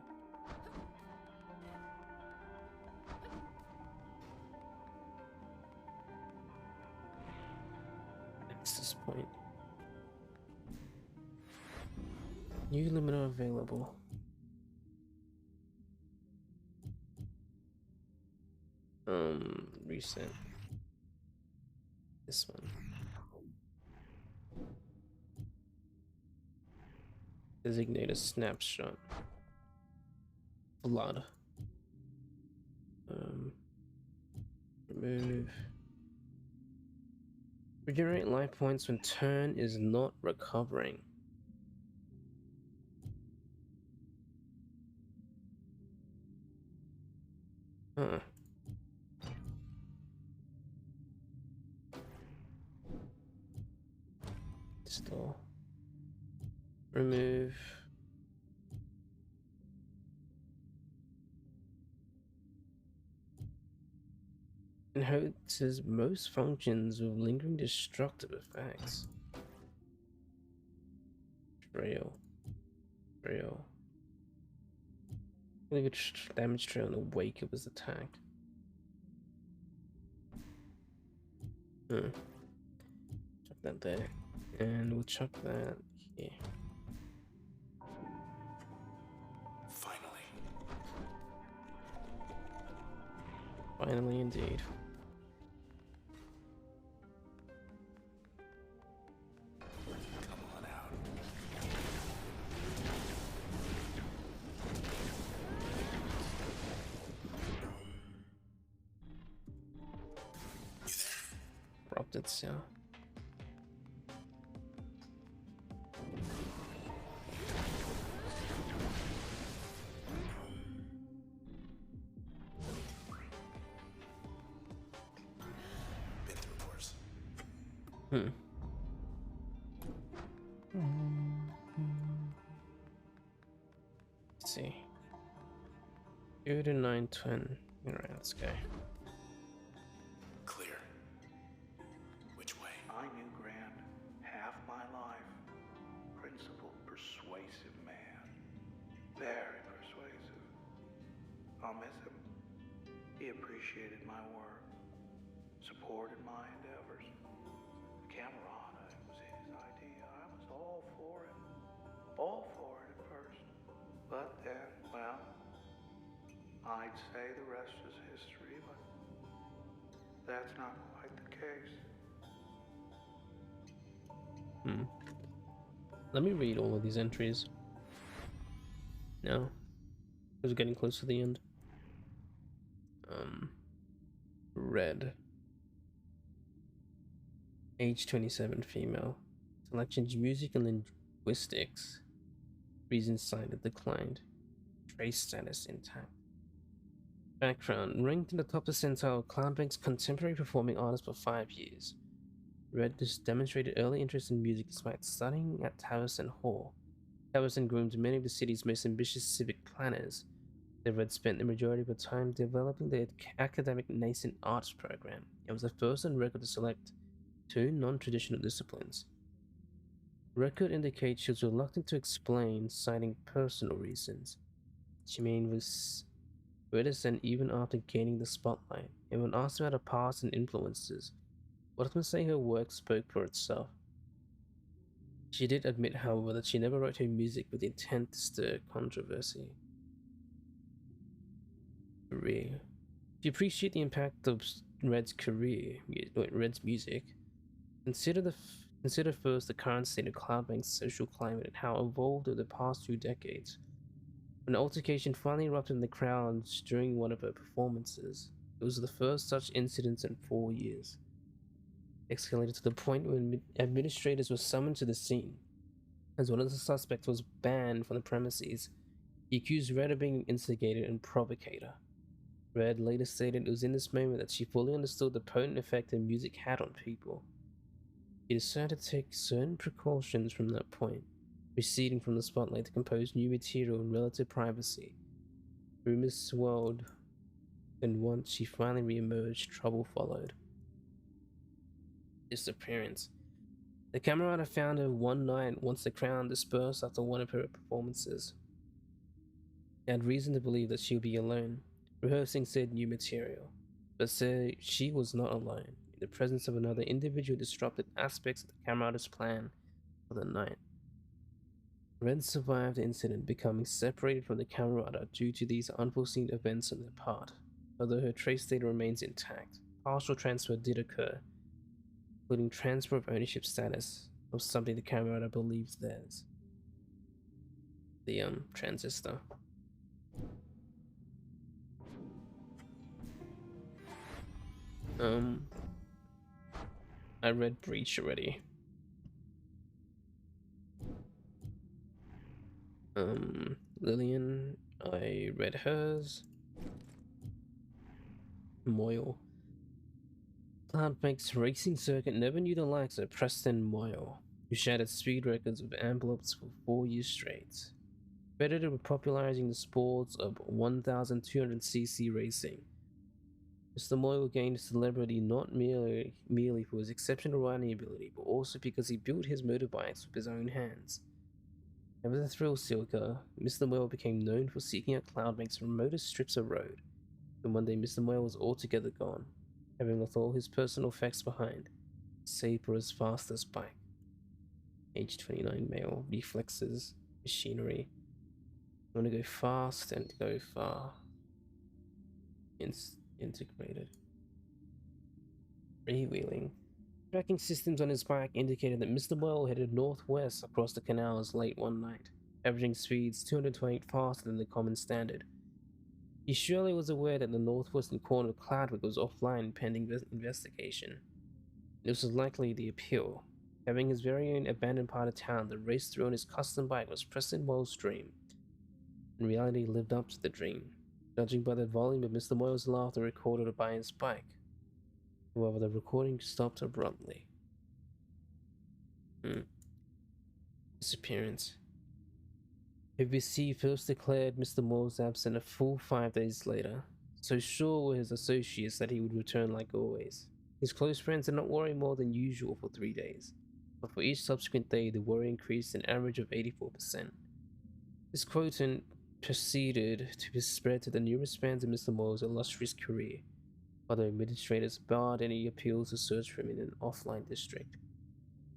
Access point. New limiter available. Reset. This one. Designate a snapshot. Blood. Remove. Regenerate life points when turn is not recovering. Huh. Still. Remove. Inherits most functions with lingering destructive effects. Trail. Damage trail in the wake of his attack. Chuck that there. And we'll chuck that here. Finally, indeed. Come on out. corrupted cell. Been through worse. Hmm. Let's see. 2 to 9 twin. Alright, let's go. Clear. Which way? I knew Grant half my life. Principled, persuasive man. Very persuasive. I'll miss him. He appreciated my work, supported my endeavors. The Camerata, it was his idea. I was all for it. All for it at first. But then, well, I'd say the rest is history, but that's not quite the case. Let me read all of these entries. No. We're getting close to the end. Red. Age 27, female. Selections music and linguistics. Reason cited declined. Trace status intact. Background. Ranked in the top percentile of Cloudbank's contemporary performing artist for 5 years. Red demonstrated early interest in music despite studying at Towson Hall. Towson groomed many of the city's most ambitious civic planners. The Red spent the majority of her time developing the academic nascent arts program. It was the first on record to select 2 non-traditional disciplines. Record indicates she was reluctant to explain, citing personal reasons. Chimane was reticent even after gaining the spotlight, and when asked about her past and influences, Waterman say her work spoke for itself. She did admit, however, that she never wrote her music with the intent to stir controversy. Career. If you appreciate the impact of Red's music, consider first the current state of Cloudbank's social climate and how it evolved over the past 2 decades. When an altercation finally erupted in the crowds during one of her performances, it was the first such incident in 4 years. Escalated to the point when administrators were summoned to the scene. As one of the suspects was banned from the premises, he accused Red of being an instigator and provocator. Red later stated it was in this moment that she fully understood the potent effect her music had on people. She decided to take certain precautions from that point, receding from the spotlight to compose new material in relative privacy. Rumors swelled, and once she finally re-emerged, trouble followed. Disappearance. The Camerata found her one night once the crowd dispersed after one of her performances. They had reason to believe that she would be alone, rehearsing said new material, but said she was not alone. In the presence of another individual disrupted aspects of the Camerata's plan for the night. Red survived the incident, becoming separated from the Camerata due to these unforeseen events on their part. Although her trace data remains intact, partial transfer did occur, including transfer of ownership status of something the Camerata believes theirs. The Transistor. I read Breach already. Lillian, I read hers. Moyle. Cloudbank's racing circuit never knew the likes of Preston Moyle, who shattered speed records with envelopes for 4 years straight. Credited with popularizing the sports of 1200cc racing. Mr. Moyle gained celebrity not merely for his exceptional riding ability, but also because he built his motorbikes with his own hands. Ever the thrill seeker, Mr. Moyle became known for seeking out Cloudbank's remotest strips of road. And one day Mr. Moyle was altogether gone, having left all his personal effects behind, save for his fastest bike. Age 29 male, reflexes, machinery. You want to go fast and go far. Integrated. Freewheeling. Tracking systems on his bike indicated that Mr. Boyle headed northwest across the canals late one night, averaging speeds 228 faster than the common standard. He surely was aware that the northwestern corner of Cloudwick was offline pending investigation. This was likely the appeal. Having his very own abandoned part of town that raced through on his custom bike was Preston Moyle's dream. In reality, he lived up to the dream, judging by the volume of Mr. Moyle's laughter recorded by his bike. However, the recording stopped abruptly. Disappearance. ABC first declared Mr. Moyle's absent a full 5 days later. So sure were his associates that he would return like always. His close friends did not worry more than usual for 3 days, but for each subsequent day the worry increased an average of 84%. This quotient proceeded to be spread to the numerous fans of Mr. Moyle's illustrious career, while the administrators barred any appeals to search for him in an offline district.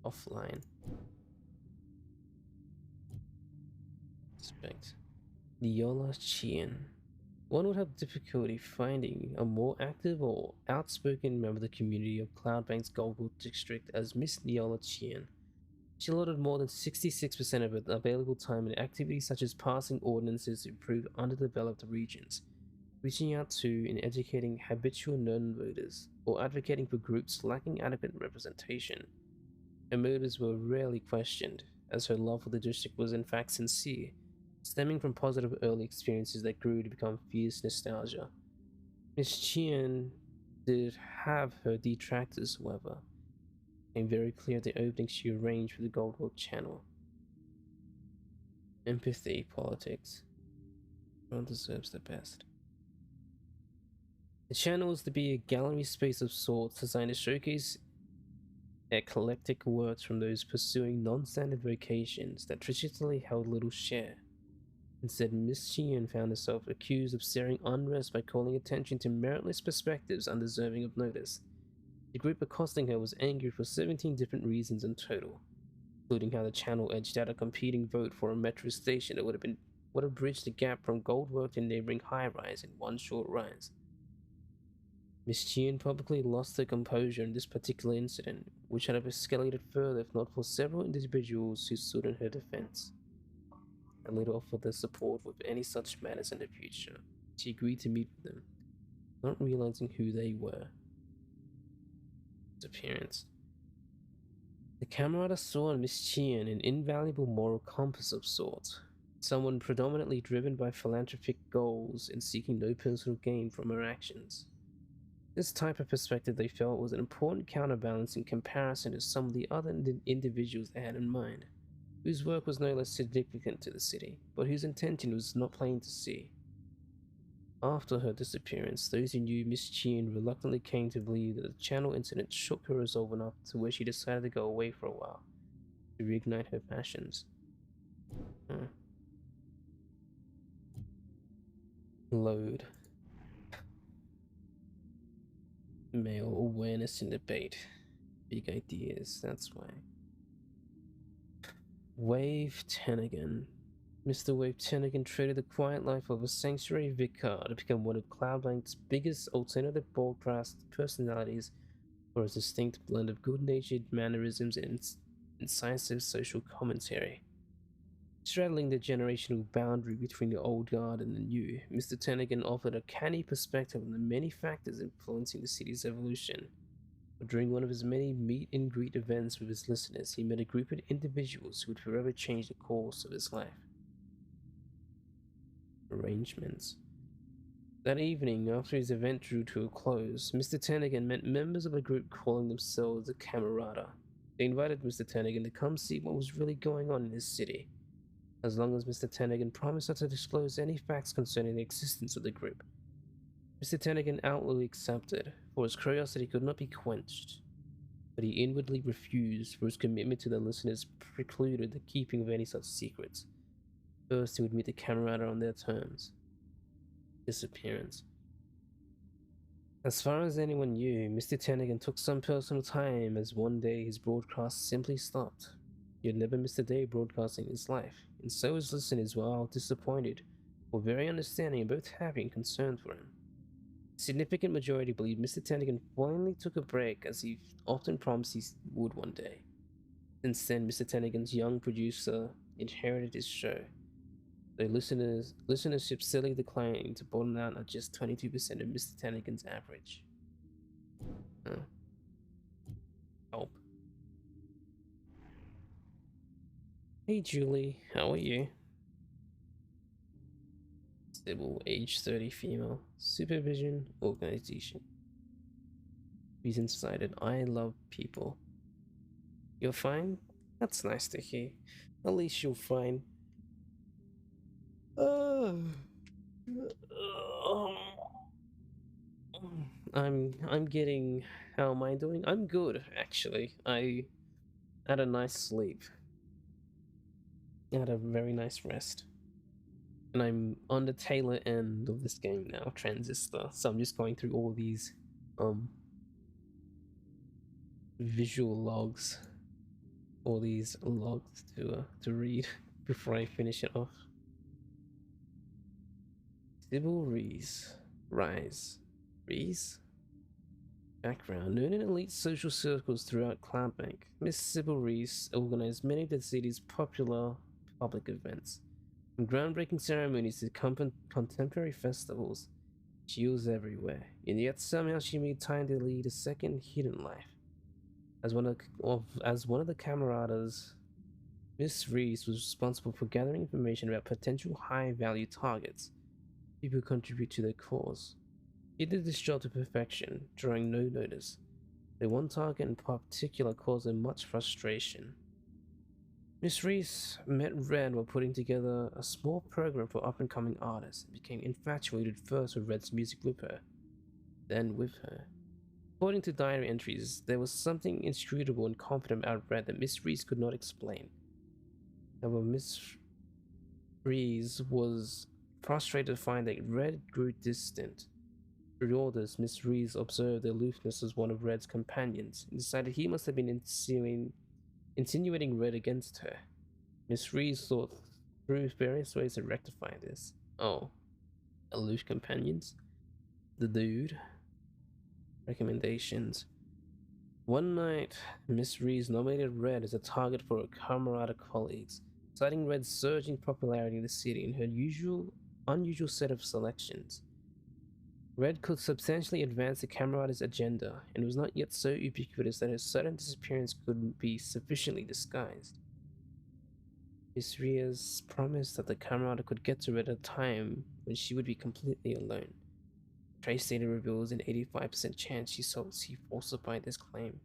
Offline. Suspect. Niola Chien. One would have difficulty finding a more active or outspoken member of the community of Cloudbank's Goldwood district as Miss Niola Chien. She allotted more than 66% of her available time in activities such as passing ordinances to improve underdeveloped regions, reaching out to and educating habitual non-voters, or advocating for groups lacking adequate representation. Her motives were rarely questioned, as her love for the district was in fact sincere, stemming from positive early experiences that grew to become fierce nostalgia. Miss Chien did have her detractors, however. It became very clear at the opening she arranged for the Goldwood Channel. Empathy politics. Everyone deserves the best. The channel was to be a gallery space of sorts designed to showcase eclectic works from those pursuing non-standard vocations that traditionally held little share. Instead, Miss Chien found herself accused of stirring unrest by calling attention to meritless perspectives undeserving of notice. The group accosting her was angry for 17 different reasons in total, including how the channel edged out a competing vote for a metro station that would have bridged the gap from Goldwork to neighboring high-rise in one short rise. Miss Chien publicly lost her composure in this particular incident, which had have escalated further if not for several individuals who stood in her defense. And later offered their support with any such matters in the future. She agreed to meet with them, not realizing who they were. His appearance. The Camerata saw in Miss Chien an invaluable moral compass of sorts, someone predominantly driven by philanthropic goals and seeking no personal gain from her actions. This type of perspective they felt was an important counterbalance in comparison to some of the other individuals they had in mind, whose work was no less significant to the city, but whose intention was not plain to see. After her disappearance, those who knew Miss Chien reluctantly came to believe that the channel incident shook her resolve enough to where she decided to go away for a while, to reignite her passions. Load. Male awareness and debate. Big ideas, that's why. Wave Tennigan. Mr. Wave Tennigan traded the quiet life of a sanctuary vicar to become one of Cloudbank's biggest alternative broadcast personalities for his distinct blend of good-natured mannerisms and incisive social commentary. Straddling the generational boundary between the old guard and the new, Mr. Tennigan offered a canny perspective on the many factors influencing the city's evolution. But during one of his many meet-and-greet events with his listeners, he met a group of individuals who would forever change the course of his life. Arrangements. That evening, after his event drew to a close, Mr. Tennigan met members of a group calling themselves the Camerata. They invited Mr. Tennigan to come see what was really going on in his city, as long as Mr. Tennigan promised not to disclose any facts concerning the existence of the group. Mr. Tennigan outwardly accepted, for his curiosity could not be quenched, but he inwardly refused, for his commitment to the listeners precluded the keeping of any such secrets. First, he would meet the Camerata on their terms. Disappearance. As far as anyone knew, Mr. Tennigan took some personal time, as one day his broadcast simply stopped. He had never missed a day broadcasting his life, and so his listeners, while disappointed, were very understanding and both happy and concerned for him. A significant majority believed Mr. Tennigan finally took a break, as he often promised he would one day. Since then, Mr. Tennigan's young producer inherited his show, though listenership steadily declined to bottom out at just 22% of Mr. Tennigan's average. Hey Julie, how are you? Sybil, age 30, female. Supervision, organization. Reason cited, I love people. You're fine? That's nice to hear. At least you're fine. I'm getting, how am I doing? I'm good actually. I had a nice sleep. I had a very nice rest. And I'm on the tail end of this game now, Transistor. So I'm just going through all these visual logs, all these logs to read before I finish it off. Sybil Rees. Rise. Rees? Background. Known in elite social circles throughout Cloudbank, Miss Sybil Rees organized many of the city's popular public events. From groundbreaking ceremonies to contemporary festivals, she was everywhere, and yet somehow she made time to lead a second hidden life. As one of the camaradas, Miss Rees was responsible for gathering information about potential high-value targets, people who contribute to their cause. She did this job to perfection, drawing no notice. The one target in particular caused her much frustration. Miss Rees met Red while putting together a small program for up-and-coming artists and became infatuated first with Red's music with her, then with her. According to diary entries, there was something inscrutable and confident about Red that Miss Rees could not explain. However, Miss Rees was frustrated to find that Red grew distant. Through all this, Miss Rees observed the aloofness as one of Red's companions and decided he must have been insinuating Red against her. Miss Rees thought through various ways to rectify this. Oh, aloof companions? The dude? Recommendations. One night, Miss Rees nominated Red as a target for her Camarada colleagues, citing Red's surging popularity in the city and her unusual set of selections. Red could substantially advance the Camarada's agenda, and was not yet so ubiquitous that her sudden disappearance could be sufficiently disguised. Miss Rees promised that the Camarada could get to Red at a time when she would be completely alone. Trace data reveals an 85% chance she falsified this claim.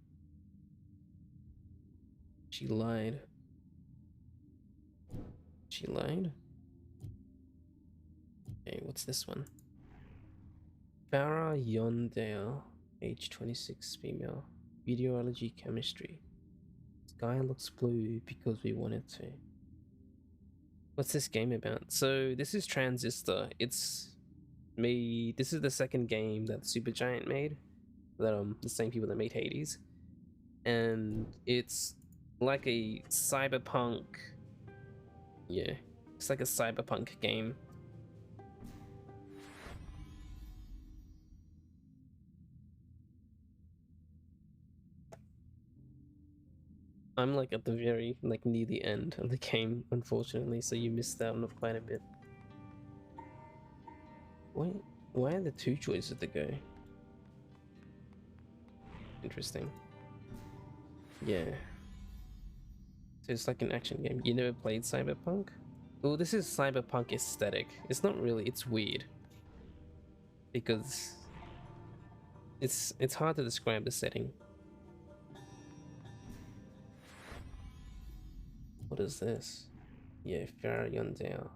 She lied. She lied? Okay, what's this one? Farah Yondale, age 26, female. Meteorology chemistry. Sky looks blue because we want it to. What's this game about? So this is Transistor. It's made. This is the second game that Supergiant made. That the same people that made Hades, and it's like a cyberpunk. Yeah, it's like a cyberpunk game. I'm like at the very near the end of the game, unfortunately, so you missed out on quite a bit. Why are there two choices to go? Interesting. Yeah. So it's like an action game. You never played Cyberpunk? Well, this is Cyberpunk aesthetic. It's not really, it's weird. Because it's hard to describe the setting. What is this? Yeah, Farah Yondale.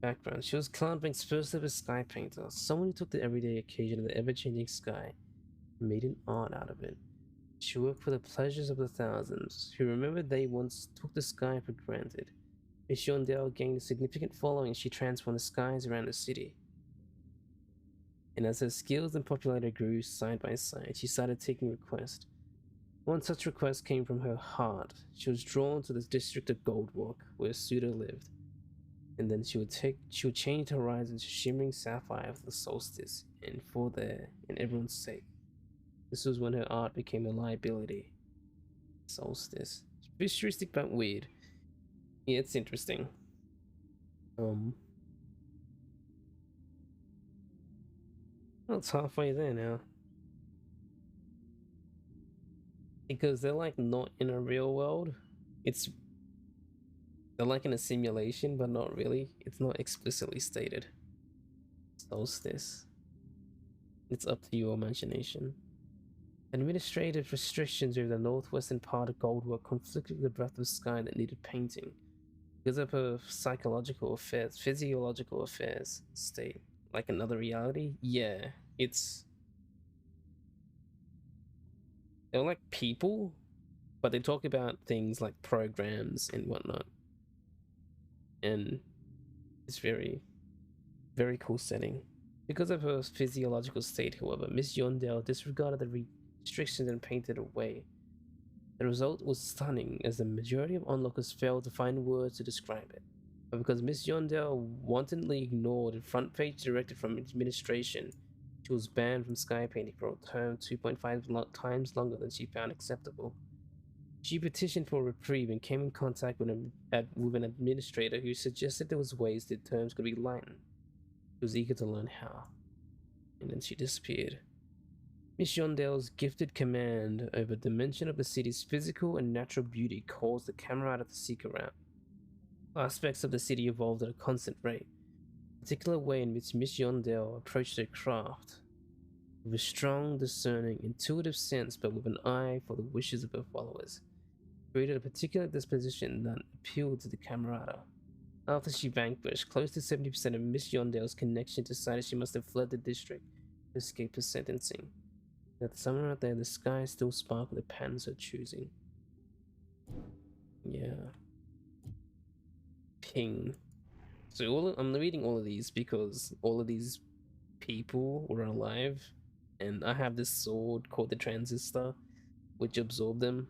Background. She was Cloudbank's first ever sky painter. Someone who took the everyday occasion of the ever-changing sky and made an art out of it. She worked for the pleasures of the thousands, who remembered they once took the sky for granted. Miss Yondale gained a significant following as she transformed the skies around the city. And as her skills and popularity grew side by side, she started taking requests. One such request came from her heart. She was drawn to the district of Goldwalk, where Suda lived. And then she would change the horizon to shimmering sapphire for the solstice, and for their and everyone's sake. This was when her art became a liability. Solstice. Futuristic but weird. Yeah, it's interesting. Well, it's halfway there now. Because they're like not in a real world. It's They're like in a simulation, but not really. It's not explicitly stated. Solstice. It's up to your imagination. Administrative restrictions over the northwestern part of Goldwork conflicted with the breadth of sky that needed painting. Because of her psychological affairs, physiological affairs state, like another reality? Yeah, they're like people, but they talk about things like programs and whatnot. And it's very, very cool setting. Because of her physiological state, however, Miss Yondell disregarded the restrictions and painted away. The result was stunning, as the majority of onlookers failed to find words to describe it. But because Miss Yondell wantonly ignored a front page directive from administration, she was banned from sky painting for a term 2.5 times longer than she found acceptable. She petitioned for a reprieve and came in contact with an administrator who suggested there was ways the terms could be lightened. She was eager to learn how. And then she disappeared. Miss Yondell's gifted command over a dimension of the city's physical and natural beauty caused the Camerata to seek her out. Aspects of the city evolved at a constant rate. A particular way in which Miss Yondell approached her craft, with a strong, discerning, intuitive sense, but with an eye for the wishes of her followers, created a particular disposition that appealed to the Camerata. After she vanquished close to 70% of Miss Yondell's connection, decided she must have fled the district to escape her sentencing. That somewhere out there, the sky still sparkled with the patterns of choosing. Yeah. Ping. So I'm reading all of these because all of these people were alive, and I have this sword called the Transistor, which absorbed them.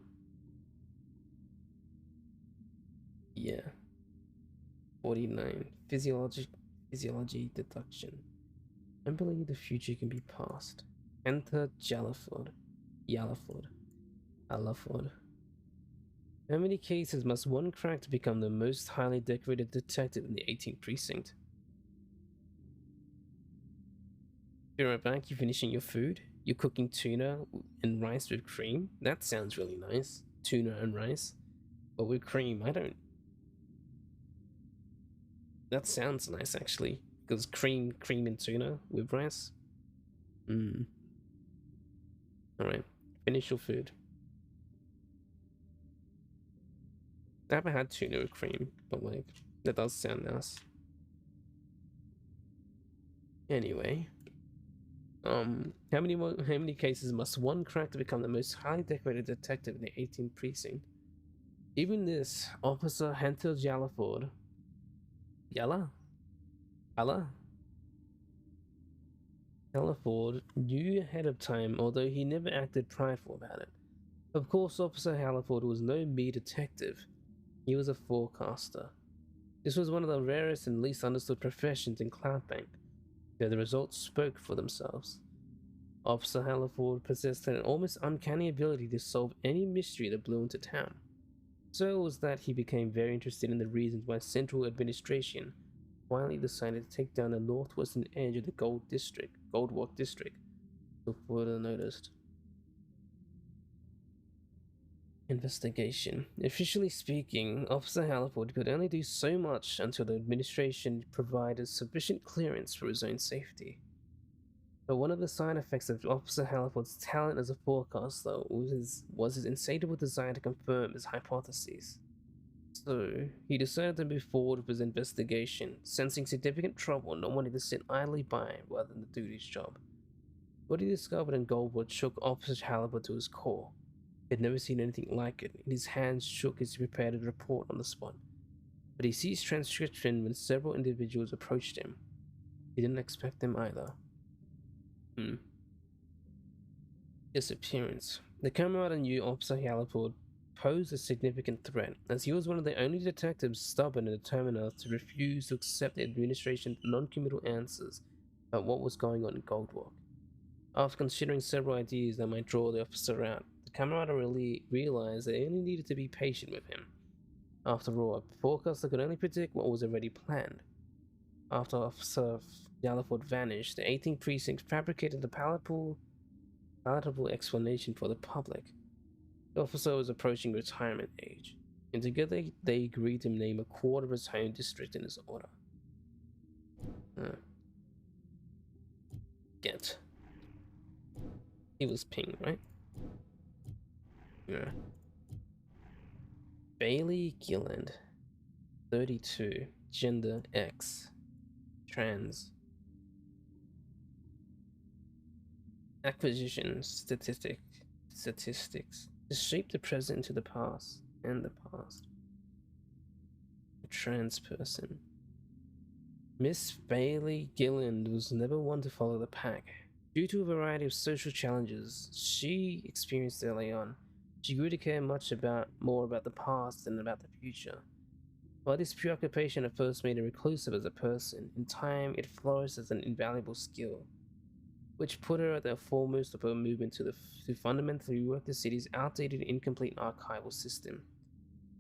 Yeah. 49. Physiology deduction. I believe the future can be past. Enter Jalaford. Alaford. How many cases must one crack to become the most highly decorated detective in the 18th precinct? Be right back, you finishing your food? You're cooking tuna and rice with cream? That sounds really nice. Tuna and rice. But with cream, I don't... That sounds nice, actually. Because cream and tuna with rice? Alright, finish your food. I haven't had tuna with cream, but like, that does sound nice. Anyway, how many cases must one crack to become the most highly decorated detective in the 18th precinct? Even this, Officer Hunter Jalaford. Jalaford knew ahead of time, although he never acted prideful about it. Of course, Officer Jalaford was no mere detective. He was a forecaster. This was one of the rarest and least understood professions in Cloudbank, though the results spoke for themselves. Officer Halliford possessed an almost uncanny ability to solve any mystery that blew into town. So it was that he became very interested in the reasons why Central Administration finally decided to take down the northwestern edge of the Goldwalk District, so further noticed. Investigation. Officially speaking, Officer Halliford could only do so much until the administration provided sufficient clearance for his own safety. But one of the side effects of Officer Halliford's talent as a forecaster was his insatiable desire to confirm his hypotheses. So, he decided to move forward with his investigation, sensing significant trouble and not wanting to sit idly by rather than do his job. What he discovered in Goldwood shook Officer Halliford to his core. He had never seen anything like it, and his hands shook as he prepared a report on the spot. But he ceased transcription when several individuals approached him. He didn't expect them either. Disappearance. The Camerata knew Officer Halliford posed a significant threat, as he was one of the only detectives stubborn and determined enough to refuse to accept the administration's non-committal answers about what was going on in Goldwalk. After considering several ideas that might draw the officer out, the Camerata really realized they only needed to be patient with him. After all, a forecaster could only predict what was already planned. After Officer Halliford vanished, the 18th precinct fabricated a palatable explanation for the public. The officer was approaching retirement age. and together they agreed to name a quarter of his home district in his honor. Get. He was ping, right? Yeah. Bailey Gilland, 32, gender X, trans. Acquisition statistics to shape the present into the past and the past. A trans person. Miss Bailey Gilland was never one to follow the pack. Due to a variety of social challenges she experienced early on, she grew to care more about the past than about the future. While this preoccupation at first made her reclusive as a person, in time it flourished as an invaluable skill, which put her at the foremost of her movement to fundamentally rework the city's outdated, incomplete archival system.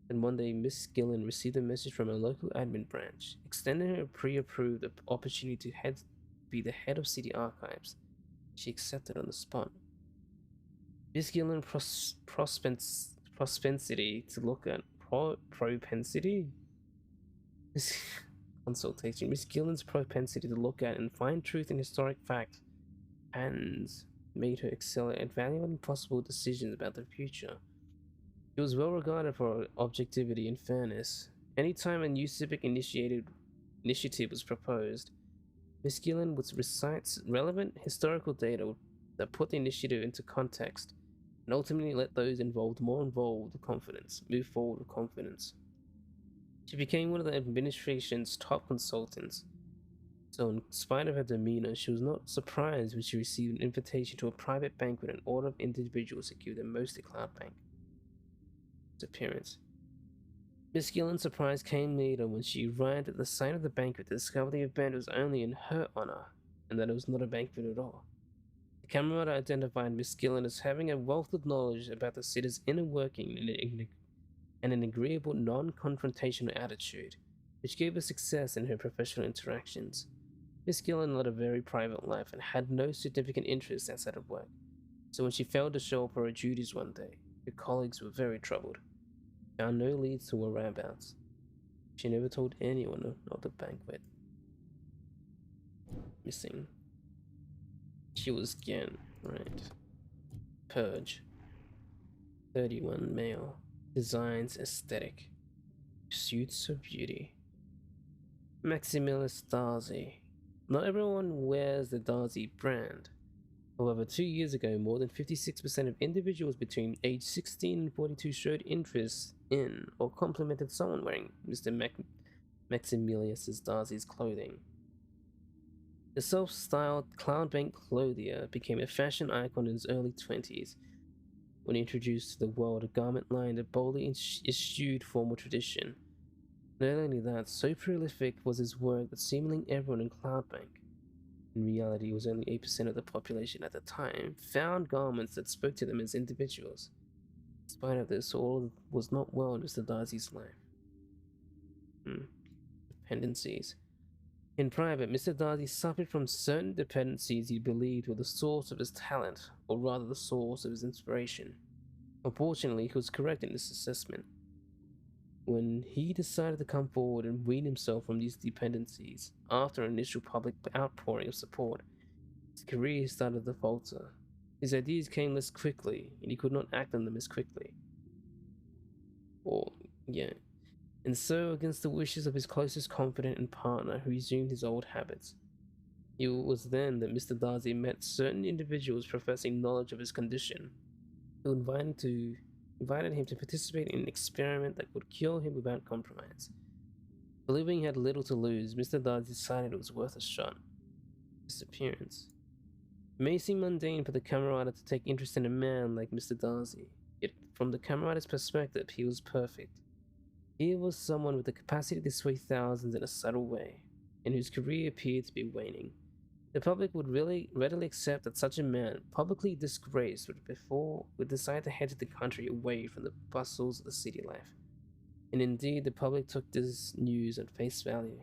Then one day, Miss Gillen received a message from her local admin branch, extending her pre-approved opportunity to be the head of city archives. She accepted on the spot. Miss Gillen's propensity to look at propensity consultation. Miss Gillen's propensity to look at and find truth in historic fact and made her excel at evaluating possible decisions about the future. She was well regarded for her objectivity and fairness. Anytime a new civic initiative was proposed, Miss Gillen would recite relevant historical data that put the initiative into context and ultimately let those involved move forward with confidence. She became one of the administration's top consultants. So, in spite of her demeanor, she was not surprised when she received an invitation to a private banquet and order of individuals to give them most at Cloud Bank. Its appearance. Miss Gillen's surprise came later when she arrived at the site of the banquet to discover the event was only in her honor, and that it was not a banquet at all. The Camerata identified Miss Gillen as having a wealth of knowledge about the city's inner working and an agreeable, non-confrontational attitude, which gave her success in her professional interactions. Miss Gillen led a very private life and had no significant interests outside of work, so when she failed to show up for her duties one day, her colleagues were very troubled. Found no leads to her whereabouts. She never told anyone of the banquet. Missing. She was again, right. Purge. 31 male. Designs aesthetic. Pursuits of beauty. Maximilius Darcy. Not everyone wears the Darcy brand. However, 2 years ago, more than 56% of individuals between age 16 and 42 showed interest in or complimented someone wearing Mr. Maximilius Darcy's clothing. The self-styled Cloudbank clothier became a fashion icon in his early 20s when he introduced to the world a garment line that boldly eschewed formal tradition. Not only that, so prolific was his work that seemingly everyone in Cloudbank, in reality it was only 8% of the population at the time, found garments that spoke to them as individuals. In spite of this, all was not well in Mr. Darcy's life. Dependencies. In private, Mr. Darcy suffered from certain dependencies he believed were the source of his talent, or rather the source of his inspiration. Unfortunately, he was correct in this assessment. When he decided to come forward and wean himself from these dependencies, after an initial public outpouring of support, his career started to falter. His ideas came less quickly, and he could not act on them as quickly. And so, against the wishes of his closest confidant and partner, he resumed his old habits. It was then that Mr. Darcy met certain individuals professing knowledge of his condition, who invited him to participate in an experiment that would cure him without compromise. Believing he had little to lose, Mr. Darcy decided it was worth a shot. Disappearance. It may seem mundane for the Camerata to take interest in a man like Mr. Darcy, yet from the Camerata's perspective, he was perfect. He was someone with the capacity to sway thousands in a subtle way, and whose career appeared to be waning. The public would readily accept that such a man, publicly disgraced, would decide to head the country away from the bustles of the city life. And indeed, the public took this news at face value.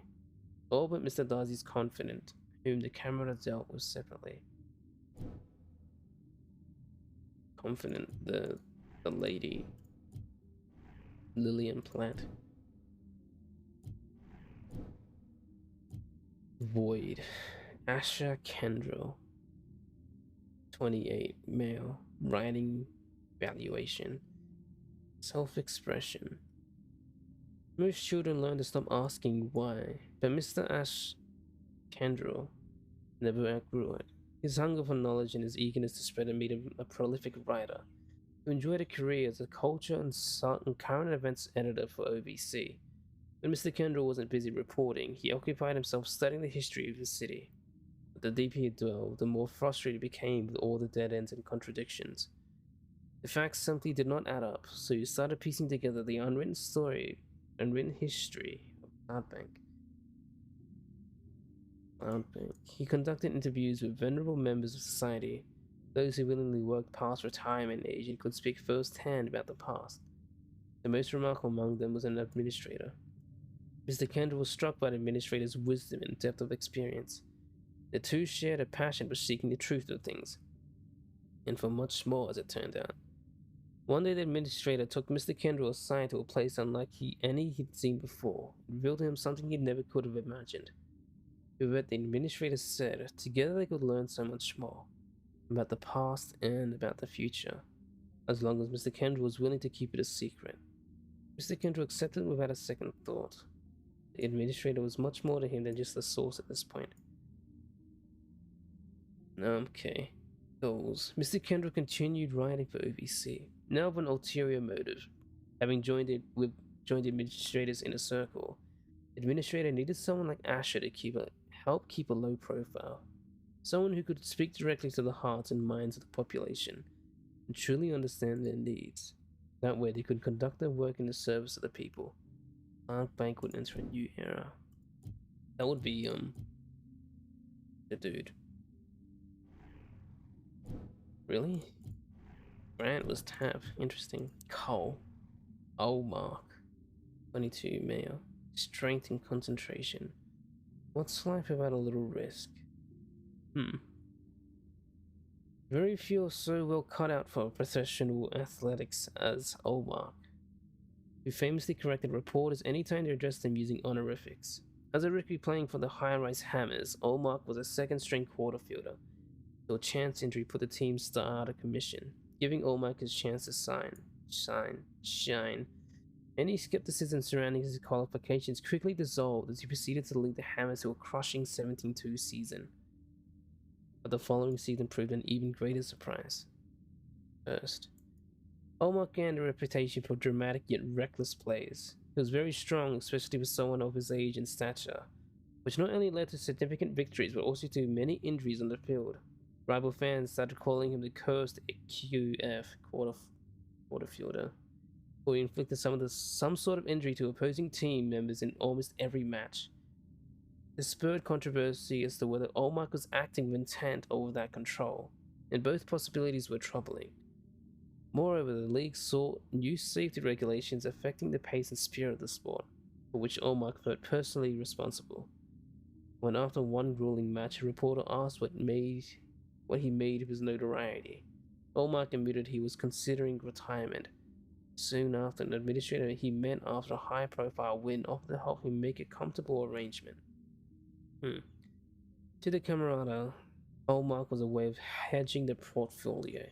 All but Mr. Darcy's confidant, whom the Camerata dealt with separately. Confidant, the lady. Lillian Plant. Void. Asha Kendrill. 28. Male. Writing. Valuation. Self-expression. Most children learn to stop asking why, but Mr. Ash Kendrill never outgrew it. His hunger for knowledge and his eagerness to spread it made him a prolific writer who enjoyed a career as a culture and current events editor for OVC. When Mr. Kendrill wasn't busy reporting, he occupied himself studying the history of his city. But the deeper he dwelled, the more frustrated he became with all the dead ends and contradictions. The facts simply did not add up, so he started piecing together the unwritten history of Cloudbank. He conducted interviews with venerable members of society, those who willingly worked past retirement age and could speak firsthand about the past. The most remarkable among them was an administrator. Mr. Kendall was struck by the administrator's wisdom and depth of experience. The two shared a passion for seeking the truth of things, and for much more, as it turned out. One day, the administrator took Mr. Kendall aside to a place unlike any he'd seen before, and revealed to him something he never could have imagined. With what the administrator said, together they could learn so much more about the past and about the future, as long as Mr. Kendall was willing to keep it a secret. Mr. Kendall accepted without a second thought. The administrator was much more to him than just a source at this point. Okay. Goals. Mr. Kendall continued writing for OVC, now with an ulterior motive. Having joined the administrator's inner circle, the administrator needed someone like Asher to help keep a low profile. Someone who could speak directly to the hearts and minds of the population and truly understand their needs. That way they could conduct their work in the service of the people. Cloudbank would enter a new era. That would be, the dude. Really? Grant was tapped. Interesting. Cole. Mark. 22 male. Strength and concentration. What's life without a little risk? Very few are so well cut out for professional athletics as Mark, who famously corrected reporters anytime they addressed them using honorifics. As a rookie playing for the high-rise Hammers, Mark was a second-string quarter fielder, so a chance injury put the team's star out of commission, giving Mark his chance to shine. Any skepticism surrounding his qualifications quickly dissolved as he proceeded to lead the Hammers to a crushing 17-2 season. But the following season proved an even greater surprise. First, Mark gained a reputation for dramatic yet reckless plays. He was very strong, especially for someone of his age and stature, which not only led to significant victories but also to many injuries on the field. Rival fans started calling him the cursed QF quarter fielder, who inflicted some sort of injury to opposing team members in almost every match. This spurred controversy as to whether Mark was acting with intent or without control, and both possibilities were troubling. Moreover, the league sought new safety regulations affecting the pace and spirit of the sport, for which Mark felt personally responsible. When after one grueling match, a reporter asked what he made of his notoriety, Mark admitted he was considering retirement. Soon after, an administrator he met after a high-profile win offered to help him make a comfortable arrangement. To the Camerata, Mark was a way of hedging the portfolio,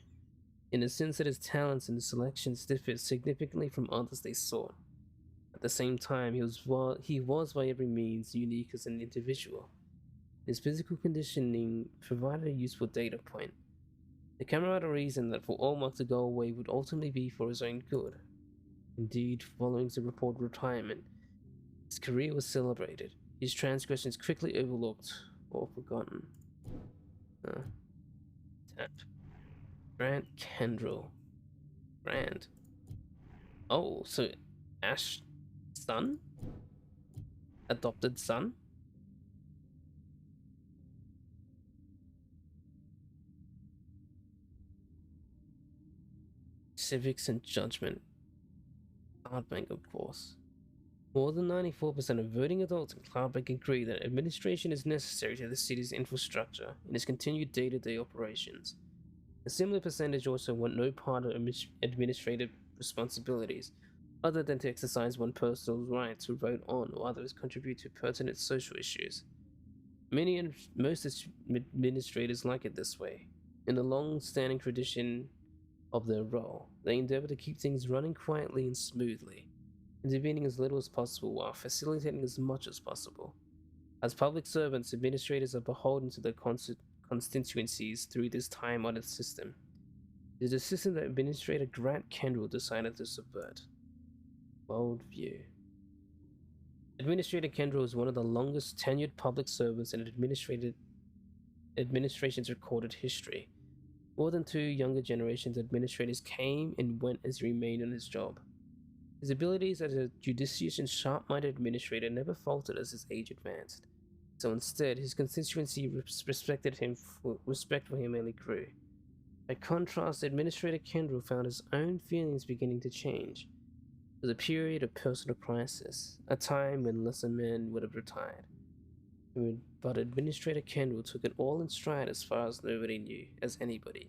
in the sense that his talents and selections differed significantly from others they sought. At the same time, he was by every means unique as an individual. His physical conditioning provided a useful data point. The Camerata reasoned that for Mark to go away would ultimately be for his own good. Indeed, following the reported retirement, his career was celebrated, his transgressions quickly overlooked or forgotten. Tap. Grant Kendrill. Grant. Oh, so Ash's son? Adopted son? Civics and judgment. Cloudbank, of course. More than 94% of voting adults in Cloudbank agree that administration is necessary to the city's infrastructure and its continued day-to-day operations. A similar percentage also want no part of administrative responsibilities, other than to exercise one's personal right to vote on or others contribute to pertinent social issues. Many and most administrators like it this way. In the long-standing tradition of their role, they endeavor to keep things running quietly and smoothly, intervening as little as possible while facilitating as much as possible. As public servants, administrators are beholden to their constituencies through this time-honored system. It is a system that Administrator Grant Kendall decided to subvert. Worldview. Administrator Kendall is one of the longest tenured public servants in administration's recorded history. More than two younger generations of administrators came and went as he remained on his job. His abilities as a judicious and sharp-minded administrator never faltered as his age advanced. So instead, his constituency respect for him only grew. By contrast, Administrator Kendall found his own feelings beginning to change. It was a period of personal crisis, a time when lesser men would have retired. But Administrator Kendall took it all in stride as far as anybody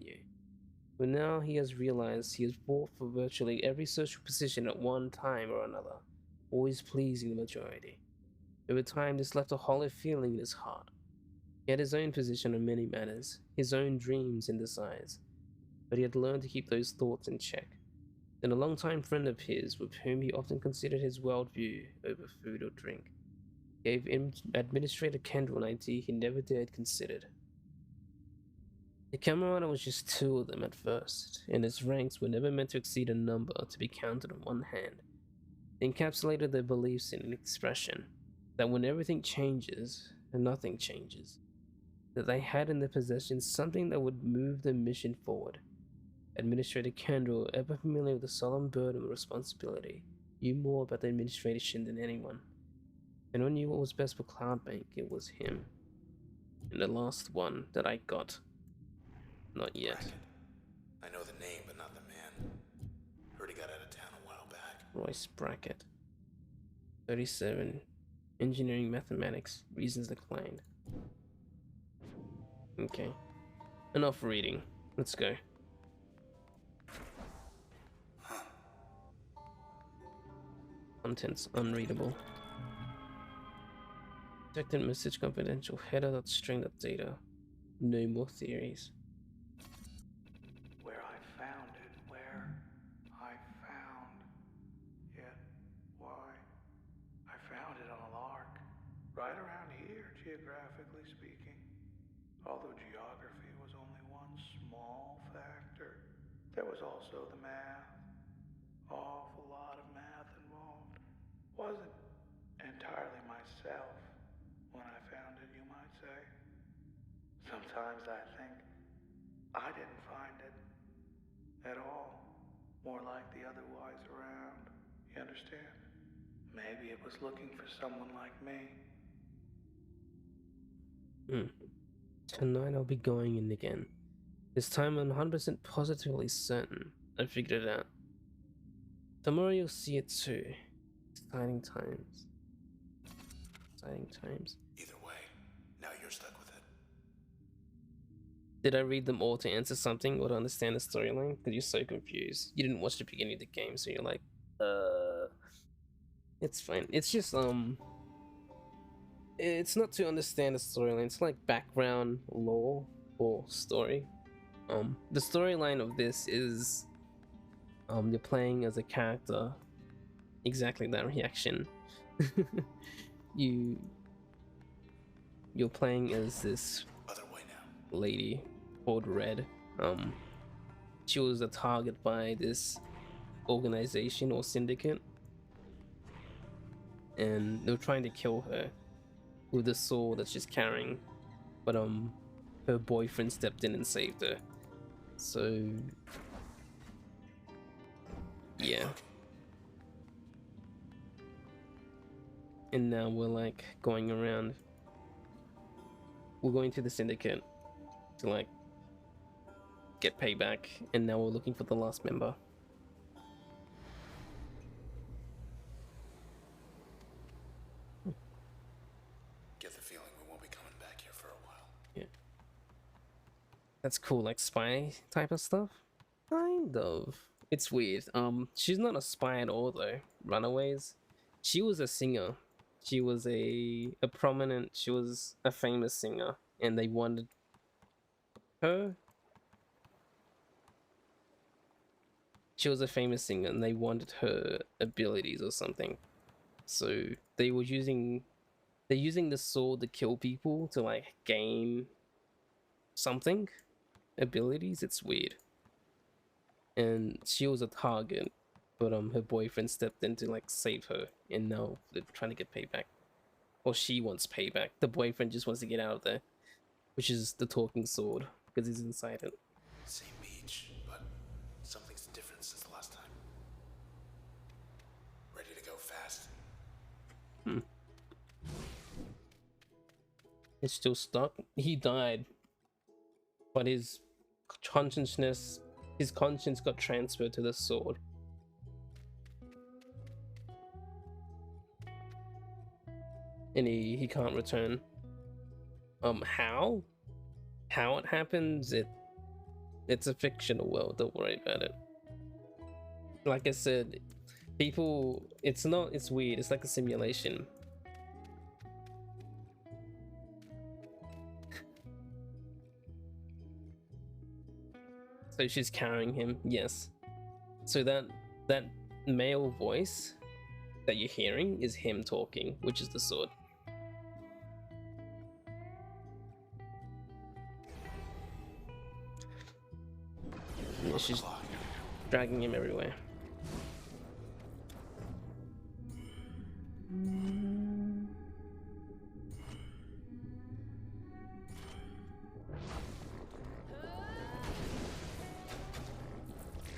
knew. But now he has realized he has fought for virtually every social position at one time or another, always pleasing the majority. Over time, this left a hollow feeling in his heart. He had his own position on many matters, his own dreams and desires, but he had learned to keep those thoughts in check. Then a longtime friend of his, with whom he often considered his worldview over food or drink, gave Administrator Kendall an idea he never dared consider. The Camerata was just two of them at first, and its ranks were never meant to exceed a number to be counted on one hand. They encapsulated their beliefs in an expression that when everything changes, and nothing changes, that they had in their possession something that would move their mission forward. Administrator Kendall, ever familiar with the solemn burden of responsibility, knew more about the administration than anyone. If anyone knew what was best for Cloudbank, it was him. And the last one that I got. Not yet. Brackett. I know the name, but not the man. Heard he got out of town a while back. Royce Brackett. 37. Engineering Mathematics. Reasons declined. Okay. Enough reading. Let's go. Contents unreadable. Detected message confidential. Header.string.data. No more theories. Where I found it, where I found it, why I found it on a lark, right around here, geographically speaking. Although geography was only one small factor, there was also the math. Awful lot of math involved. Wasn't entirely myself when I found it, you might say. Sometimes I think I didn't find it at all. More like the otherwise around. You understand? Maybe it was looking for someone like me. Tonight I'll be going in again. This time I'm 100% positively certain I figured it out. Tomorrow you'll see it too. Exciting times. Exciting times. Either way, now you're stuck with it. Did I read them all to answer something or to understand the storyline? Because you're so confused. You didn't watch the beginning of the game, so you're like, it's fine. It's just, it's not to understand the storyline. It's like background lore or story. The storyline of this is, you're playing as a character. Exactly that reaction. You're playing as this Other way now. lady called Red. She was a target by this organization or syndicate, and they were trying to kill her with the sword that she's carrying, but her boyfriend stepped in and saved her. So yeah. And now we're like going around. We're going to the syndicate to like get payback, and now we're looking for the last member. Get the feeling we won't be coming back here for a while. Yeah. That's cool, like spy type of stuff? Kind of. It's weird. She's not a spy at all though. Runaways. She was a singer. She was a prominent. She was a famous singer, and they wanted her. She was a famous singer, and they wanted her abilities or something. So they were using. They're using the sword to kill people to like gain something abilities. It's weird. And she was a target, but her boyfriend stepped in to like save her, and now they're trying to get payback. Or she wants payback. The boyfriend just wants to get out of there, which is the talking sword because he's inside it. Same beach, but something's different since the last time. Ready to go fast? It's still stuck. He died, but his consciousness, his conscience got transferred to the sword. And he can't return. How it happens, it's a fictional world, don't worry about it. Like I said, people, it's weird, it's like a simulation. So she's carrying him, yes. So that male voice that you're hearing is him talking, which is the sword. Yeah, she's dragging him everywhere.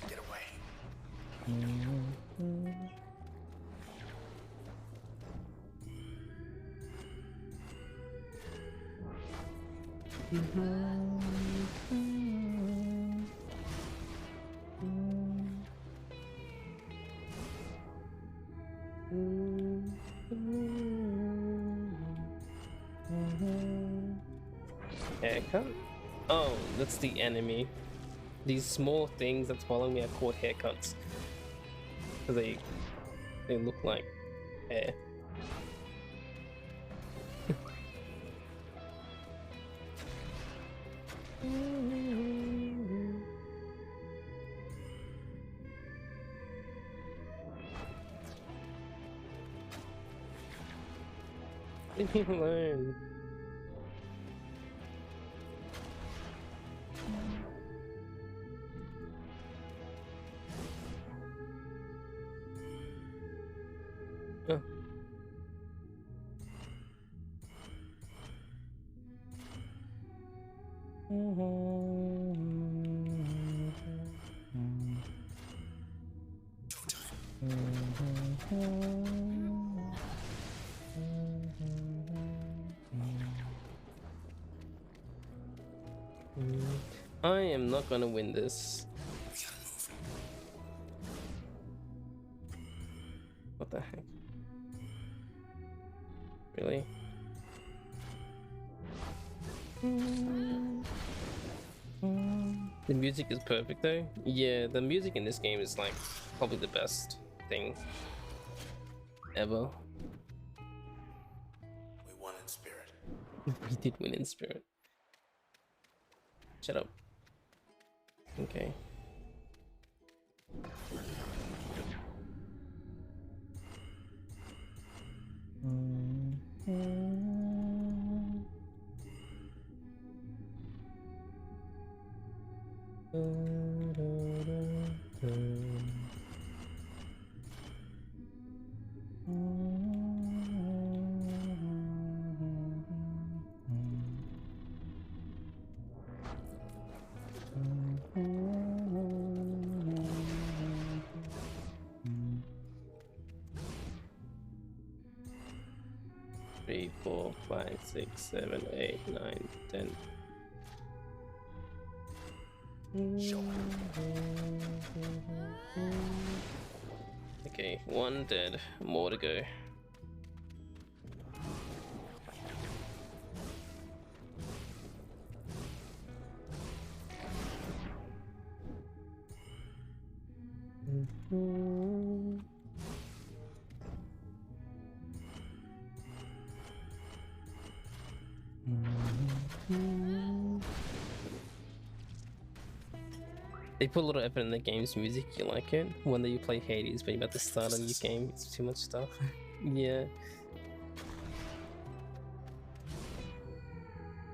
Get away. Haircut? Oh, that's the enemy. These small things that follow me are called haircuts. They look like hair. Leave me alone. Oh. I am not gonna win this. What the heck? Really? The music is perfect though. Yeah, the music in this game is like probably the best thing ever. We won in spirit. We did win in spirit. Shut up. Okay. Three, 4, 5, 6, 7, 8, 9, 10. Okay, one dead, more to go. They put a lot of effort in the game's music. You like it when you play Hades, but you're about to start a new game. It's too much stuff. Yeah.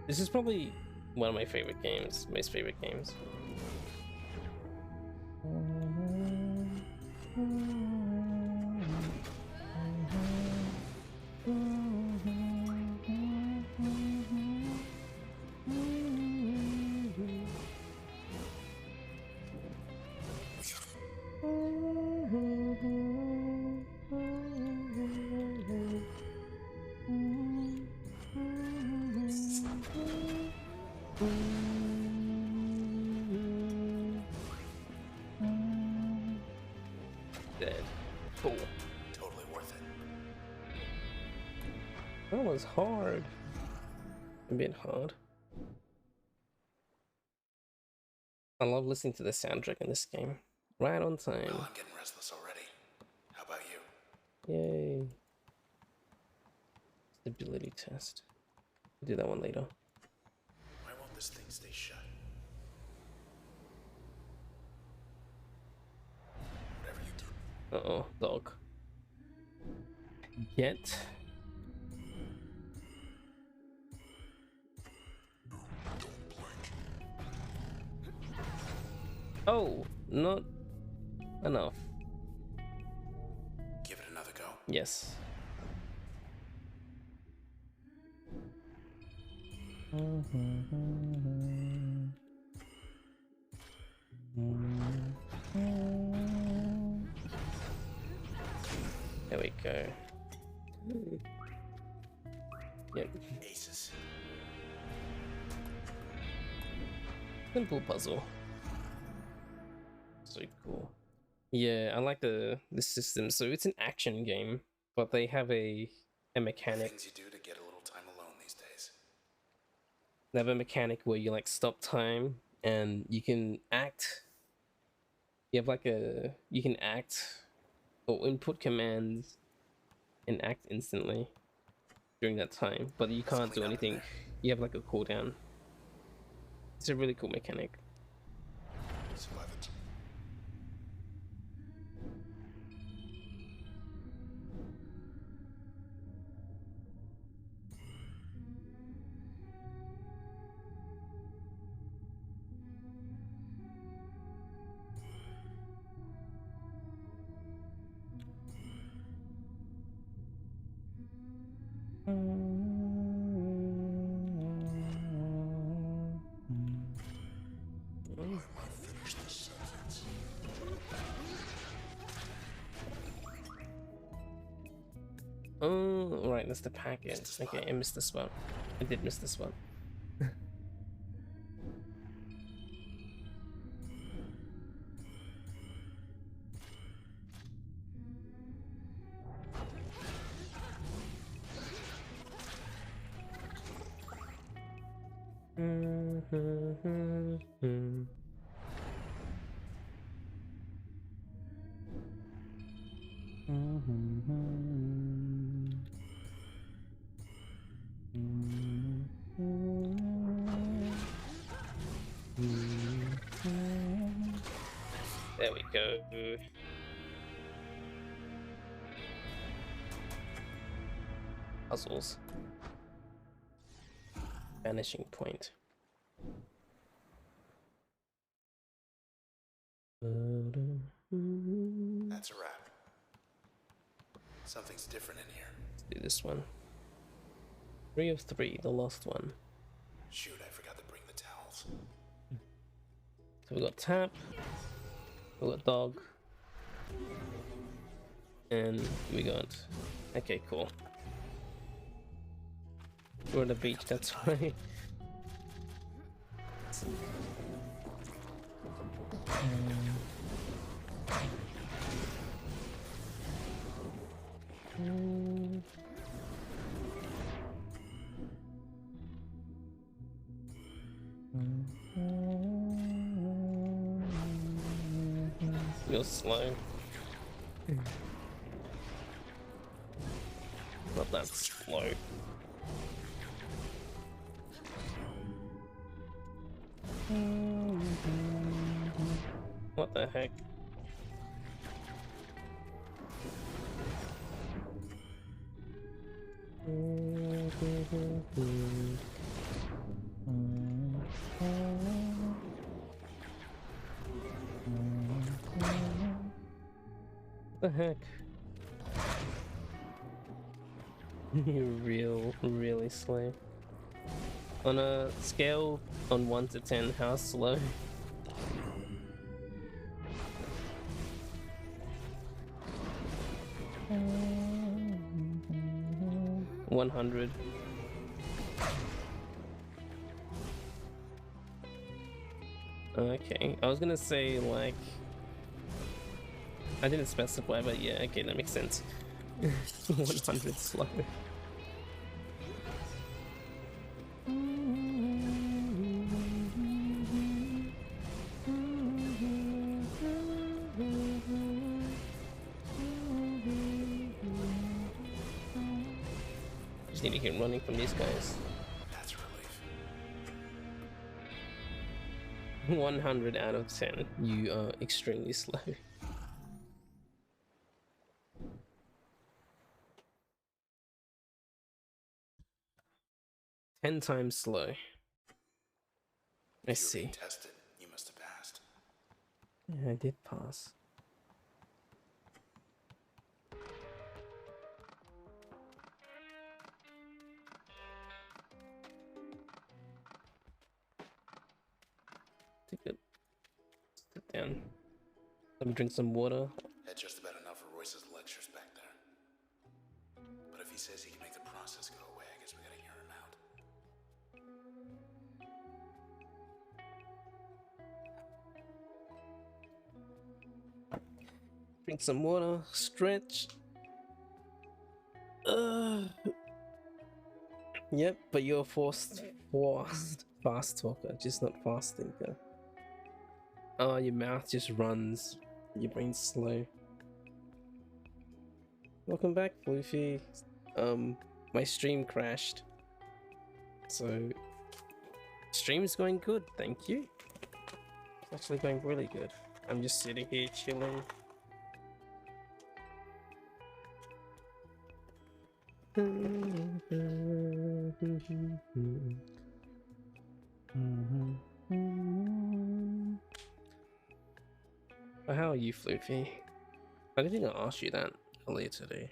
This is probably one of my favorite games, most favorite games. Dead. Cool. Totally worth it. That was hard. A bit hard. I love listening to the soundtrack in this game. Right on time. Well, I'm getting restless already. How about you? Yay. Stability test. We'll do that one later. Why won't this thing stay shut? Whatever you do. Uh-oh, dog. Get. Oh, not enough. Give it another go. Yes. There we go. Yep. Aces. Simple puzzle. So cool. Yeah, I like the system. So it's an action game, but they have a mechanic. Things you do to get a little time alone these days. They have a mechanic where you like stop time and you can act. You have like you can act or input commands and act instantly during that time, but you can't do anything. You have like a cooldown. It's a really cool mechanic. Survive it. Oh, right, that's the packet. Okay, I missed this one. I did miss this one. There we go. Puzzles. Vanishing point. That's a wrap. Something's different in here. Let's do this one. 3 of 3, the last one. Shoot, I forgot to bring the towels. So we got tap, we got dog, and we got. Okay, cool. We're on the beach, that's right. Real slow. Not that slow. What the heck? What the heck? You're really slow. On a scale on 1 to 10, how slow? 100. Okay, I was gonna say like I didn't specify, but yeah, okay, that makes sense. 100 slow. Just need to get running from these guys. That's relief. 100 out of 10. You are extremely slow. 10 times slow. I If you were being see. tested, you must have passed. Yeah, I did pass. Take a sit down. Let me drink some water. Had just about enough of Royce's lectures back there. But if he says he can make the process go away, I guess we gotta hear him out. Drink some water. Stretch. Yep, but you're fast talker, just not fast thinker. Oh, your mouth just runs. Your brain's slow. Welcome back, Floofy. My stream crashed. So, stream's going good, thank you. It's actually going really good. I'm just sitting here chilling. How are you, Floofy? I didn't think I asked you that earlier today.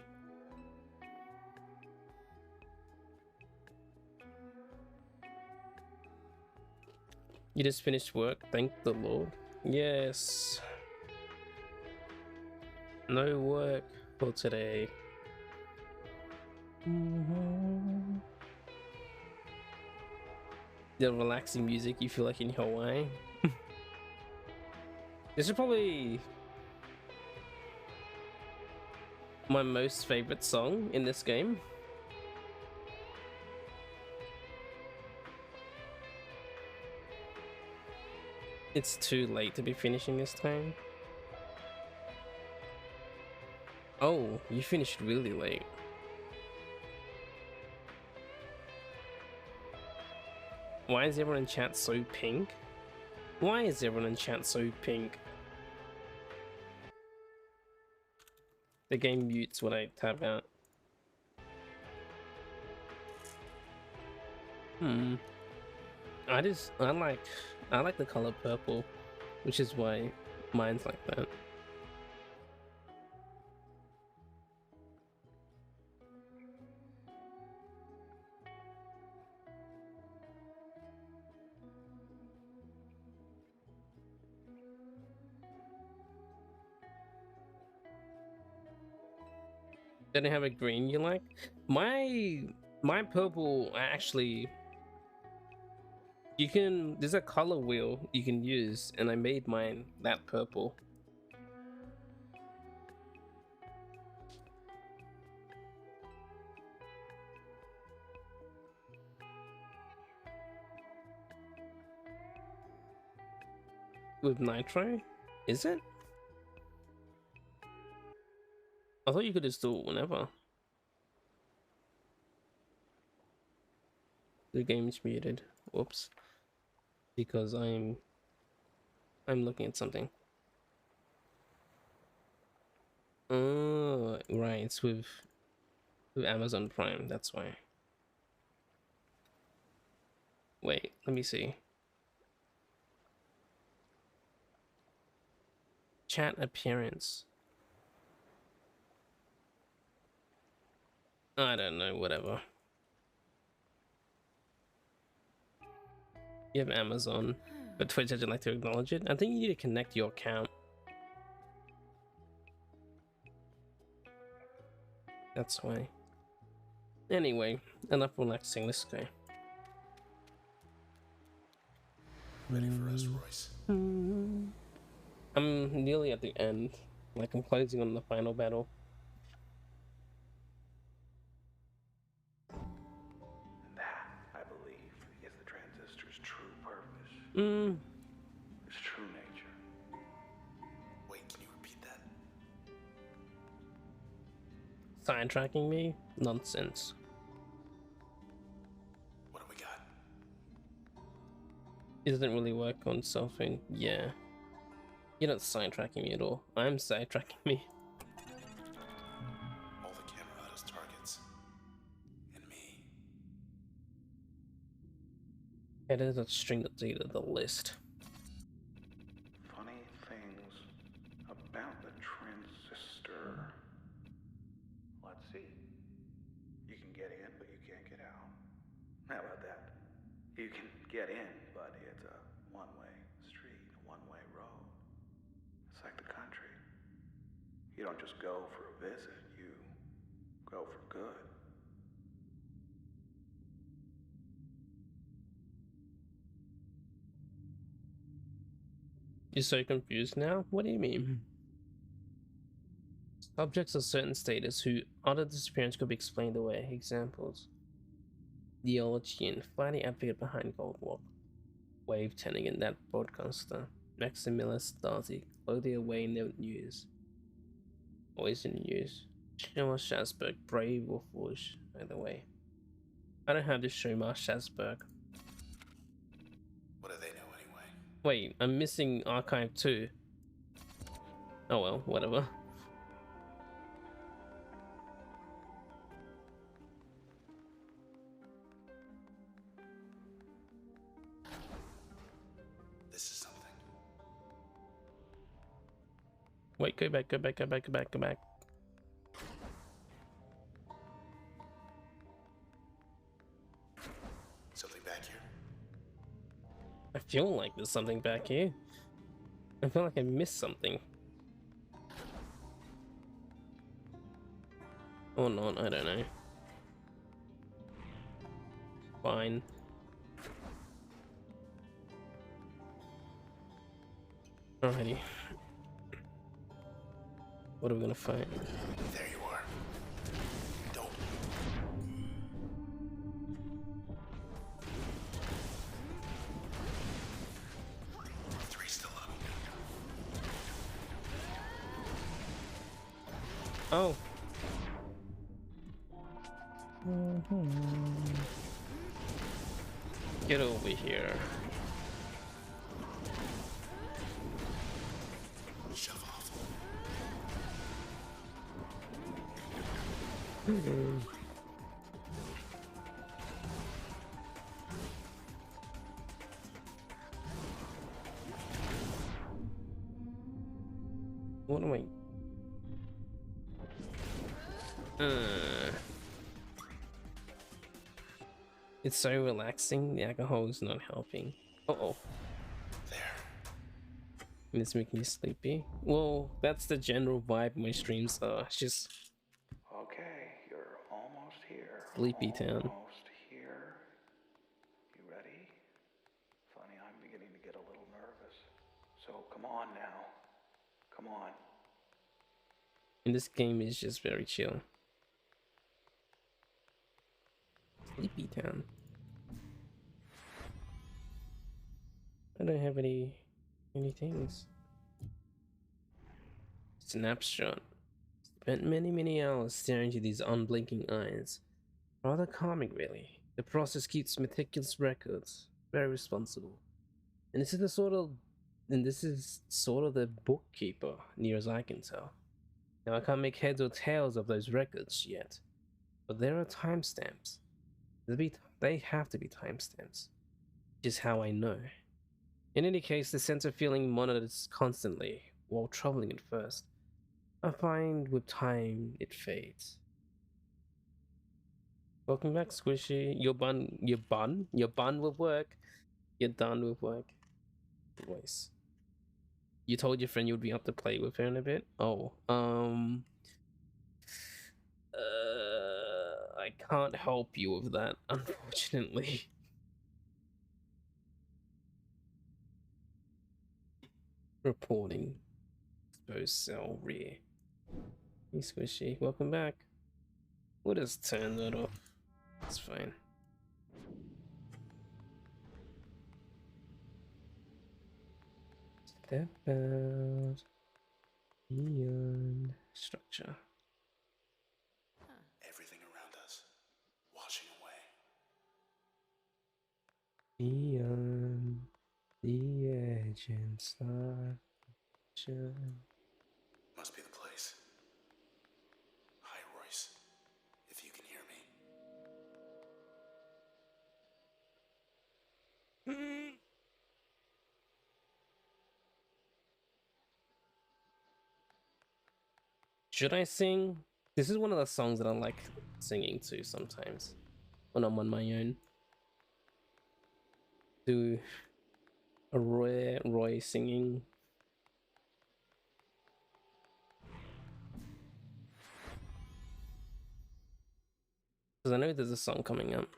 You just finished work, thank the Lord. Yes. No work for today. The relaxing music you feel like in Hawaii. This is probably my most favorite song in this game. It's too late to be finishing this time. Oh, you finished really late. Why is everyone in chat so pink? Why is everyone in chat so pink? The game mutes when I tap out. I like the color purple, which is why mine's like that. They don't have a green you like? My purple actually, there's a color wheel you can use, and I made mine that purple. With nitro? Is it? I thought you could just do it whenever. The game's muted. Whoops. Because I'm looking at something. Oh, right, it's with Amazon Prime, that's why. Wait, let me see. Chat appearance. I don't know, whatever. You have Amazon, but Twitch doesn't like to acknowledge it. I think you need to connect your account. That's why. Anyway, enough relaxing, let's go. Ready for us, Royce? I'm nearly at the end. Like, I'm closing on the final battle. That, I believe, is the transistor's true purpose. Its true nature. Wait, can you repeat that? Sidetracking me? Nonsense. What do we got? It doesn't really work on cell phone. Yeah. You're not sidetracking me at all. I'm sidetracking me. All the Camerata's targets. And me. Edit that string that deleted the list. Funny things about the transistor. Let's see. You can get in, but you can't get out. How about that? You can get in, but it's a one-way street, a one-way road. It's like the country. You don't just go for a visit, you go for good. You're so confused now? What do you mean? Subjects of certain status who utter disappearance could be explained away. Examples. Neologian, fighting advocate behind Goldwalk. Wave tending in that broadcaster. Maximilius Darcy, clothing away in the news. Always in the news. Shomar Shasberg, brave or foolish, either way. I don't have this Shomar Shasberg. What do they know anyway? Wait, I'm missing Archive 2. Oh well, whatever. This is something. Wait, go back, go back, go back, go back, go back. Something back here? I feel like there's something back here. I feel like I missed something. Oh no, I don't know. Fine. Alrighty. What are we gonna fight? There you are. Don't. Three still up. Oh. Get over here. Shove off. What am I? It's so relaxing. The alcohol is not helping. Uh-oh. There. And it's making me sleepy. Well, that's the general vibe my streams are. It's just Okay, you're almost here. Sleepy Town. Almost here. You ready? Funny, I'm beginning to get a little nervous. So come on now. Come on. And this game is just very chill. Sleepy Town. I don't have any things. Snapshot. Spent many hours staring into these unblinking eyes. Rather calming, really. The process keeps meticulous records. Very responsible. And this is sort of the bookkeeper, near as I can tell. Now I can't make heads or tails of those records yet, but there are timestamps. They have to be timestamps. Which is how I know. In any case, the sense of feeling monitors constantly, while troubling at first. I find with time it fades. Welcome back, Squishy. Your bun will work. You're done with work. Voice. You told your friend you would be up to play with her in a bit? Oh, I can't help you with that, unfortunately. Reporting. Exposed cell rear. Hey, Squishy. Welcome back. We'll just turn that off. It's fine. Step out beyond structure. Everything around us, washing away. Beyond the edge and structure. Must be the place. Hi, Royce. If you can hear me. Should I sing? This is one of the songs that I like singing to sometimes when I'm on my own. Do a Roy singing. Because I know there's a song coming up.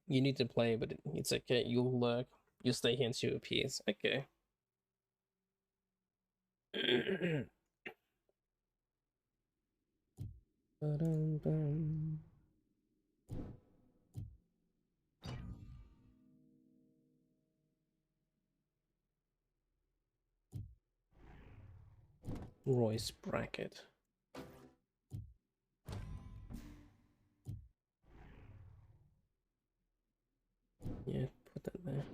You need to play, but it's okay. You'll stay here until it appears. Okay. Royce bracket. Yeah, put that there.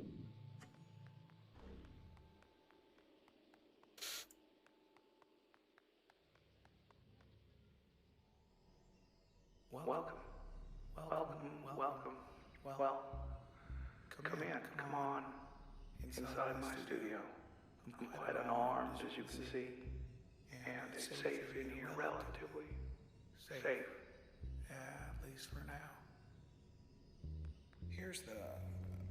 Welcome. Well, come in, come on. Inside my studio. I'm quite unarmed, as you can see. And it's safe in here, relatively. Safe. At least for now. Here's the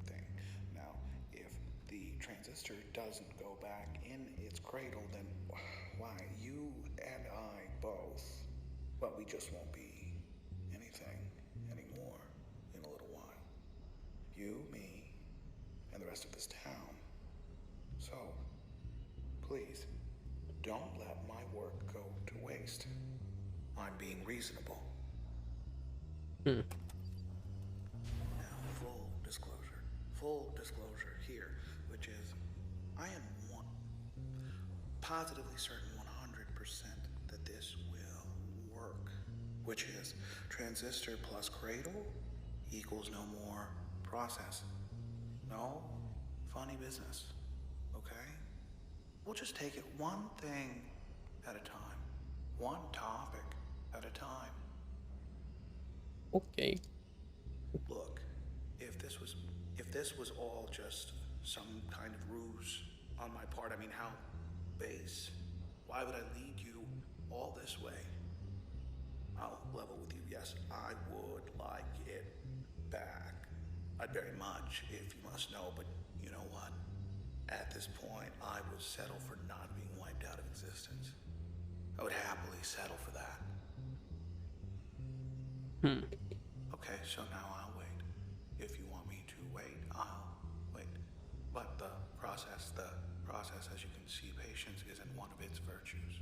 thing. Now, if the transistor doesn't go back in its cradle, then why, you and I both, well, we just won't be anything anymore in a little while. You, me, and the rest of this town. So, please, don't let my work go to waste. I'm being reasonable. Hmm. Now, full disclosure here, which is, I am positively certain 100% that this will work, which is transistor plus cradle equals no more process. No funny business, okay? We'll just take it one thing at a time, one topic at a time. Okay. Look, if this was all just some kind of ruse on my part, I mean, how base? Why would I lead you all this way? I'll level with you. Yes, I would like it back. I'd very much, if you must know, but you know what? At this point, I would settle for not being wiped out of existence. I would happily settle for that. Okay, so now I'll wait. If you want me to wait, I'll wait. But the process. The process, as you can see, patience isn't one of its virtues.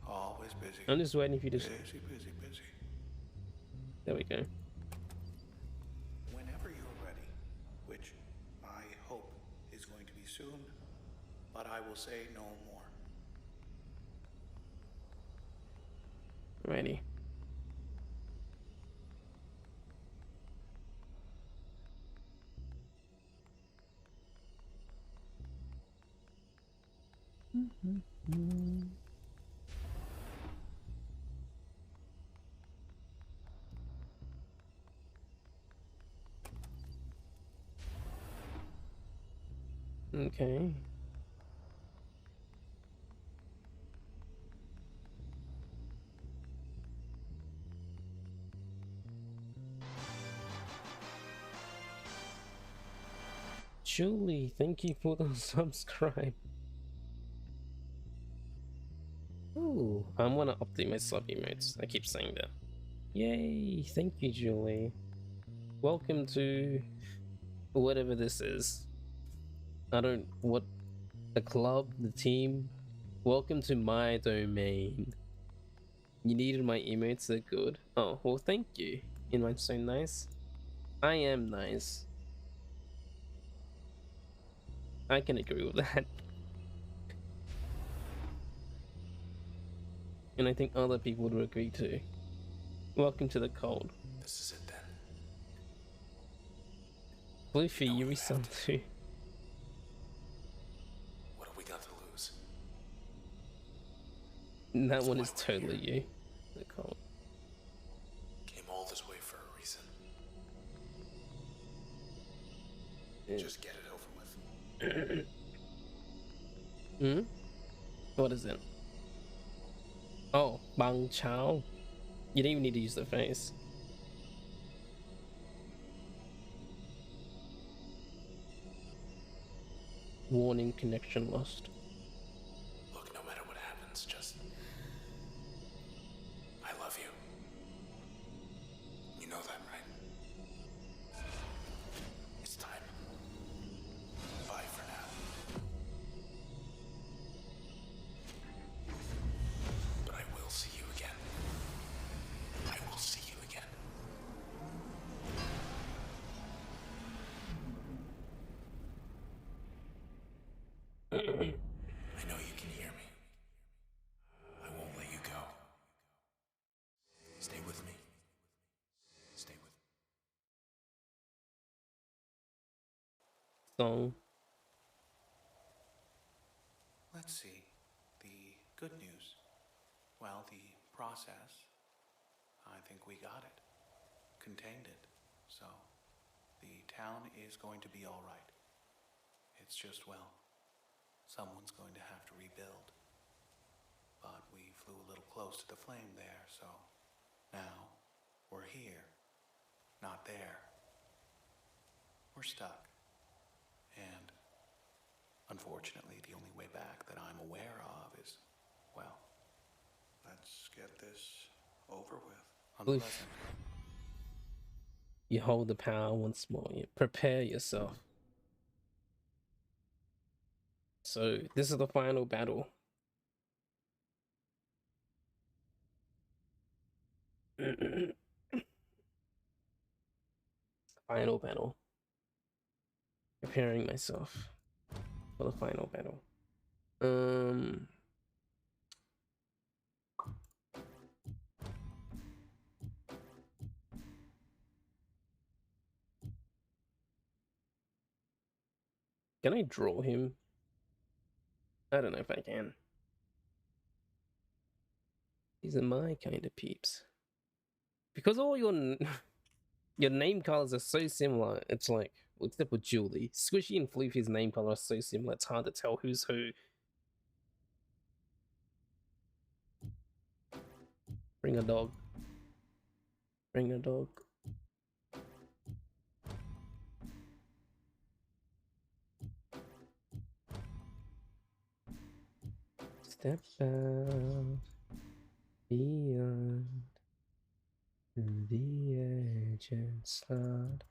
Always busy. I'm just waiting for you to... Busy. There we go. Whenever you're ready, which I hope is going to be soon, but I will say no more. Ready. Okay. Julie, thank you for the subscribe. Ooh, I'm gonna update my sub emotes. I keep saying that. Yay, thank you, Julie. Welcome to whatever this is. What, the club, the team. Welcome to my domain. You needed my emotes, they're good. Oh, well, thank you. I'm so nice. I am nice. I can agree with that. And I think other people would agree too. Welcome to the cold. This is it then. Bluefy, you resub too. What have we got to lose? That one is totally you. The cold. Came all this way for a reason. Yeah. Just get it over with. Hmm? What is it? Oh, Bang Chao. You didn't even need to use the face. Warning, connection lost. Look, no matter what happens, just... I love you. You know that, right? It's time. Bye for now. But I will see you again. I will see you again. I know you can hear me. I won't let you go. Stay with me. Stay with me. Song. Let's see. The good news. Well, the process, I think we got it. Contained it. So, the town is going to be all right. It's just, well, someone's going to have to rebuild. But we flew a little close to the flame there, so now we're here, not there. We're stuck. And unfortunately, the only way back that I'm aware of is, well, let's get this over with. Unpleasant. You hold the power once more. You prepare yourself. So, this is the final battle. Final battle. Preparing myself for the final battle. Can I draw him? I don't know if I can. These are my kind of peeps. Because all your name colors are so similar, it's like, well, except for Julie. Squishy and Floofy's name color are so similar, it's hard to tell who's who. Bring a dog. Bring a dog. Step out beyond the edge and start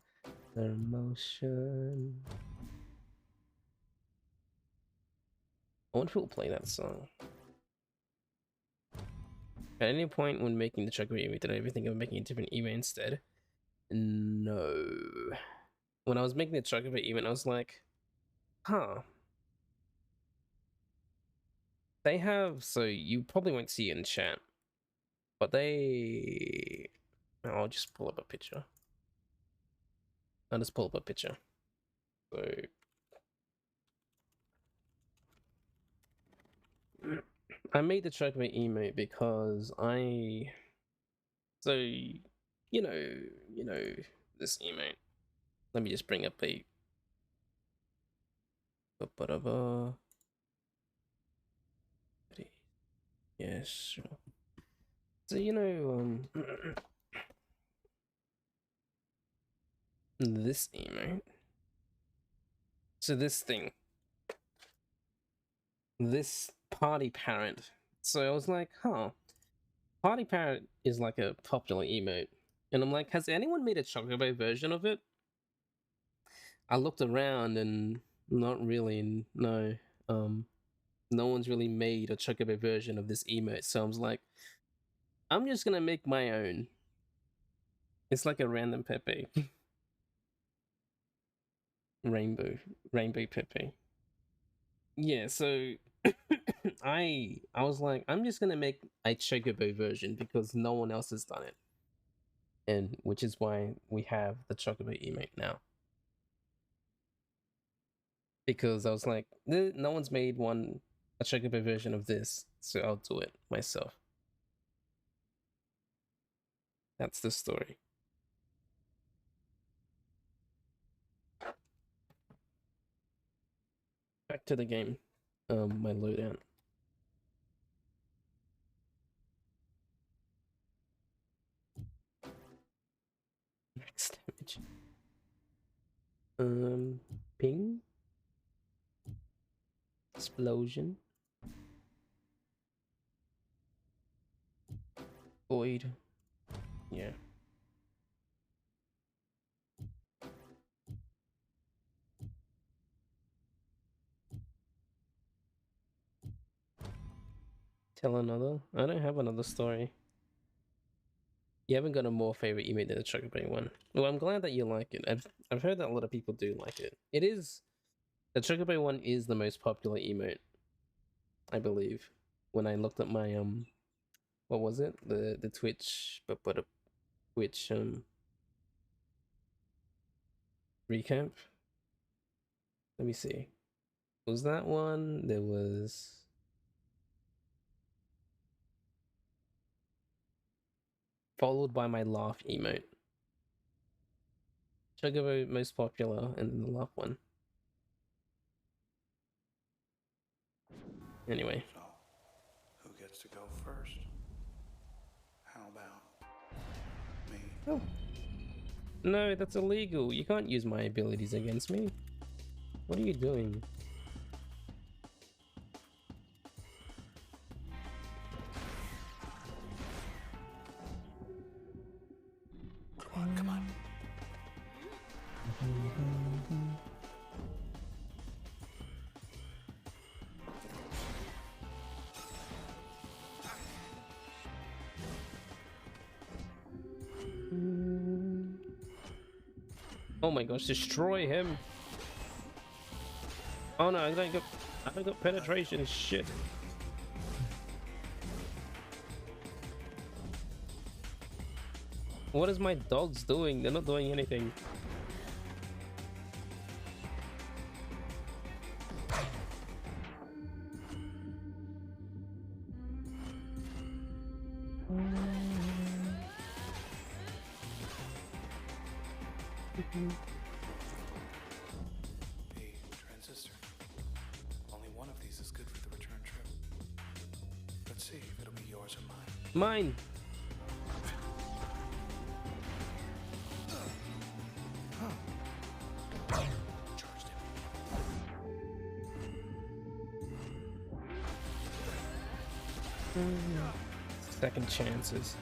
the motion. I wonder if we'll play that song. At any point when making the Chocobo email, did I ever think of making a different email instead? No. When I was making the Chocobo email, I was like, huh. They have, so you probably won't see it in chat, but they... I'll just pull up a picture. I'll just pull up a picture. So... I made the Chocobo emote because so you know this emote. Let me just bring up a yes, sure. So this emote. So this thing. This party parrot. So I was like, huh. Party parrot is like a popular emote. And I'm like, has anyone made a Chocobo version of it? I looked around and not really, no. No one's really made a Chocobo version of this emote. So I was like, I'm just gonna make my own. It's like a random Pepe. Rainbow Pepe. Yeah, so I was like, I'm just gonna make a Chocobo version because no one else has done it. And which is why we have the Chocobo emote now. Because I was like, no one's made a Chocobo version of this, so I'll do it myself. That's the story. Back to the game. My loadout. Max damage. Ping. Explosion. Void. Yeah. Tell another? I don't have another story. You haven't got a more favorite emote than the Chocobo one. Well, I'm glad that you like it. I've heard that a lot of people do like it. It is... The Chocobo one is the most popular emote, I believe. When I looked at my, what was it? The Twitch... Twitch, recap? Let me see. Was that one? There was... Followed by my laugh emote. Chocobo most popular, and then the laugh one. Anyway. So, who gets to go first? How about me? Oh. No, that's illegal. You can't use my abilities against me. What are you doing? Come on, come on. Oh my gosh, destroy him! Oh no, I don't got penetration, shit. What is my dogs doing? They're not doing anything. Hey, Transistor. Only one of these is good for the return trip. Let's see if it'll be yours or mine. Mine! Charged him. Second chances.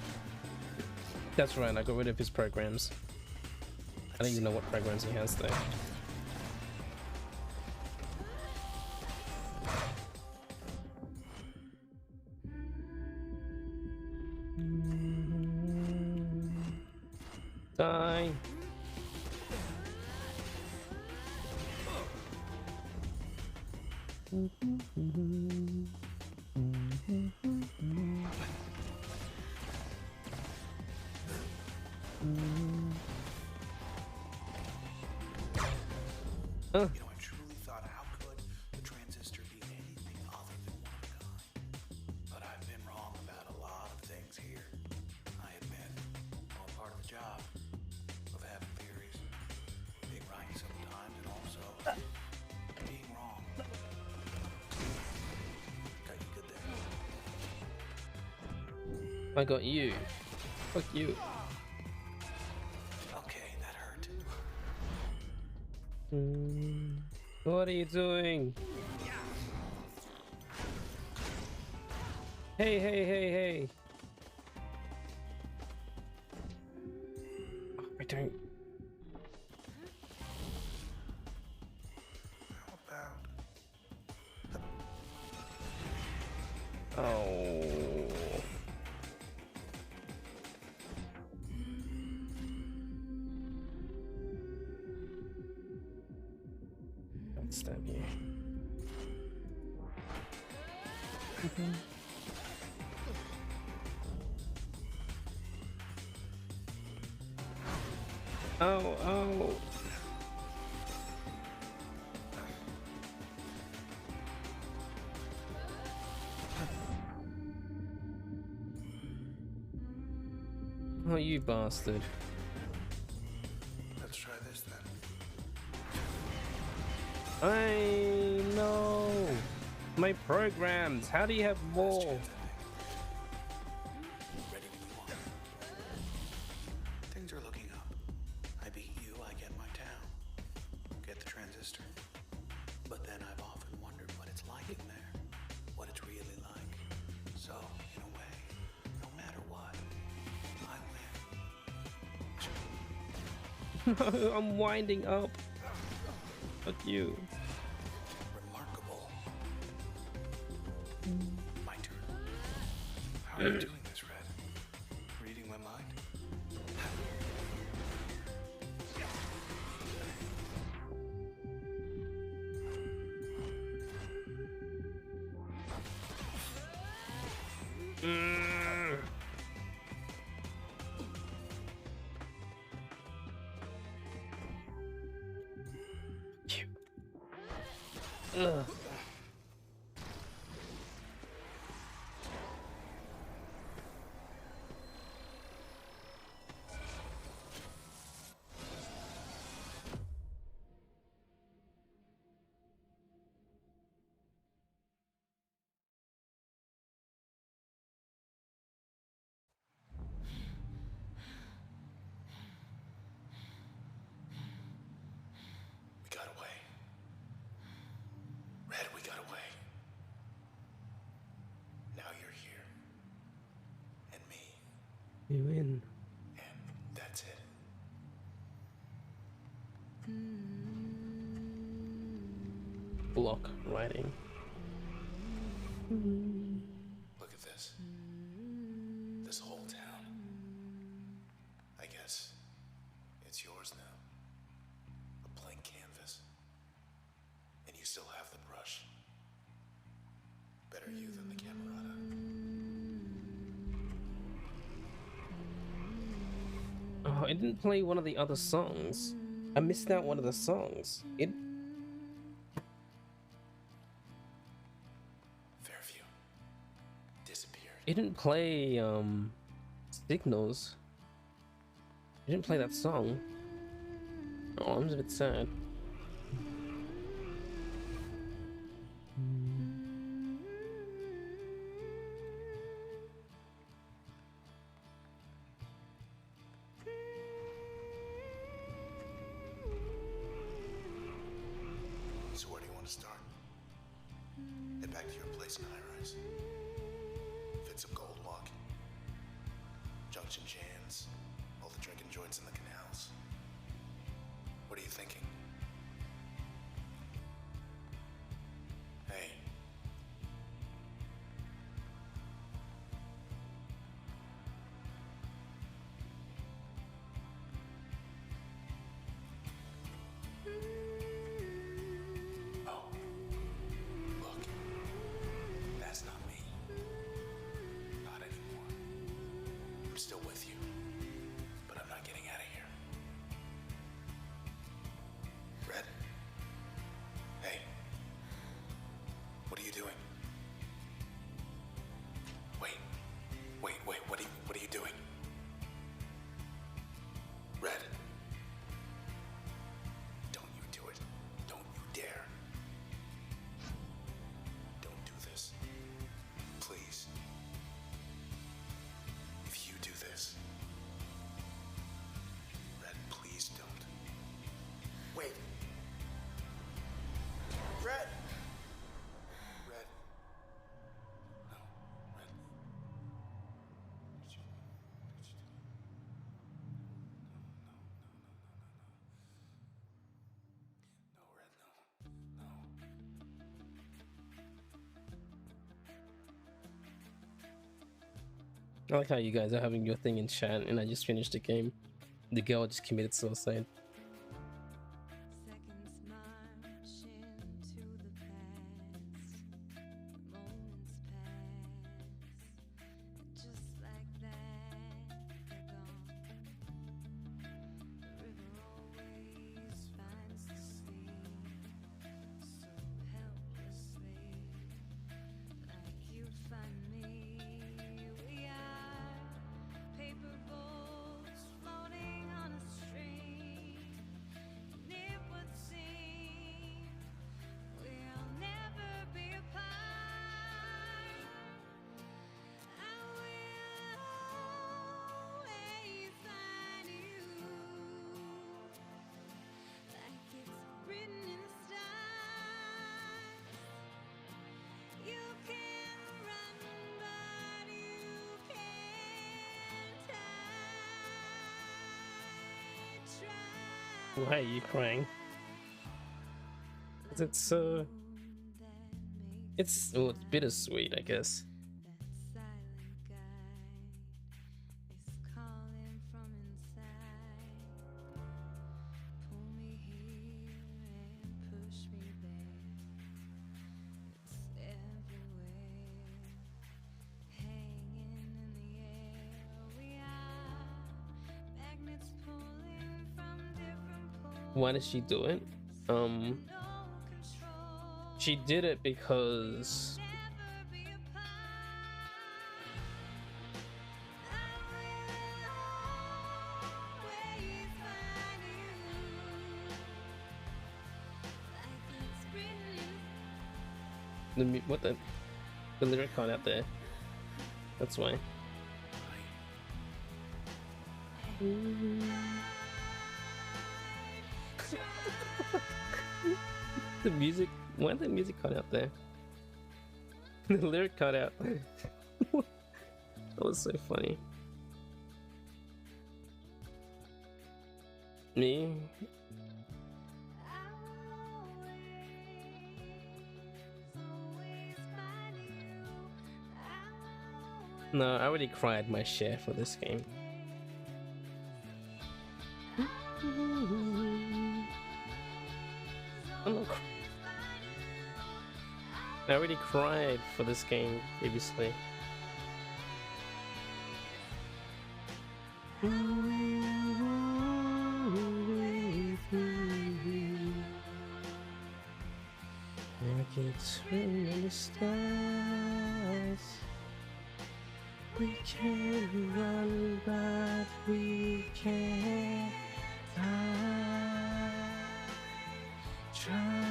That's right, I got rid of his programs. I don't even know what programs he has though. Die. You know, I truly thought, how could the transistor be anything other than one of a kind? But I've been wrong about a lot of things here. I admit, all part of the job of having theories, being right sometimes, and also being wrong. Got you good there? I got you. Fuck you. Okay, that hurt. What are you doing? Hey, hey, hey, hey. Oh, I don't. How about... Oh. Don't stab you. Oh, oh. Oh, you bastard. Let's try this then. I know. My programs. How do you have more? Ready when you want. Things are looking up. I beat you, I get my town. Get the transistor. But then I've often wondered what it's like in there. What it's really like. So, in a way, no matter what, I win. I'm winding up. Fuck you. Remarkable. My turn. How are you doing this, Red? Reading my mind? Ugh. We got away. Red, we got away. Now you're here. And me. You win. And that's it. Block writing. Look at this. This whole town. I guess it's yours now. A blank canvas. And you still have the brush. Better you than the Camerata. Oh, it didn't play one of the other songs. I missed out one of the songs. Fairview. Disappeared. It didn't play Signals. It didn't play that song. Oh, I'm a bit sad. So where do you want to start? Head back to your place in High Rise. Fit some gold walk. Junction Jans. All the drinking joints in the canals. What are you thinking? Hey. I like how you guys are having your thing in chat and I just finished the game. The girl just committed suicide. Why are you crying? It's it's bittersweet, I guess. Why did she do it? She did it because the lyric card out there. That's why. The music. Why the music cut out there? The lyric cut out. That was so funny. Me? No, I already cried my share for this game. I already cried for this game previously. I can swim in the stars. We can run, but we can't try.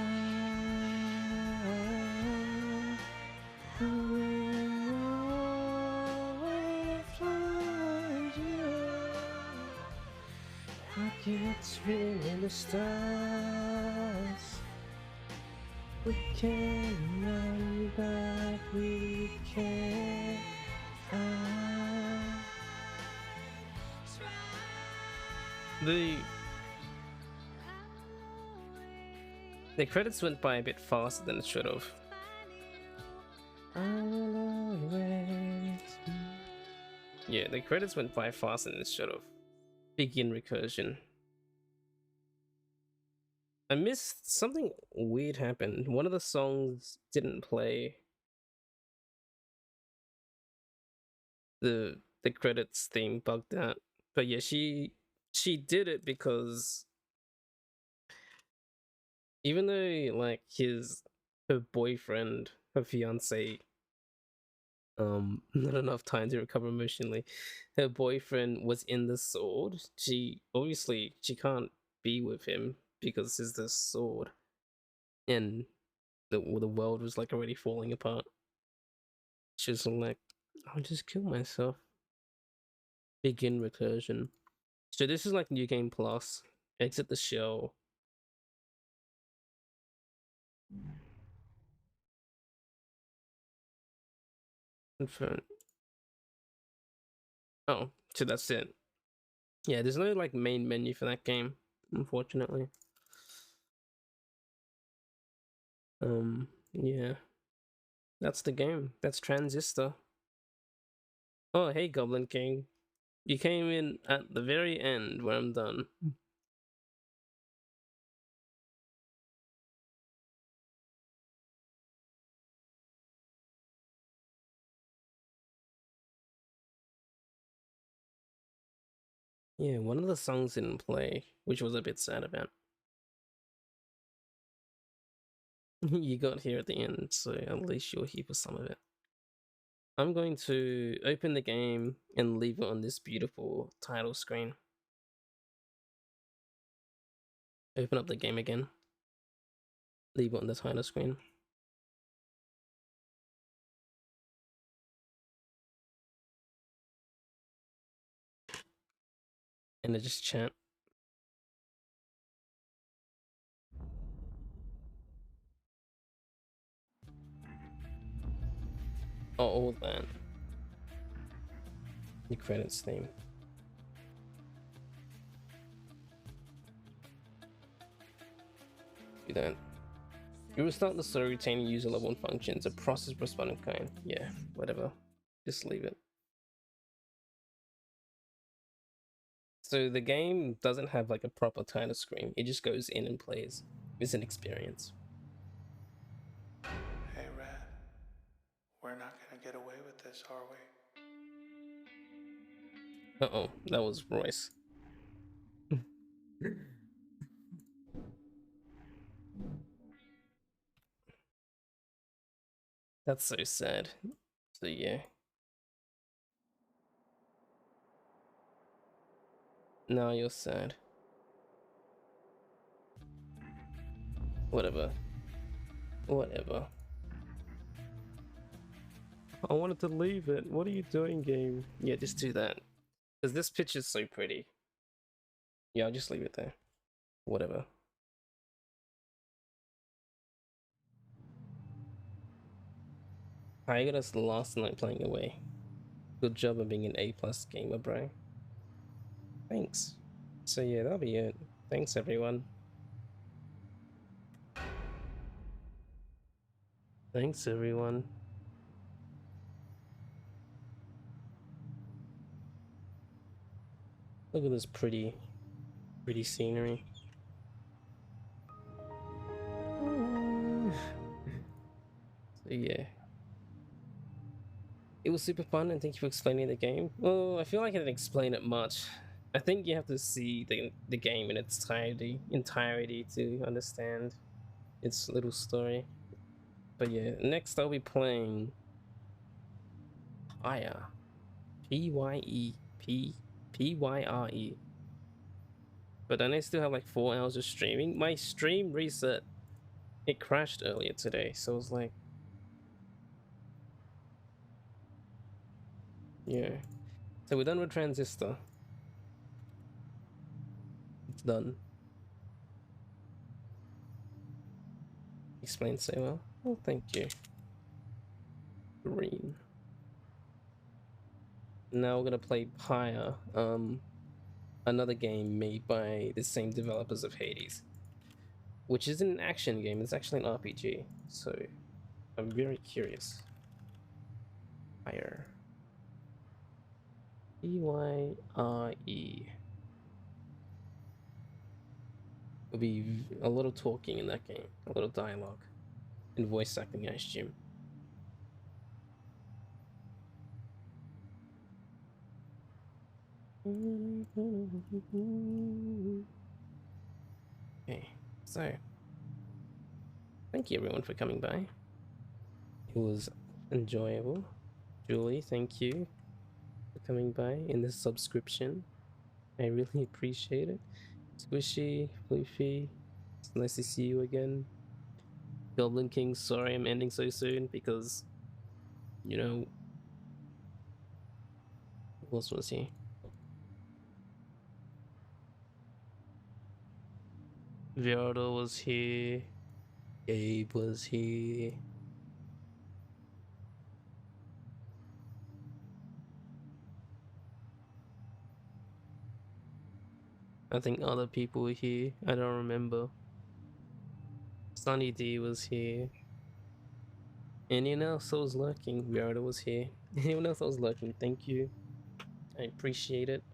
Rockets ring in the stars. We can run, but we can't The credits went by a bit faster than it should have. Yeah, the credits went by faster than it should have. Begin recursion. I missed something weird happened. One of the songs didn't play. The credits theme bugged out. But yeah, she did it because even though like her boyfriend, her fiance, not enough time to recover emotionally, her boyfriend was in the sword. She can't be with him because he's the sword, and the world was like already falling apart. She was like, I'll just kill myself. Begin recursion. So this is like New Game Plus. Exit the shell. Confirm. Oh, so that's it. Yeah, there's no like main menu for that game, unfortunately. Yeah. That's the game. That's Transistor. Oh, hey, Goblin King. You came in at the very end where I'm done. Yeah, one of the songs didn't play, which was a bit sad about. You got here at the end, so at least you're here for some of it. I'm going to open the game and leave it on this beautiful title screen. Open up the game again. Leave it on the title screen. And then just chant. Oh, all that. The credits theme. Do that. You restart the story retaining user level and functions. A process responding kind. Yeah, whatever. Just leave it. So the game doesn't have like a proper title screen. It just goes in and plays. It's an experience. Hey, Red. We're not gonna get away with this, are we? Uh-oh, that was Royce. That's so sad. So yeah. Now you're sad. Whatever. Whatever. I wanted to leave it. What are you doing, game? Yeah, just do that. Because this picture's so pretty. Yeah, I'll just leave it there. Whatever. I got us last night playing away. Good job of being an A+ gamer, bro. Thanks. So yeah, that'll be it. Thanks, everyone. Thanks, everyone. Look at this pretty scenery. So yeah. It was super fun, and thank you for explaining the game. Well, I feel like I didn't explain it much. I think you have to see the game in its entirety to understand its little story. But yeah, next I'll be playing Pyre. Pyre. But then I still have like 4 hours of streaming. My stream reset. It crashed earlier today, so I was like, yeah. So we're done with Transistor. It's done. Explained so well. Oh, thank you. Green. Now we're gonna play Pyre, another game made by the same developers of Hades, which isn't an action game. It's actually an RPG. So I'm very curious. Pyre. Pyre. There'll be a little talking in that game, a little dialogue, and voice acting, I assume. Okay, so thank you everyone for coming by. It was enjoyable. Julie, thank you for coming by in this subscription. I really appreciate it. Squishy, Floofy, it's nice to see you again. Goblin King, sorry I'm ending so soon because, you know, who else was here? Viardo was here. Gabe was here. I think other people were here. I don't remember. Sunny D was here. Anyone else that was lurking? Viardo was here. Anyone else that was lurking, thank you. I appreciate it.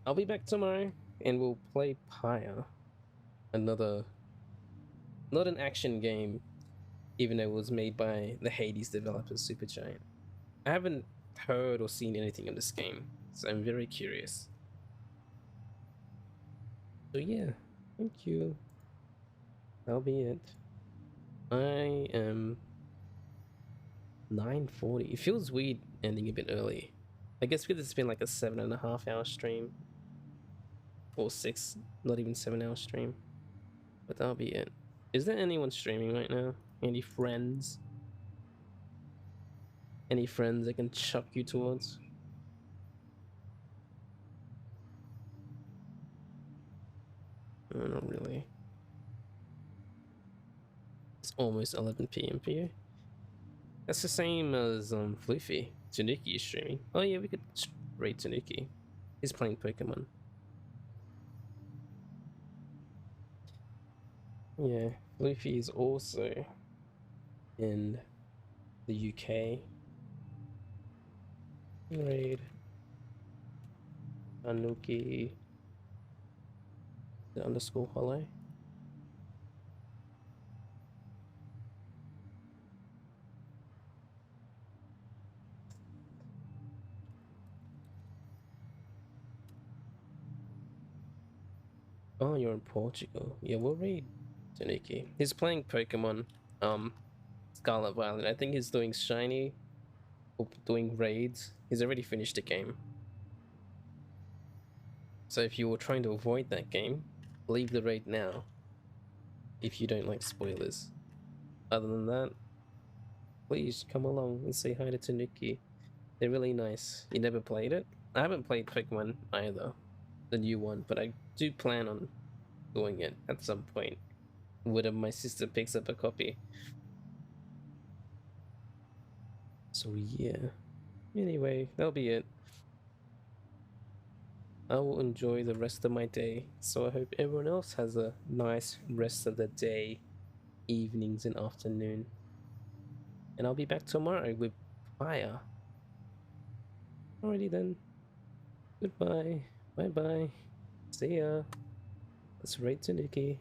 I'll be back tomorrow and we'll play Pyre. Another, not an action game, even though it was made by the Hades developers, Supergiant. I haven't heard or seen anything of this game, so I'm very curious. So yeah, thank you. That'll be it. I am 9:40. It feels weird ending a bit early. I guess because it's been like a 7.5 hour stream. Or 6, not even 7 hour stream. But that'll be it. Is there anyone streaming right now? Any friends? Any friends I can chuck you towards? Not really. It's almost 11 p.m. for you. That's the same as Floofy. Tanuki is streaming. Oh yeah, we could raid Tanuki. He's playing Pokemon. Yeah, Floofy is also in the UK. Raid Tanuki the underscore hollow. Oh, you're in Portugal. Yeah, we'll read Tanuki. He's playing Pokemon Scarlet Violet. I think he's doing shiny or doing raids. He's already finished the game. So if you were trying to avoid that game, leave the raid now. If you don't like spoilers. Other than that, please come along and say hi to Tanuki. They're really nice. You never played it? I haven't played Pokemon either, the new one, but I do plan on doing it at some point. Whether my sister picks up a copy. So yeah. Anyway, that'll be it. I will enjoy the rest of my day. So I hope everyone else has a nice rest of the day, evenings and afternoon. And I'll be back tomorrow with Fire. Alrighty then. Goodbye. Bye bye. See ya. Let's raid Tanuki.